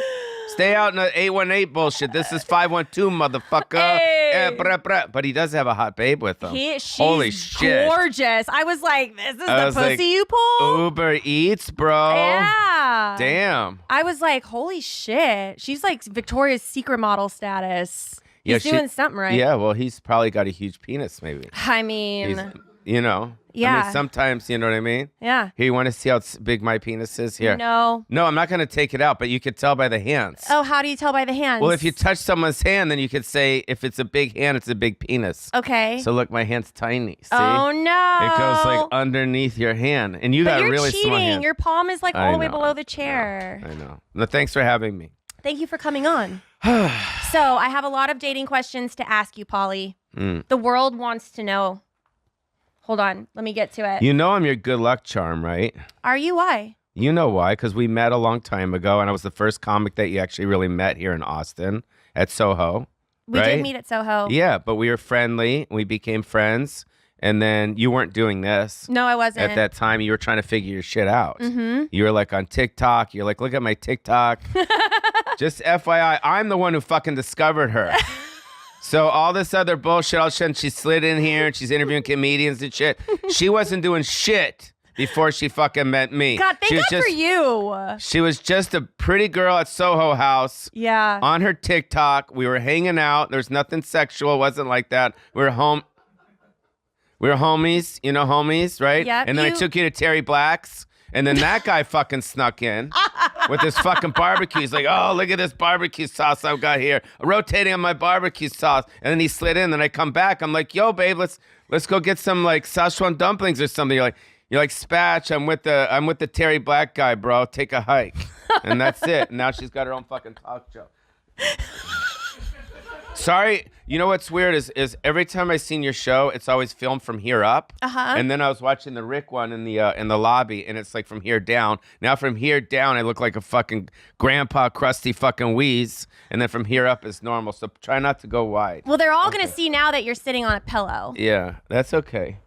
Stay out in the 818 bullshit. This is 512, motherfucker. Hey. But he does have a hot babe with him. She's Holy shit. gorgeous. I was like, this is the pussy you pull? Uber Eats, bro. Yeah. Damn. I was like, holy shit. She's like Victoria's Secret model status. He's Yeah, doing something right. Yeah, well, he's probably got a huge penis, maybe. I mean, He's, you know. Yeah. I mean, sometimes, you know what I mean? yeah. Here, you want to see how big my penis is? Here. No. No, I'm not going to take it out, but you could tell by the hands. Oh, how do you tell by the hands? Well, if you touch someone's hand, then you could say if it's a big hand, it's a big penis. Okay. So look, my hand's tiny. See? Oh, no. It goes like underneath your hand, and you But got a you're really cheating. small hand. Your palm is like all I the way know. below the chair. I know. No, thanks for having me. Thank you for coming on. So I have a lot of dating questions to ask you, Polly. The world wants to know. Hold on. Let me get to it. You know I'm your good luck charm, right? Are you? Why? You know why? Because we met a long time ago, and I was the first comic that you actually really met here in Austin at Soho. We right? did meet at Soho. Yeah, but we were friendly. We became friends, and then you weren't doing this. No, I wasn't. At that time, you were trying to figure your shit out. Mm-hmm. You were like on TikTok. You're like, look at my TikTok. Just FYI, I'm the one who fucking discovered her. So all this other bullshit, all of a sudden she slid in here and she's interviewing comedians and shit. She wasn't doing shit before she fucking met me. God, thank God for you. She was just a pretty girl at Soho House. Yeah. On her TikTok. We were hanging out. There's nothing sexual. It wasn't like that. We were homies, you know, homies, right? Yep, And then I took you to Terry Black's. And then that guy fucking snuck in. with this fucking barbecue. He's like, oh, look at this barbecue sauce I've got here. Rotating on my barbecue sauce. And then he slid in. Then I come back. I'm like, yo, babe, let's go get some like Szechuan dumplings or something. You're like, Spatch, I'm with the Terry Black guy, bro. Take a hike. And that's it. And now she's got her own fucking talk show. Sorry, you know what's weird is every time I seen your show, it's always filmed from here up. And then I was watching the Rick one in the lobby, and it's like from here down. Now from here down, I look like a fucking grandpa, crusty fucking wheeze, and then from here up is normal. So try not to go wide. Well, they're all gonna see now that you're sitting on a pillow. Yeah, that's okay.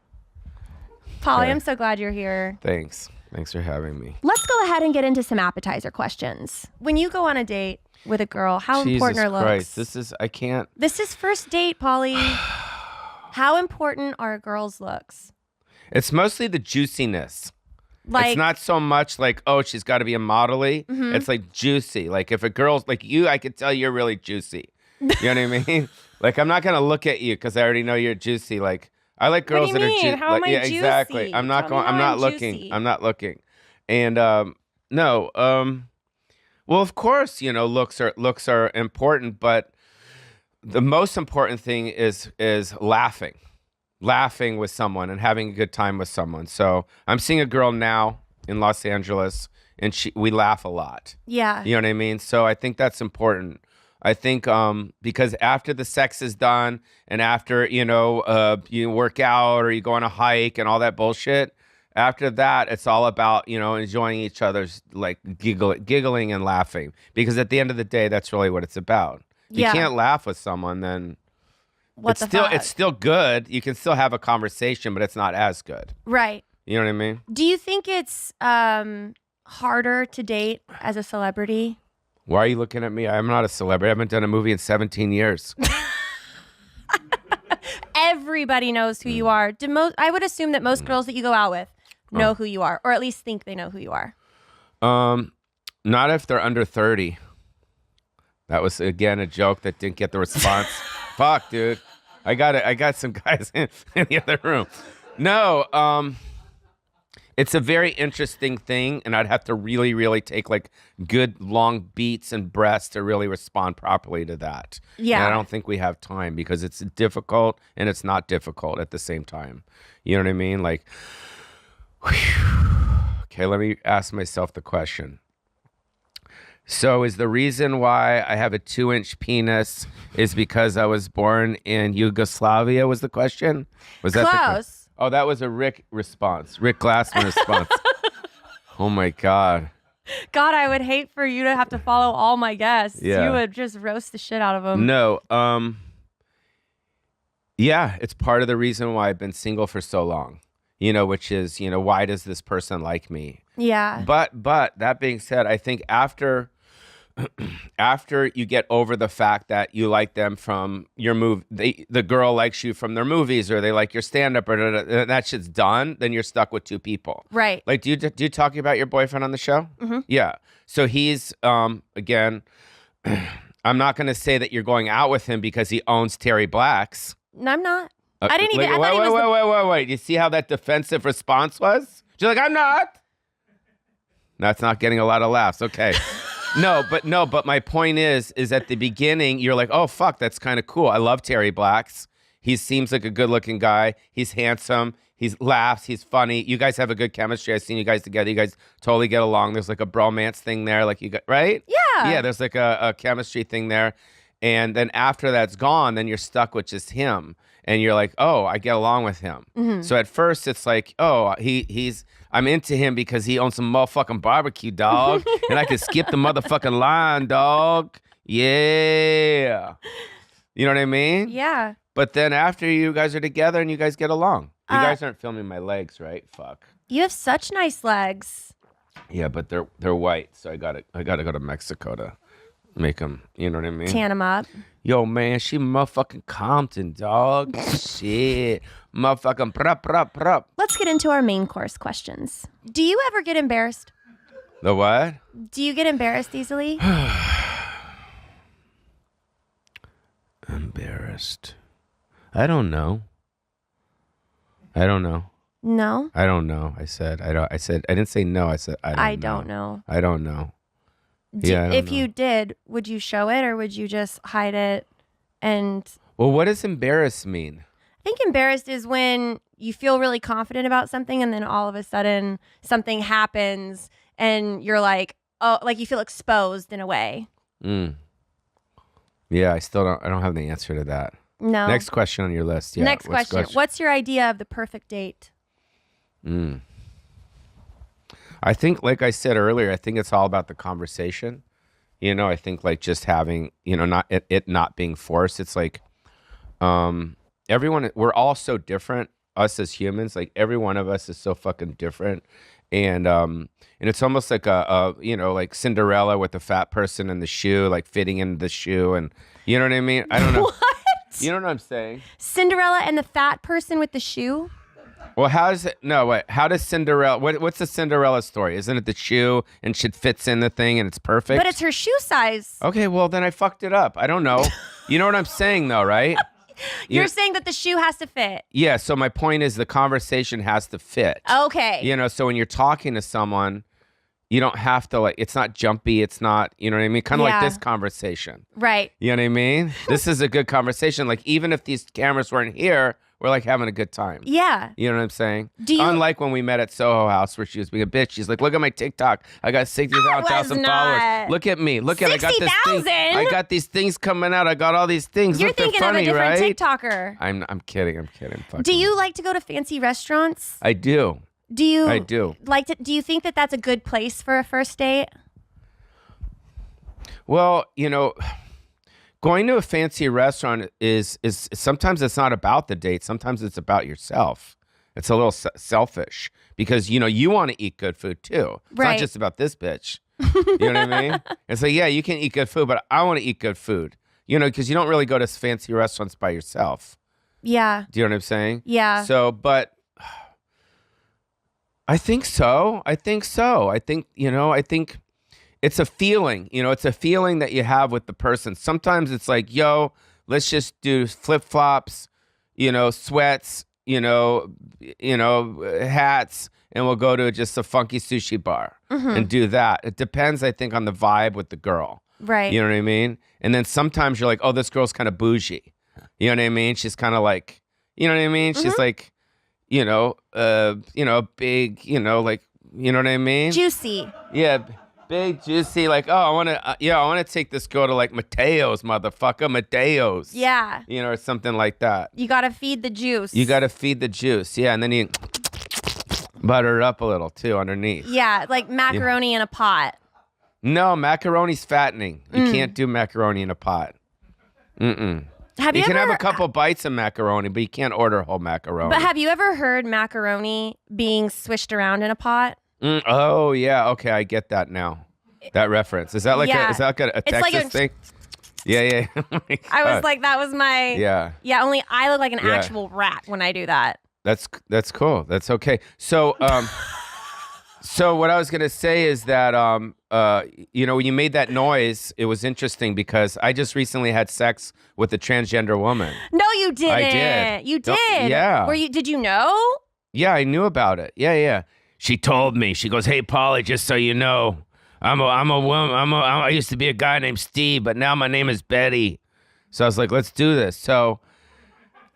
Polly, Okay. I'm so glad you're here. Thanks for having me. Let's go ahead and get into some appetizer questions. When you go on a date with a girl, how important are looks? Jesus Christ, I can't. This is first date, Polly. How important are a girl's looks? It's mostly the juiciness. Like, it's not so much like, oh, she's got to be a model-y. It's like juicy. Like if a girl's like you, I could tell you're really juicy. You know what I mean? Like I'm not gonna look at you because I already know you're juicy. Like I like girls What do you that are mean? juicy. How am I yeah, juicy? exactly. I'm not Tell me going. I'm how not I'm looking. juicy. I'm not looking. And no. Well, of course, looks are important, but the most important thing is laughing with someone and having a good time with someone. So I'm seeing a girl now in Los Angeles, and we laugh a lot. yeah. You know what I mean? So I think that's important. I think because after the sex is done and after, you work out or you go on a hike and all that bullshit, after that, it's all about, enjoying each other's like giggling and laughing. Because at the end of the day, that's really what it's about. If you can't laugh with someone, then it's still good. You can still have a conversation, but it's not as good. Right. You know what I mean? Do you think it's harder to date as a celebrity? Why are you looking at me? I'm not a celebrity. I haven't done a movie in 17 years. Everybody knows who you are. I would assume that most girls that you go out with know who you are, or at least think they know who you are. Not if they're under 30. That was again a joke that didn't get the response. Fuck, dude. I got some guys in the other room. No, it's a very interesting thing, and I'd have to really, really take like good long beats and breaths to really respond properly to that. Yeah. And I don't think we have time because it's difficult and it's not difficult at the same time. You know what I mean? Like, okay, let me ask myself the question. So is the reason why I have a 2-inch penis is because I was born in Yugoslavia was the question? Was that Close. Oh, that was a Rick response. Rick Glassman response. Oh my God. God, I would hate for you to have to follow all my guests. Yeah. You would just roast the shit out of them. No. Yeah, it's part of the reason why I've been single for so long. Which is, why does this person like me? Yeah. But that being said, I think after you get over the fact that you like them from your movie, the girl likes you from their movies, or they like your stand-up, or that shit's done, then you're stuck with two people. Right. Like, do you talk about your boyfriend on the show? Mm-hmm. Yeah. So he's, again, I'm not going to say that you're going out with him because he owns Terry Black's. No, I'm not. I didn't even. Wait. You see how that defensive response was? She's like, I'm not. That's not getting a lot of laughs. Okay. No, but my point is at the beginning, you're like, oh, fuck, that's kind of cool. I love Terry Black's. He seems like a good looking guy. He's handsome. He laughs. He's funny. You guys have a good chemistry. I've seen you guys together. You guys totally get along. There's like a bromance thing there. Like right? Yeah. Yeah, there's like a chemistry thing there. And then after that's gone, then you're stuck with just him. And you're like, oh, I get along with him. Mm-hmm. So at first it's like, oh, I'm into him because he owns some motherfucking barbecue, dog. And I can skip the motherfucking line, dog. Yeah. You know what I mean? Yeah. But then after you guys are together and you guys get along. You guys aren't filming my legs, right? Fuck. You have such nice legs. Yeah, but they're white. So I gotta go to Mexico to make them, you know what I mean? Tan them up. Yo, man, she motherfucking Compton, dog. Shit. Motherfucking prop. Let's get into our main course questions. Do you ever get embarrassed? The what? Do you get embarrassed easily? Embarrassed. I don't know. I don't know. No? I don't know. I said I didn't say no. I said I don't know. don't know. I don't know. Yeah, I don't if know. you did, would you show it or would you just hide it? And Well, what does embarrass mean? I think embarrassed is when you feel really confident about something and then all of a sudden something happens and you're like, oh, like you feel exposed in a way. Yeah, I don't have the answer to that. No. Next question on your list. Yeah. Next question. What's your idea of the perfect date? I think, like I said earlier, I think it's all about the conversation. You know, I think like just having, you know, not it not being forced. It's like, everyone, we're all so different. Us as humans, like every one of us is so fucking different, and it's almost like a you know, like Cinderella with the fat person in the shoe, like fitting in the shoe, and you know what I mean. I don't know. What? You know what I'm saying? Cinderella and the fat person with the shoe? Well, how does Cinderella, what's the Cinderella story? Isn't it the shoe and she fits in the thing and it's perfect? But it's her shoe size. Okay, well, then I fucked it up. I don't know. You know what I'm saying, though, right? You're saying that the shoe has to fit. Yeah, so my point is the conversation has to fit. Okay. You know, so when you're talking to someone, you don't have to, like, it's not jumpy. It's not, you know what I mean? Kind of like this conversation. Right. You know what I mean? This is a good conversation. Like, even if these cameras weren't here, we're like having a good time. Yeah. You know what I'm saying? Do you- Unlike when we met at Soho House where she was being a bitch. She's like, look at my TikTok. I got 60,000 followers. Look at me. Look at I got this thing. 60,000? I got these things coming out. I got all these things. You're Look, they're thinking funny, of a different right? TikToker. I'm kidding. Fucking. Do you like to go to fancy restaurants? I do. Do you? I do. Like to? Do you think that that's a good place for a first date? Well, you know, going to a fancy restaurant is sometimes it's not about the date. Sometimes it's about yourself. It's a little selfish because, you know, you want to eat good food too. It's Right. not just about this bitch. You know what I mean? It's like, yeah, you can eat good food, but I want to eat good food. You know, because you don't really go to fancy restaurants by yourself. Yeah. Do you know what I'm saying? Yeah. So, but I think so. I think, you know, I think it's a feeling, you know, it's a feeling that you have with the person. Sometimes it's like, yo, let's just do flip-flops, you know, sweats, you know, hats, and we'll go to just a funky sushi bar and do that. It depends, I think, on the vibe with the girl. Right. You know what I mean? And then sometimes you're like, oh, this girl's kind of bougie. You know what I mean? She's kind of like, you know what I mean? She's like, you know, big, you know, like, you know what I mean? Juicy. Yeah, big, juicy, like, oh, I want to take this girl to like Mateo's, motherfucker, Mateo's. Yeah. You know, or something like that. You gotta feed the juice. You got to feed the juice, yeah, and then you butter it up a little too underneath. Yeah, like macaroni in a pot. No, macaroni's fattening. You can't do macaroni in a pot. Have You you can ever, have a couple bites of macaroni, but you can't order whole macaroni. But have you ever heard macaroni being swished around in a pot? Oh yeah, okay, I get that now. That reference is that like Yeah. a It's Texas like a- thing? Yeah. Oh my I was God. like, that was my. yeah. Yeah, only I look like an Yeah. actual rat when I do that. That's cool. That's okay. So so what I was gonna say is that you know, when you made that noise, it was interesting because I just recently had sex with a transgender woman. No, you didn't. I did. You No, did. yeah. Did you know? Yeah, I knew about it. Yeah. She told me. She goes, "Hey, Polly, just so you know, I'm a woman. I used to be a guy named Steve, but now my name is Betty." So I was like, "Let's do this." So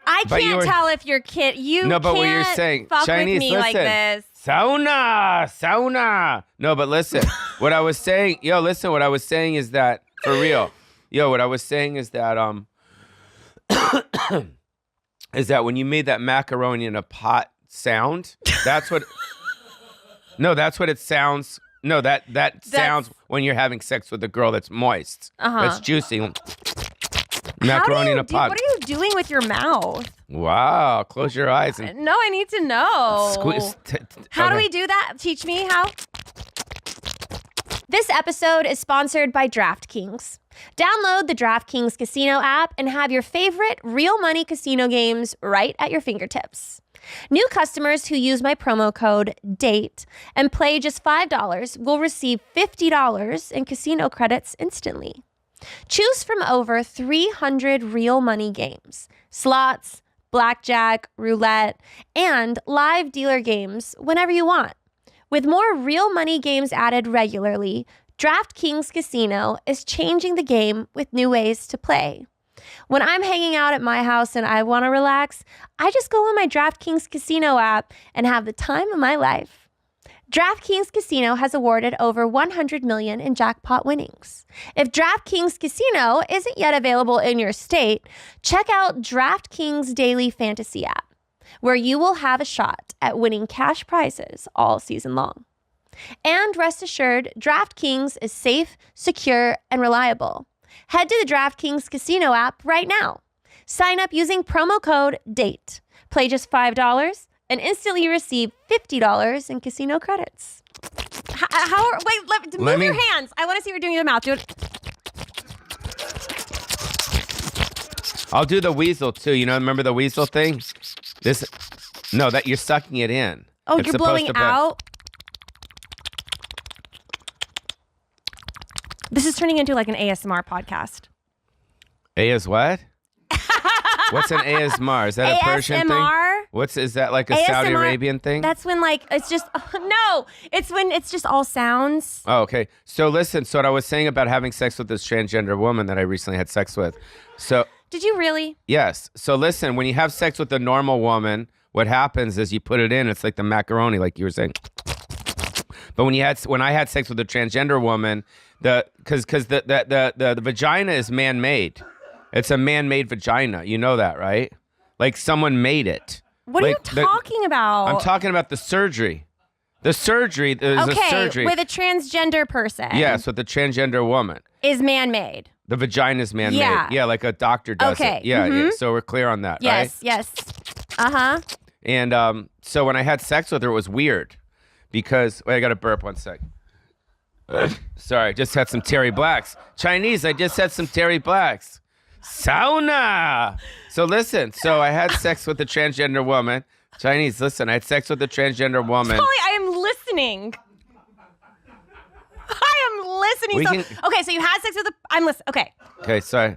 I But you can't were- tell if you're kid. You no, but what you're can't saying, fuck Chinese. with me Listen, like this. sauna. No, but listen, what I was saying, what I was saying is that for real, what I was saying is that is that when you made that macaroni in a pot sound, that's what. No, that's what it sounds. No, that sounds when you're having sex with a girl that's moist. That's juicy. Macaroni in a pot. What are you doing with your mouth? Wow, close your eyes and No, I need to know. squeeze. How do we do that? Teach me how. This episode is sponsored by DraftKings. Download the DraftKings Casino app and have your favorite real money casino games right at your fingertips. New customers who use my promo code DATE and play just $5 will receive $50 in casino credits instantly. Choose from over 300 real money games, slots, blackjack, roulette, and live dealer games whenever you want. With more real money games added regularly, DraftKings Casino is changing the game with new ways to play. When I'm hanging out at my house and I want to relax, I just go on my DraftKings Casino app and have the time of my life. DraftKings Casino has awarded over $100 million in jackpot winnings. If DraftKings Casino isn't yet available in your state, check out DraftKings Daily Fantasy app, where you will have a shot at winning cash prizes all season long. And rest assured, DraftKings is safe, secure, and reliable. Head to the DraftKings Casino app right now. Sign up using promo code DATE. Play just $5 and instantly receive $50 in casino credits. Move your hands. I want to see what you're doing with your mouth. Do it. I'll do the weasel too. You know, remember the weasel thing? No, that you're sucking it in. Oh, It's you're supposed blowing to out? This is turning into like an ASMR podcast. AS what? What's an ASMR? Is that a Persian thing? ASMR? Is that like a ASMR, Saudi Arabian thing? That's when it's just, no, it's when it's just all sounds. Oh, okay. So listen, so what I was saying about having sex with this transgender woman that I recently had sex with. So Did you really? yes. So listen, when you have sex with a normal woman, what happens is you put it in, it's like the macaroni, like you were saying. But when I had sex with a transgender woman, because the vagina is man-made. It's a man-made vagina. You know that, right? Like someone made it. What are you talking about? I'm talking about the surgery. The surgery is a surgery. With a transgender person. Yes, with a transgender woman. Is man-made. The vagina is man-made. Yeah. Yeah, like a doctor does Okay. it. Yeah, Mhm. yeah. So we're clear on that, Yes, right? yes. Uh-huh. And so when I had sex with her, it was weird because wait, I got to burp 1 sec. Sorry, I just had some Terry Blacks. Chinese, I just had some Terry Blacks. Sauna. So listen, so I had sex with a transgender woman. Chinese, listen, I had sex with a transgender woman. Polly, I am listening. I am listening. Okay, so you had sex with I'm listening. Okay. Okay, sorry.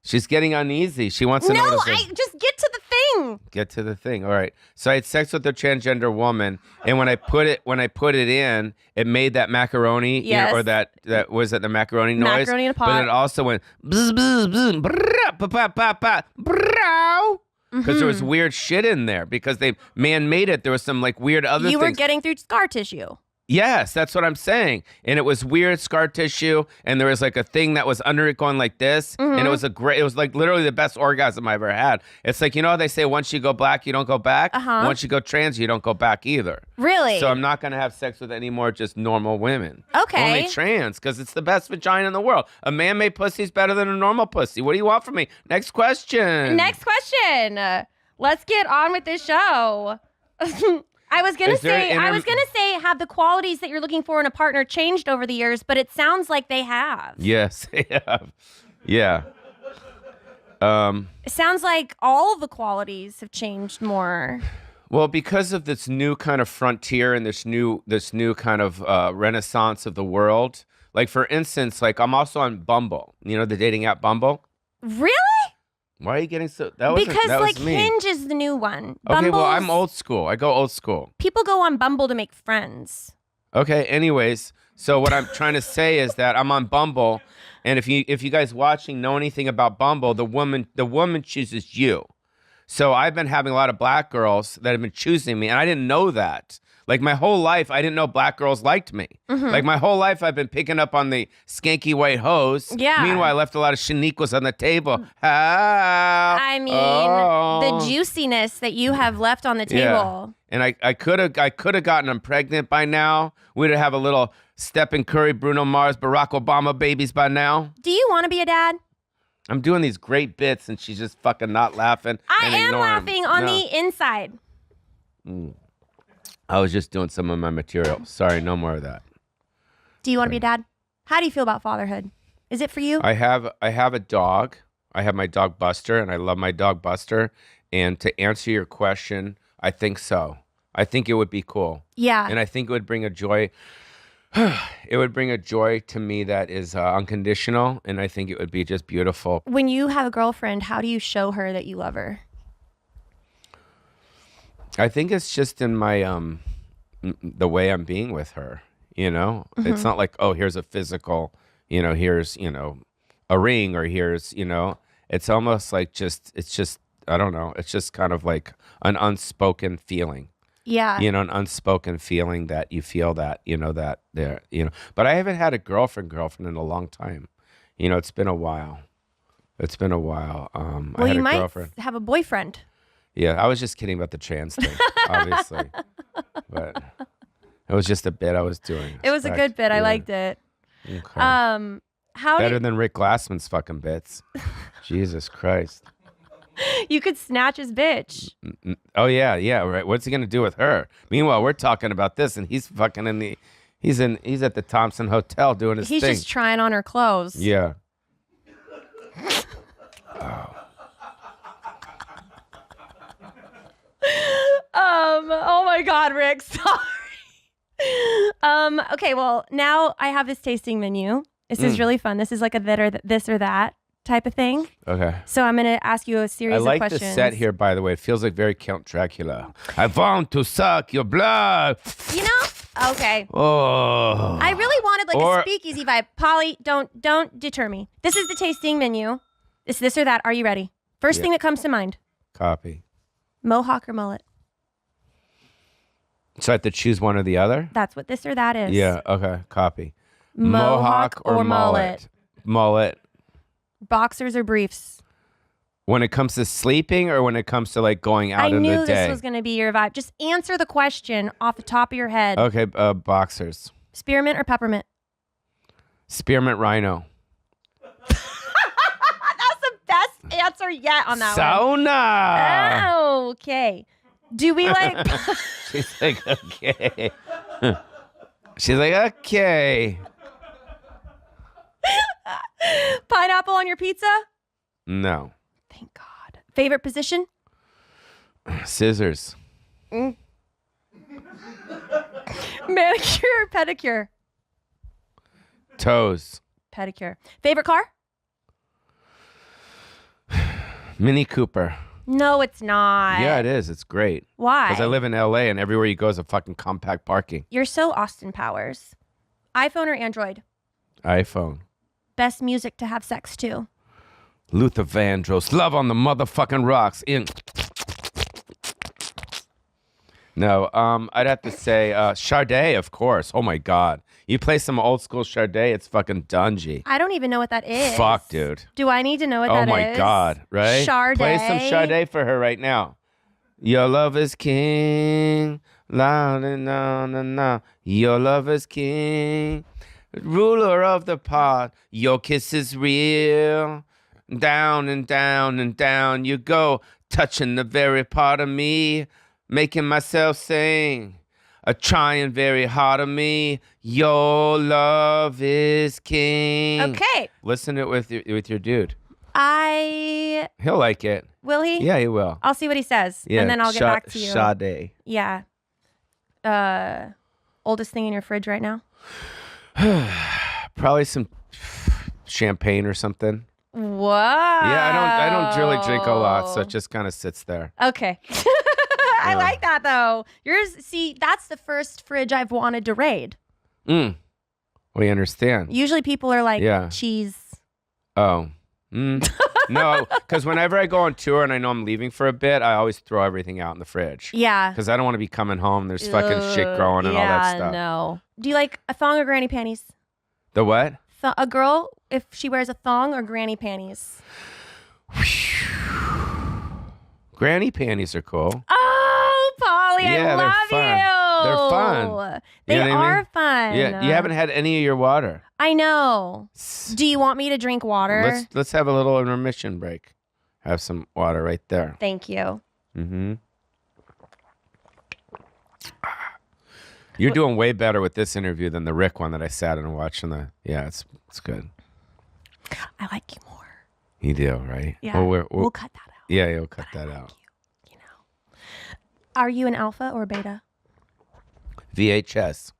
She's getting uneasy. She wants to know No, what it is. just get to the thing. Get to the thing. All right. So I had sex with a transgender woman, and when I put it in, it made that macaroni, Yes. or that was it the macaroni noise? Macaroni in a pot. But it also went bzz bzz bzz brrrr, pa pa pa pa brow. Because there was weird shit in there because they man-made it. There was some like weird other You things. were getting through scar tissue. Yes, that's what I'm saying. And it was weird scar tissue, and there was like a thing that was under it going like this, and it was it was like literally the best orgasm I ever had. It's like, you know how they say once you go black, you don't go back? Uh-huh. Once you go trans, you don't go back either. Really? So I'm not going to have sex with any more just normal women. Okay. Only trans, because it's the best vagina in the world. A man-made pussy is better than a normal pussy. What do you want from me? Next question. Next question. Let's get on with this show. I was gonna say, have the qualities that you're looking for in a partner changed over the years, but it sounds like they have. Yes, they have. Yeah. It sounds like all the qualities have changed more. Well, because of this new kind of frontier and this new kind of renaissance of the world. Like for instance, like I'm also on Bumble. You know the dating app Bumble. Really? Why are you getting so? Because that like was me. Hinge is the new one. Okay, well I'm Bumble's- old school. I go old school. People go on Bumble to make friends. Okay. Anyways, so what I'm trying to say is that I'm on Bumble, and if you guys watching know anything about Bumble, the woman chooses you. So I've been having a lot of black girls that have been choosing me, and I didn't know that. Like my whole life, I didn't know black girls liked me. Like my whole life, I've been picking up on the skanky white hoes. Yeah. Meanwhile, I left a lot of Shaniquas on the table. I mean, Oh. the juiciness that you have left on the table. And I could have gotten them pregnant by now. We'd have a little Stephen Curry, Bruno Mars, Barack Obama babies by now. Do you want to be a dad? I'm doing these great bits, and she's just fucking not laughing. I and am ignoring 'em. laughing on No. the inside. I was just doing some of my material. Sorry, no more of that. Do you want to be a dad? How do you feel about fatherhood? Is it for you? I have a dog. I have my dog Buster, and I love my dog Buster. And to answer your question, I think so. I think it would be cool. Yeah. And I think it would bring a joy. It would bring a joy to me that is unconditional, and I think it would be just beautiful. When you have a girlfriend, how do you show her that you love her? I think it's just in my the way I'm being with her. You know, it's not like, oh, here's a physical, here's, a ring, or here's, it's almost like it's just, I don't know. It's just kind of like an unspoken feeling. Yeah. An unspoken feeling that you feel that, that there, but I haven't had a girlfriend in a long time. It's been a while. I Well, had you a might girlfriend. have a boyfriend. Yeah, I was just kidding about the trans thing, obviously. But it was just a bit I was doing. It was a good bit. I liked it. Okay. How Better than Rick Glassman's fucking bits. Jesus Christ. you could snatch his bitch. Oh yeah, right. What's he gonna do with her? Meanwhile, we're talking about this, and he's fucking he's at the Thompson Hotel doing his He's thing. just trying on her clothes. Yeah. Oh my God, Rick. Sorry. Okay. Well, now I have this tasting menu. This is really fun. This is like a this or that type of thing. Okay. So I'm gonna ask you a series of I like questions. the set here, by the way. It feels like very Count Dracula. I want to suck your blood. You know? Okay. Oh. I really wanted like Or- a speakeasy vibe. Polly, don't deter me. This is the tasting menu. It's this or that. Are you ready? First thing that comes to mind. Copy. Mohawk or mullet? So I have to choose one or the other? That's what this or that is. Yeah, okay. Copy. Mohawk or mullet? Mullet. Boxers or briefs? When it comes to sleeping or when it comes to like going out I in knew the day? this was going to be your vibe. Just answer the question off the top of your head. Okay, boxers. Spearmint or peppermint? Spearmint rhino. That's the best answer yet on that one. Sauna. Okay. Do we like... She's like, okay. She's like, okay. Pineapple on your pizza? No. Thank God. Favorite position? Scissors. Manicure or pedicure? Toes. Pedicure. Favorite car? Mini Cooper. No, it's not. Yeah, it is. It's great. Why? Because I live in LA and everywhere you go is a fucking compact parking. You're so Austin Powers. iPhone or Android? iPhone. Best music to have sex to? Luther Vandross. Love on the motherfucking rocks. No, I'd have to say Sade, of course. Oh my God. You play some old school Sade, it's fucking dungy. I don't even know what that is. Fuck, dude. Do I need to know what that Oh is? my God, right? Sade. Play some Sade for her right now. Your love is king. La na na na na. Your love is king. Ruler of the pot. Your kiss is real. Down and down and down you go. Touching the very part of me. Making myself sing. Trying very hard of me. Your love is king. Okay. Listen to it with your dude. He'll like it. Will he? Yeah, he will. I'll see what he says. Yeah, And then I'll get back to you. Sade. Yeah. Oldest thing in your fridge right now? Probably some champagne or something. Whoa. Yeah, I don't really drink a lot, so it just kind of sits there. Okay. I like that though. Yours, see, that's the first fridge I've wanted to raid. We understand. Usually people are like, Yeah. cheese. Oh. No, because whenever I go on tour and I know I'm leaving for a bit, I always throw everything out in the fridge. Yeah. Because I don't want to be coming home. There's fucking shit growing and all that stuff. No. Do you like a thong or granny panties? The what? A girl, if she wears a thong or granny panties? Granny panties are cool. Oh, Polly, Yeah, I they're love fun. you. They're fun. They You know what I are mean? fun. Yeah, you haven't had any of your water. I know. Do you want me to drink water? Let's have a little intermission break. Have some water right there. Thank you. Mm-hmm. You're doing way better with this interview than the Rick one that I sat and watched. Yeah, it's good. I like you more. You do, right? Yeah. Well, we'll cut that out. Yeah, you'll cut that out. You know. Are you an alpha or beta? VHS.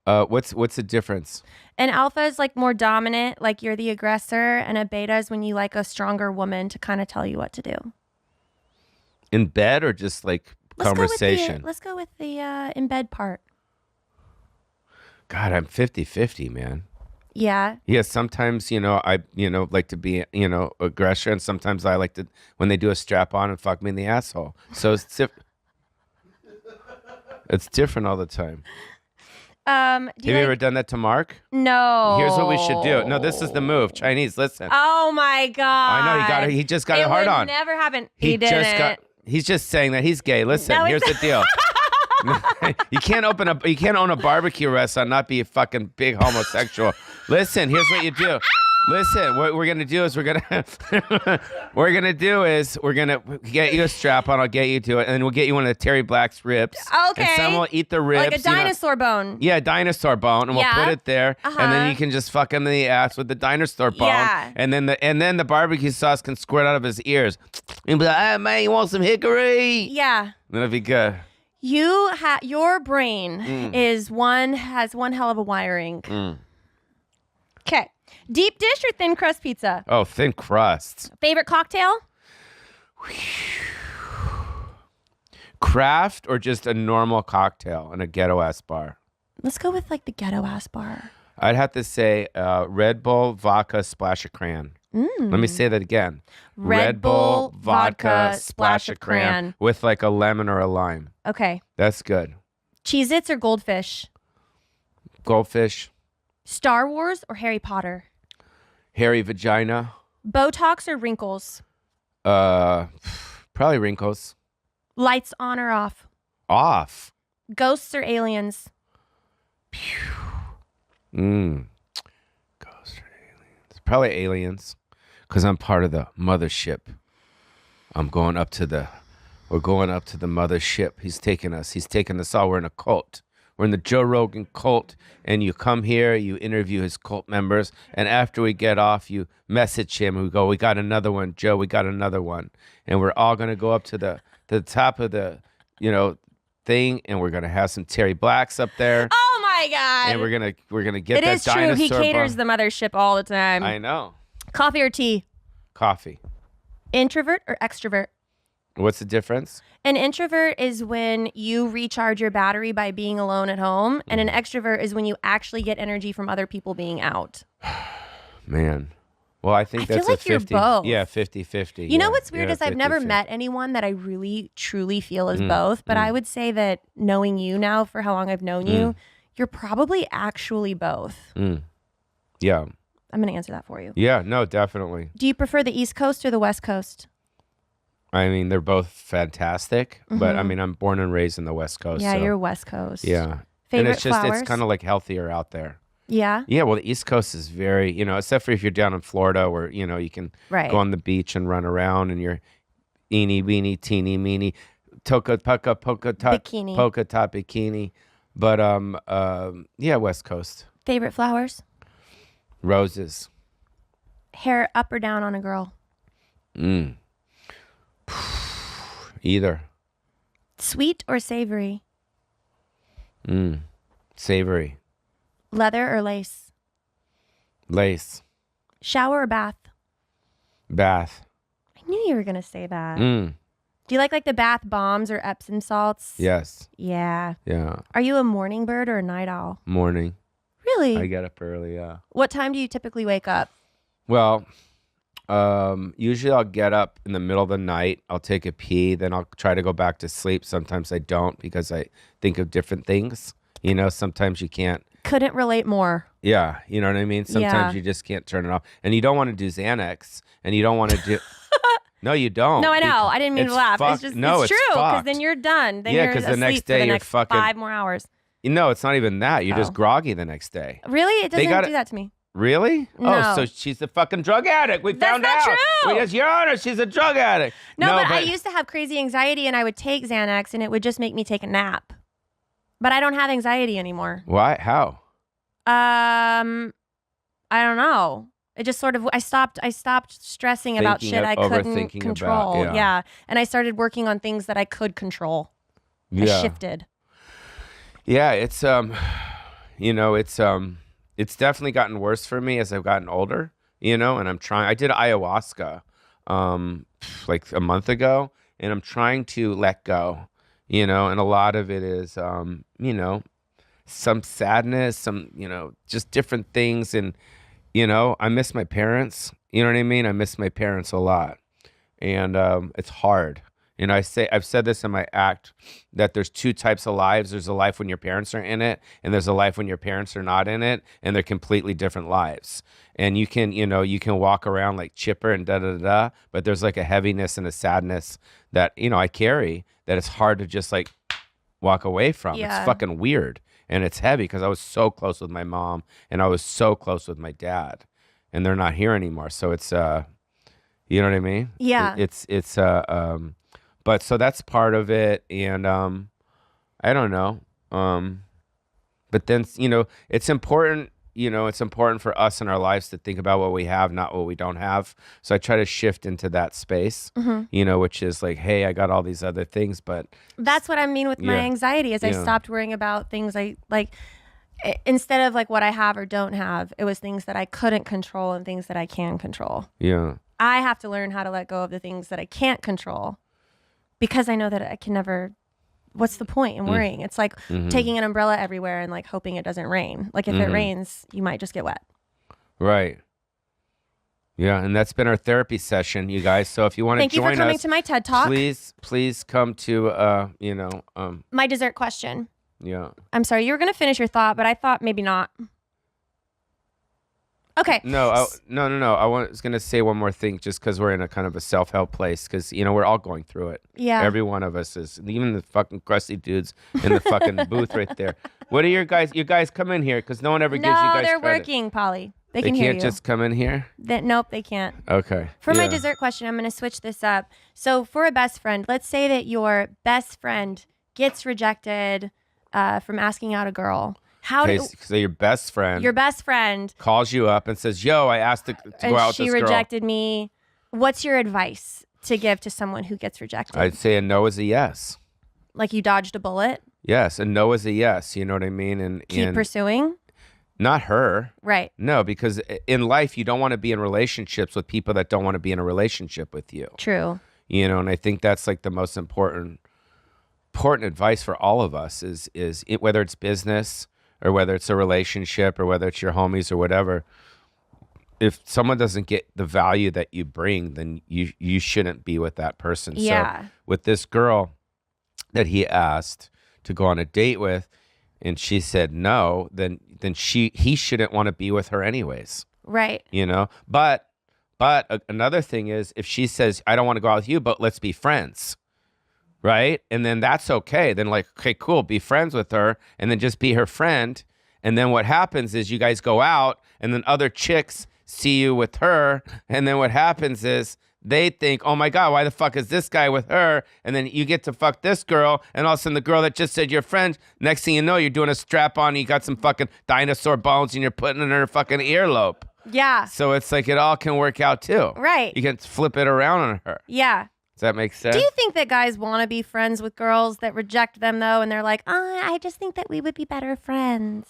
What's the difference? An alpha is like more dominant, like you're the aggressor, and a beta is when you like a stronger woman to kind of tell you what to do. In bed or just like conversation? Let's go with the in bed part. God, I'm 50-50, man. Yeah. Yeah, sometimes, I, like to be, aggressor, and sometimes I like to, when they do a strap on and fuck me in the asshole. So it's different all the time. Have Have you ever done that to Mark? No. Here's what we should do. No, this is the move. Chinese, listen. Oh my God. I know, he just got it hard would on. Never happen. He didn't. He's just saying that he's gay. Listen, No, here's the deal. You can't own a barbecue restaurant and not be a fucking big homosexual. Listen, here's what you do. Listen, what we're gonna do is we're gonna get you a strap on. I'll get you to it, and then we'll get you one of the Terry Black's ribs. Okay. And someone will eat the ribs. Like a dinosaur bone. Yeah, dinosaur bone, and we'll put it there, and then you can just fuck him in the ass with the dinosaur bone. Yeah. And then the barbecue sauce can squirt out of his ears. And be like, "Hey man, you want some hickory?" Yeah. That'll be good. Your brain has one hell of a wiring. Okay. Deep dish or thin crust pizza? Oh, thin crust. Favorite cocktail? Craft or just a normal cocktail in a ghetto ass bar? Let's go with like the ghetto ass bar. I'd have to say Red Bull, vodka, splash of crayon. Let me say that again. Red Bull, vodka, splash of crayon. with like a lemon or a lime. Okay. That's good. Cheez-Its or Goldfish? Goldfish, Star Wars or Harry Potter? hairy vagina, Botox or wrinkles? probably wrinkles. Lights on or off? Off. Ghosts or aliens? Ghosts or aliens? Probably aliens, because I'm part of the mothership. We're going up to the mothership. He's taking us all. We're in a cult. We're in the Joe Rogan cult, and you come here, you interview his cult members, and after we get off, you message him. We go, "We got another one, Joe. We got another one," and we're all gonna go up to the top of the, thing, and we're gonna have some Terry Blacks up there, Oh my God. and we're gonna get It that is true. dinosaur. He caters bone. the mothership all the time. I know. Coffee or tea? Coffee. Introvert or extrovert? What's the difference? An introvert is when you recharge your battery by being alone at home, and an extrovert is when you actually get energy from other people being out. Man. Well, I think I feel that's like a you're 50. both. Yeah, 50-50. You know yeah. what's weird Yeah, is I've never 50-50. met anyone that I really truly feel is both, but I would say that knowing you now for how long I've known you, you're probably actually both. Yeah. I'm going to answer that for you. Yeah, no, definitely. Do you prefer the East Coast or the West Coast? I mean, they're both fantastic, but I mean, I'm born and raised in the West Coast. Yeah, so, you're West Coast. Yeah. Favorite and it's just, flowers? it's kind of like healthier out there. Yeah? Yeah, well, the East Coast is very, except for if you're down in Florida where, you can Right. go on the beach and run around and you're eeny, weeny, teeny, meeny, toka, pucka, polka tot, Bikini. polka tot bikini. But, yeah, West Coast. Favorite flowers? Roses. Hair up or down on a girl? Either. Sweet or savory? Savory. Leather or lace? Lace. Shower or bath? Bath. I knew you were going to say that. Mm. Do you like the bath bombs or Epsom salts? Yes. Yeah. Yeah. Are you a morning bird or a night owl? Morning. Really? I get up early, yeah. What time do you typically wake up? Well, usually I'll get up in the middle of the night. I'll take a pee. Then I'll try to go back to sleep. Sometimes I don't because I think of different things. Sometimes you can't. Couldn't relate more. Yeah, you know what I mean? Sometimes Yeah. you just can't turn it off. And you don't want to do Xanax. And you don't want to do... No, you don't. No, I know. I didn't mean to laugh. Fucked. It's just no, it's true because fucked. then you're done. Then Yeah, you're 'cause the asleep next day for the you're next fucking- 5 more hours. No, it's not even that. You're Oh. just groggy the next day. Really? It doesn't gotta- do that to me. Really? No. Oh, so she's a fucking drug addict. We That's found not out. true. Yes, Your Honor, she's a drug addict. No, but I used to have crazy anxiety and I would take Xanax and it would just make me take a nap. But I don't have anxiety anymore. Why? How? I don't know. It just sort of I stopped stressing about Thinking shit of- I couldn't overthinking about, control. yeah. And I started working on things that I could control. I Yeah. shifted. Yeah, it's it's definitely gotten worse for me as I've gotten older, and I'm trying. I did ayahuasca like a month ago, and I'm trying to let go, and a lot of it is some sadness, some, just different things. And, I miss my parents. You know what I mean? I miss my parents a lot. And it's hard. And I've said this in my act, that there's two types of lives. There's a life when your parents are in it, and there's a life when your parents are not in it, and they're completely different lives. And you can walk around like chipper and da-da-da-da, but there's like a heaviness and a sadness that, I carry, that it's hard to just like walk away from. Yeah. It's fucking weird. And it's heavy because I was so close with my mom, and I was so close with my dad, and they're not here anymore. So it's, you know what I mean? Yeah. But so that's part of it. And I don't know. But then, it's important, it's important for us in our lives to think about what we have, not what we don't have. So I try to shift into that space, which is like, hey, I got all these other things, but That's what I mean with my Yeah. anxiety is I Yeah. stopped worrying about things instead of like what I have or don't have, it was things that I couldn't control and things that I can control. yeah. I have to learn how to let go of the things that I can't control because I know that I can never. What's the point in worrying? It's like taking an umbrella everywhere and like hoping it doesn't rain. Like if it rains, you might just get wet. Right. Yeah, and that's been our therapy session, you guys. So if you want to Thank you join for coming us, to my TED Talk. please come to My dessert question. yeah. I'm sorry, you were going to finish your thought, but I thought maybe not. Okay. No. I was gonna say one more thing, just because we're in a kind of a self-help place, because we're all going through it. Yeah. Every one of us is, even the fucking crusty dudes in the fucking booth right there. What are your guys? You guys come in here, because no one ever gives you No, guys they're credit. working, Polly. They They can hear can't you. just come in here. Nope, they can't. Okay. For my Yeah. dessert question, I'm going to switch this up. So for a best friend, let's say that your best friend gets rejected from asking out a girl. How Okay, do so your best friend your best friend calls you up and says, "Yo, I asked to go and out with she this girl." rejected me? What's your advice to give to someone who gets rejected? I'd say a no is a yes. Like you dodged a bullet? Yes, a no is a yes. You know what I mean? And Keep pursuing? not her. Right. No, because in life you don't want to be in relationships with people that don't want to be in a relationship with you. True. And I think that's like the most important advice for all of us is whether it's business or whether it's a relationship or whether it's your homies or whatever. If someone doesn't get the value that you bring, then you shouldn't be with that person. Yeah. So with this girl that he asked to go on a date with, and she said no, then he shouldn't want to be with her anyways. Right. But another thing is, if she says, I don't want to go out with you, but let's be friends, right? And then that's okay. Then like, okay, cool, be friends with her, and then just be her friend. And then what happens is you guys go out, and then other chicks see you with her, and then what happens is they think, oh my God, why the fuck is this guy with her? And then you get to fuck this girl, and all of a sudden the girl that just said you're friend, next thing you know, you're doing a strap on, and you got some fucking dinosaur bones, and you're putting it in her fucking earlobe. Yeah. So it's like it all can work out too. Right. You can flip it around on her. Yeah. Does that make sense? Do you think that guys want to be friends with girls that reject them though, and they're like, I just think that we would be better friends?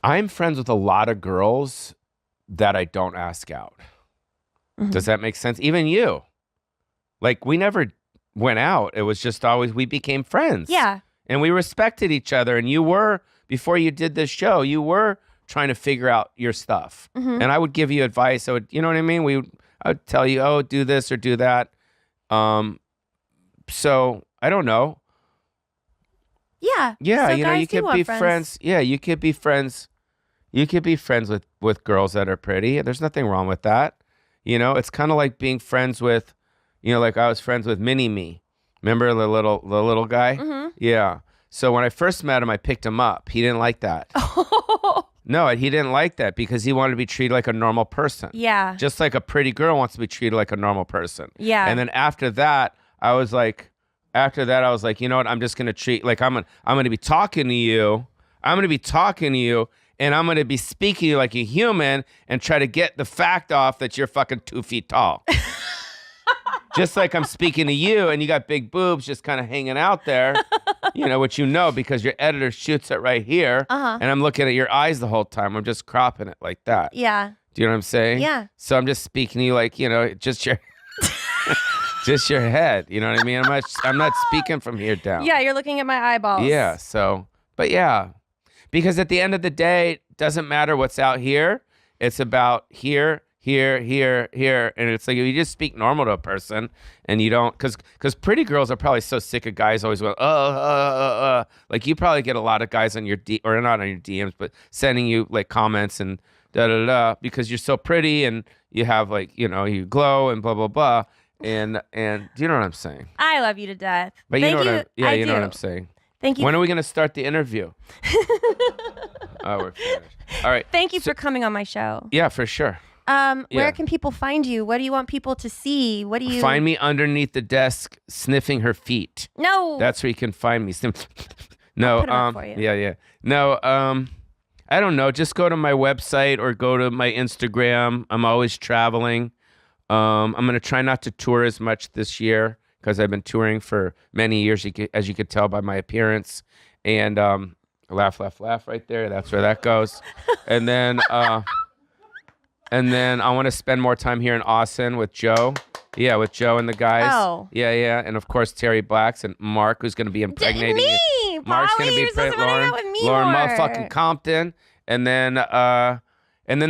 I'm friends with a lot of girls that I don't ask out. Mm-hmm. Does that make sense? Even you. Like, we never went out. It was just always, we became friends. Yeah. And we respected each other. And you were, before you did this show, you were trying to figure out your stuff. Mm-hmm. And I would give you advice. I would, you know what I mean? I would tell you, oh, do this or do that. So I don't know. Yeah. Yeah, So you know, guys you do could want be friends. Yeah, you could be friends. You could be friends with girls that are pretty. There's nothing wrong with that. It's kind of like being friends with, like I was friends with Mini-Me. Remember the little guy? Mm-hmm. Yeah. So when I first met him, I picked him up. He didn't like that. No, he didn't like that because he wanted to be treated like a normal person. Yeah. Just like a pretty girl wants to be treated like a normal person. Yeah. And then after that, I was like, you know what? I'm just going to treat, like, I'm going to be talking to you. I'm going to be talking to you, and I'm going to be speaking to you like a human and try to get the fact off that you're fucking 2 feet tall. Just like I'm speaking to you, and you got big boobs just kind of hanging out there, which because your editor shoots it right here, and I'm looking at your eyes the whole time. I'm just cropping it like that. Yeah. Do you know what I'm saying? Yeah. So I'm just speaking to you like, just your... Just your head. You know what I mean? I'm not speaking from here down. Yeah, you're looking at my eyeballs. Yeah. So, but yeah, because at the end of the day, it doesn't matter what's out here. It's about here, and it's like if you just speak normal to a person and you don't, because pretty girls are probably so sick of guys always going, like you probably get a lot of guys on your or not on your DMs, but sending you like comments and because you're so pretty and you have like, you know, you glow and blah blah blah, and do you know what I'm saying? I love you to death. But Thank you know you. what I know do. what I'm saying. Thank you. When are we gonna start the interview? Oh, we're finished. All right. Thank you for coming on my show. Yeah, for sure. Where Yeah. can people find you? What do you want people to see? What do you Find me underneath the desk sniffing her feet. No. That's where you can find me. No, I'll put 'em up for you. yeah. No, I don't know. Just go to my website or go to my Instagram. I'm always traveling. I'm going to try not to tour as much this year because I've been touring for many years, as you could tell by my appearance. And laugh right there. That's where that goes. And then I want to spend more time here in Austin with Joe. Yeah, with Joe and the guys. Oh. Yeah. And of course, Terry Blacks and Mark, who's going to be impregnating me. you. Mark's Polly, going to you're be supposed to hang Lauren. out with me Lauren more. motherfucking Compton. And then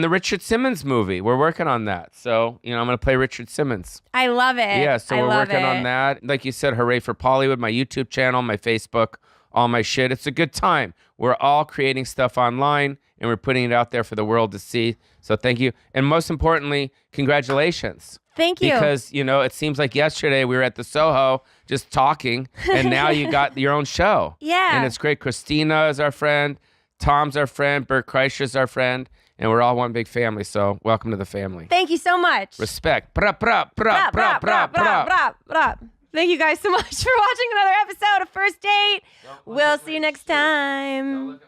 the Richard Simmons movie. We're working on that. So, you know, I'm going to play Richard Simmons. I love it. Yeah, so I we're love working it. on that. Like you said, hooray for Pollywood, my YouTube channel, my Facebook, all my shit. It's a good time. We're all creating stuff online and we're putting it out there for the world to see. So thank you. And most importantly, congratulations. Thank you. Because, you know, it seems like yesterday we were at the Soho just talking and now you got your own show. Yeah. And it's great. Christina is our friend. Tom's our friend. Bert Kreischer's our friend. And we're all one big family. So welcome to the family. Thank you so much. Respect. Brap, brap, brap, brap, brap, brap. Thank you guys so much for watching another episode of First Date. We'll see you next time.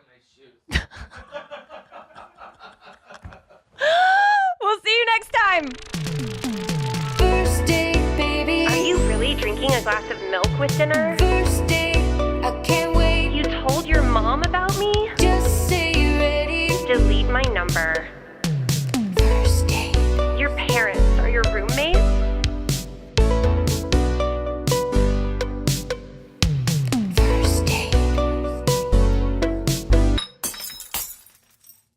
We'll see you next time. First date, baby. Are you really drinking a glass of milk with dinner?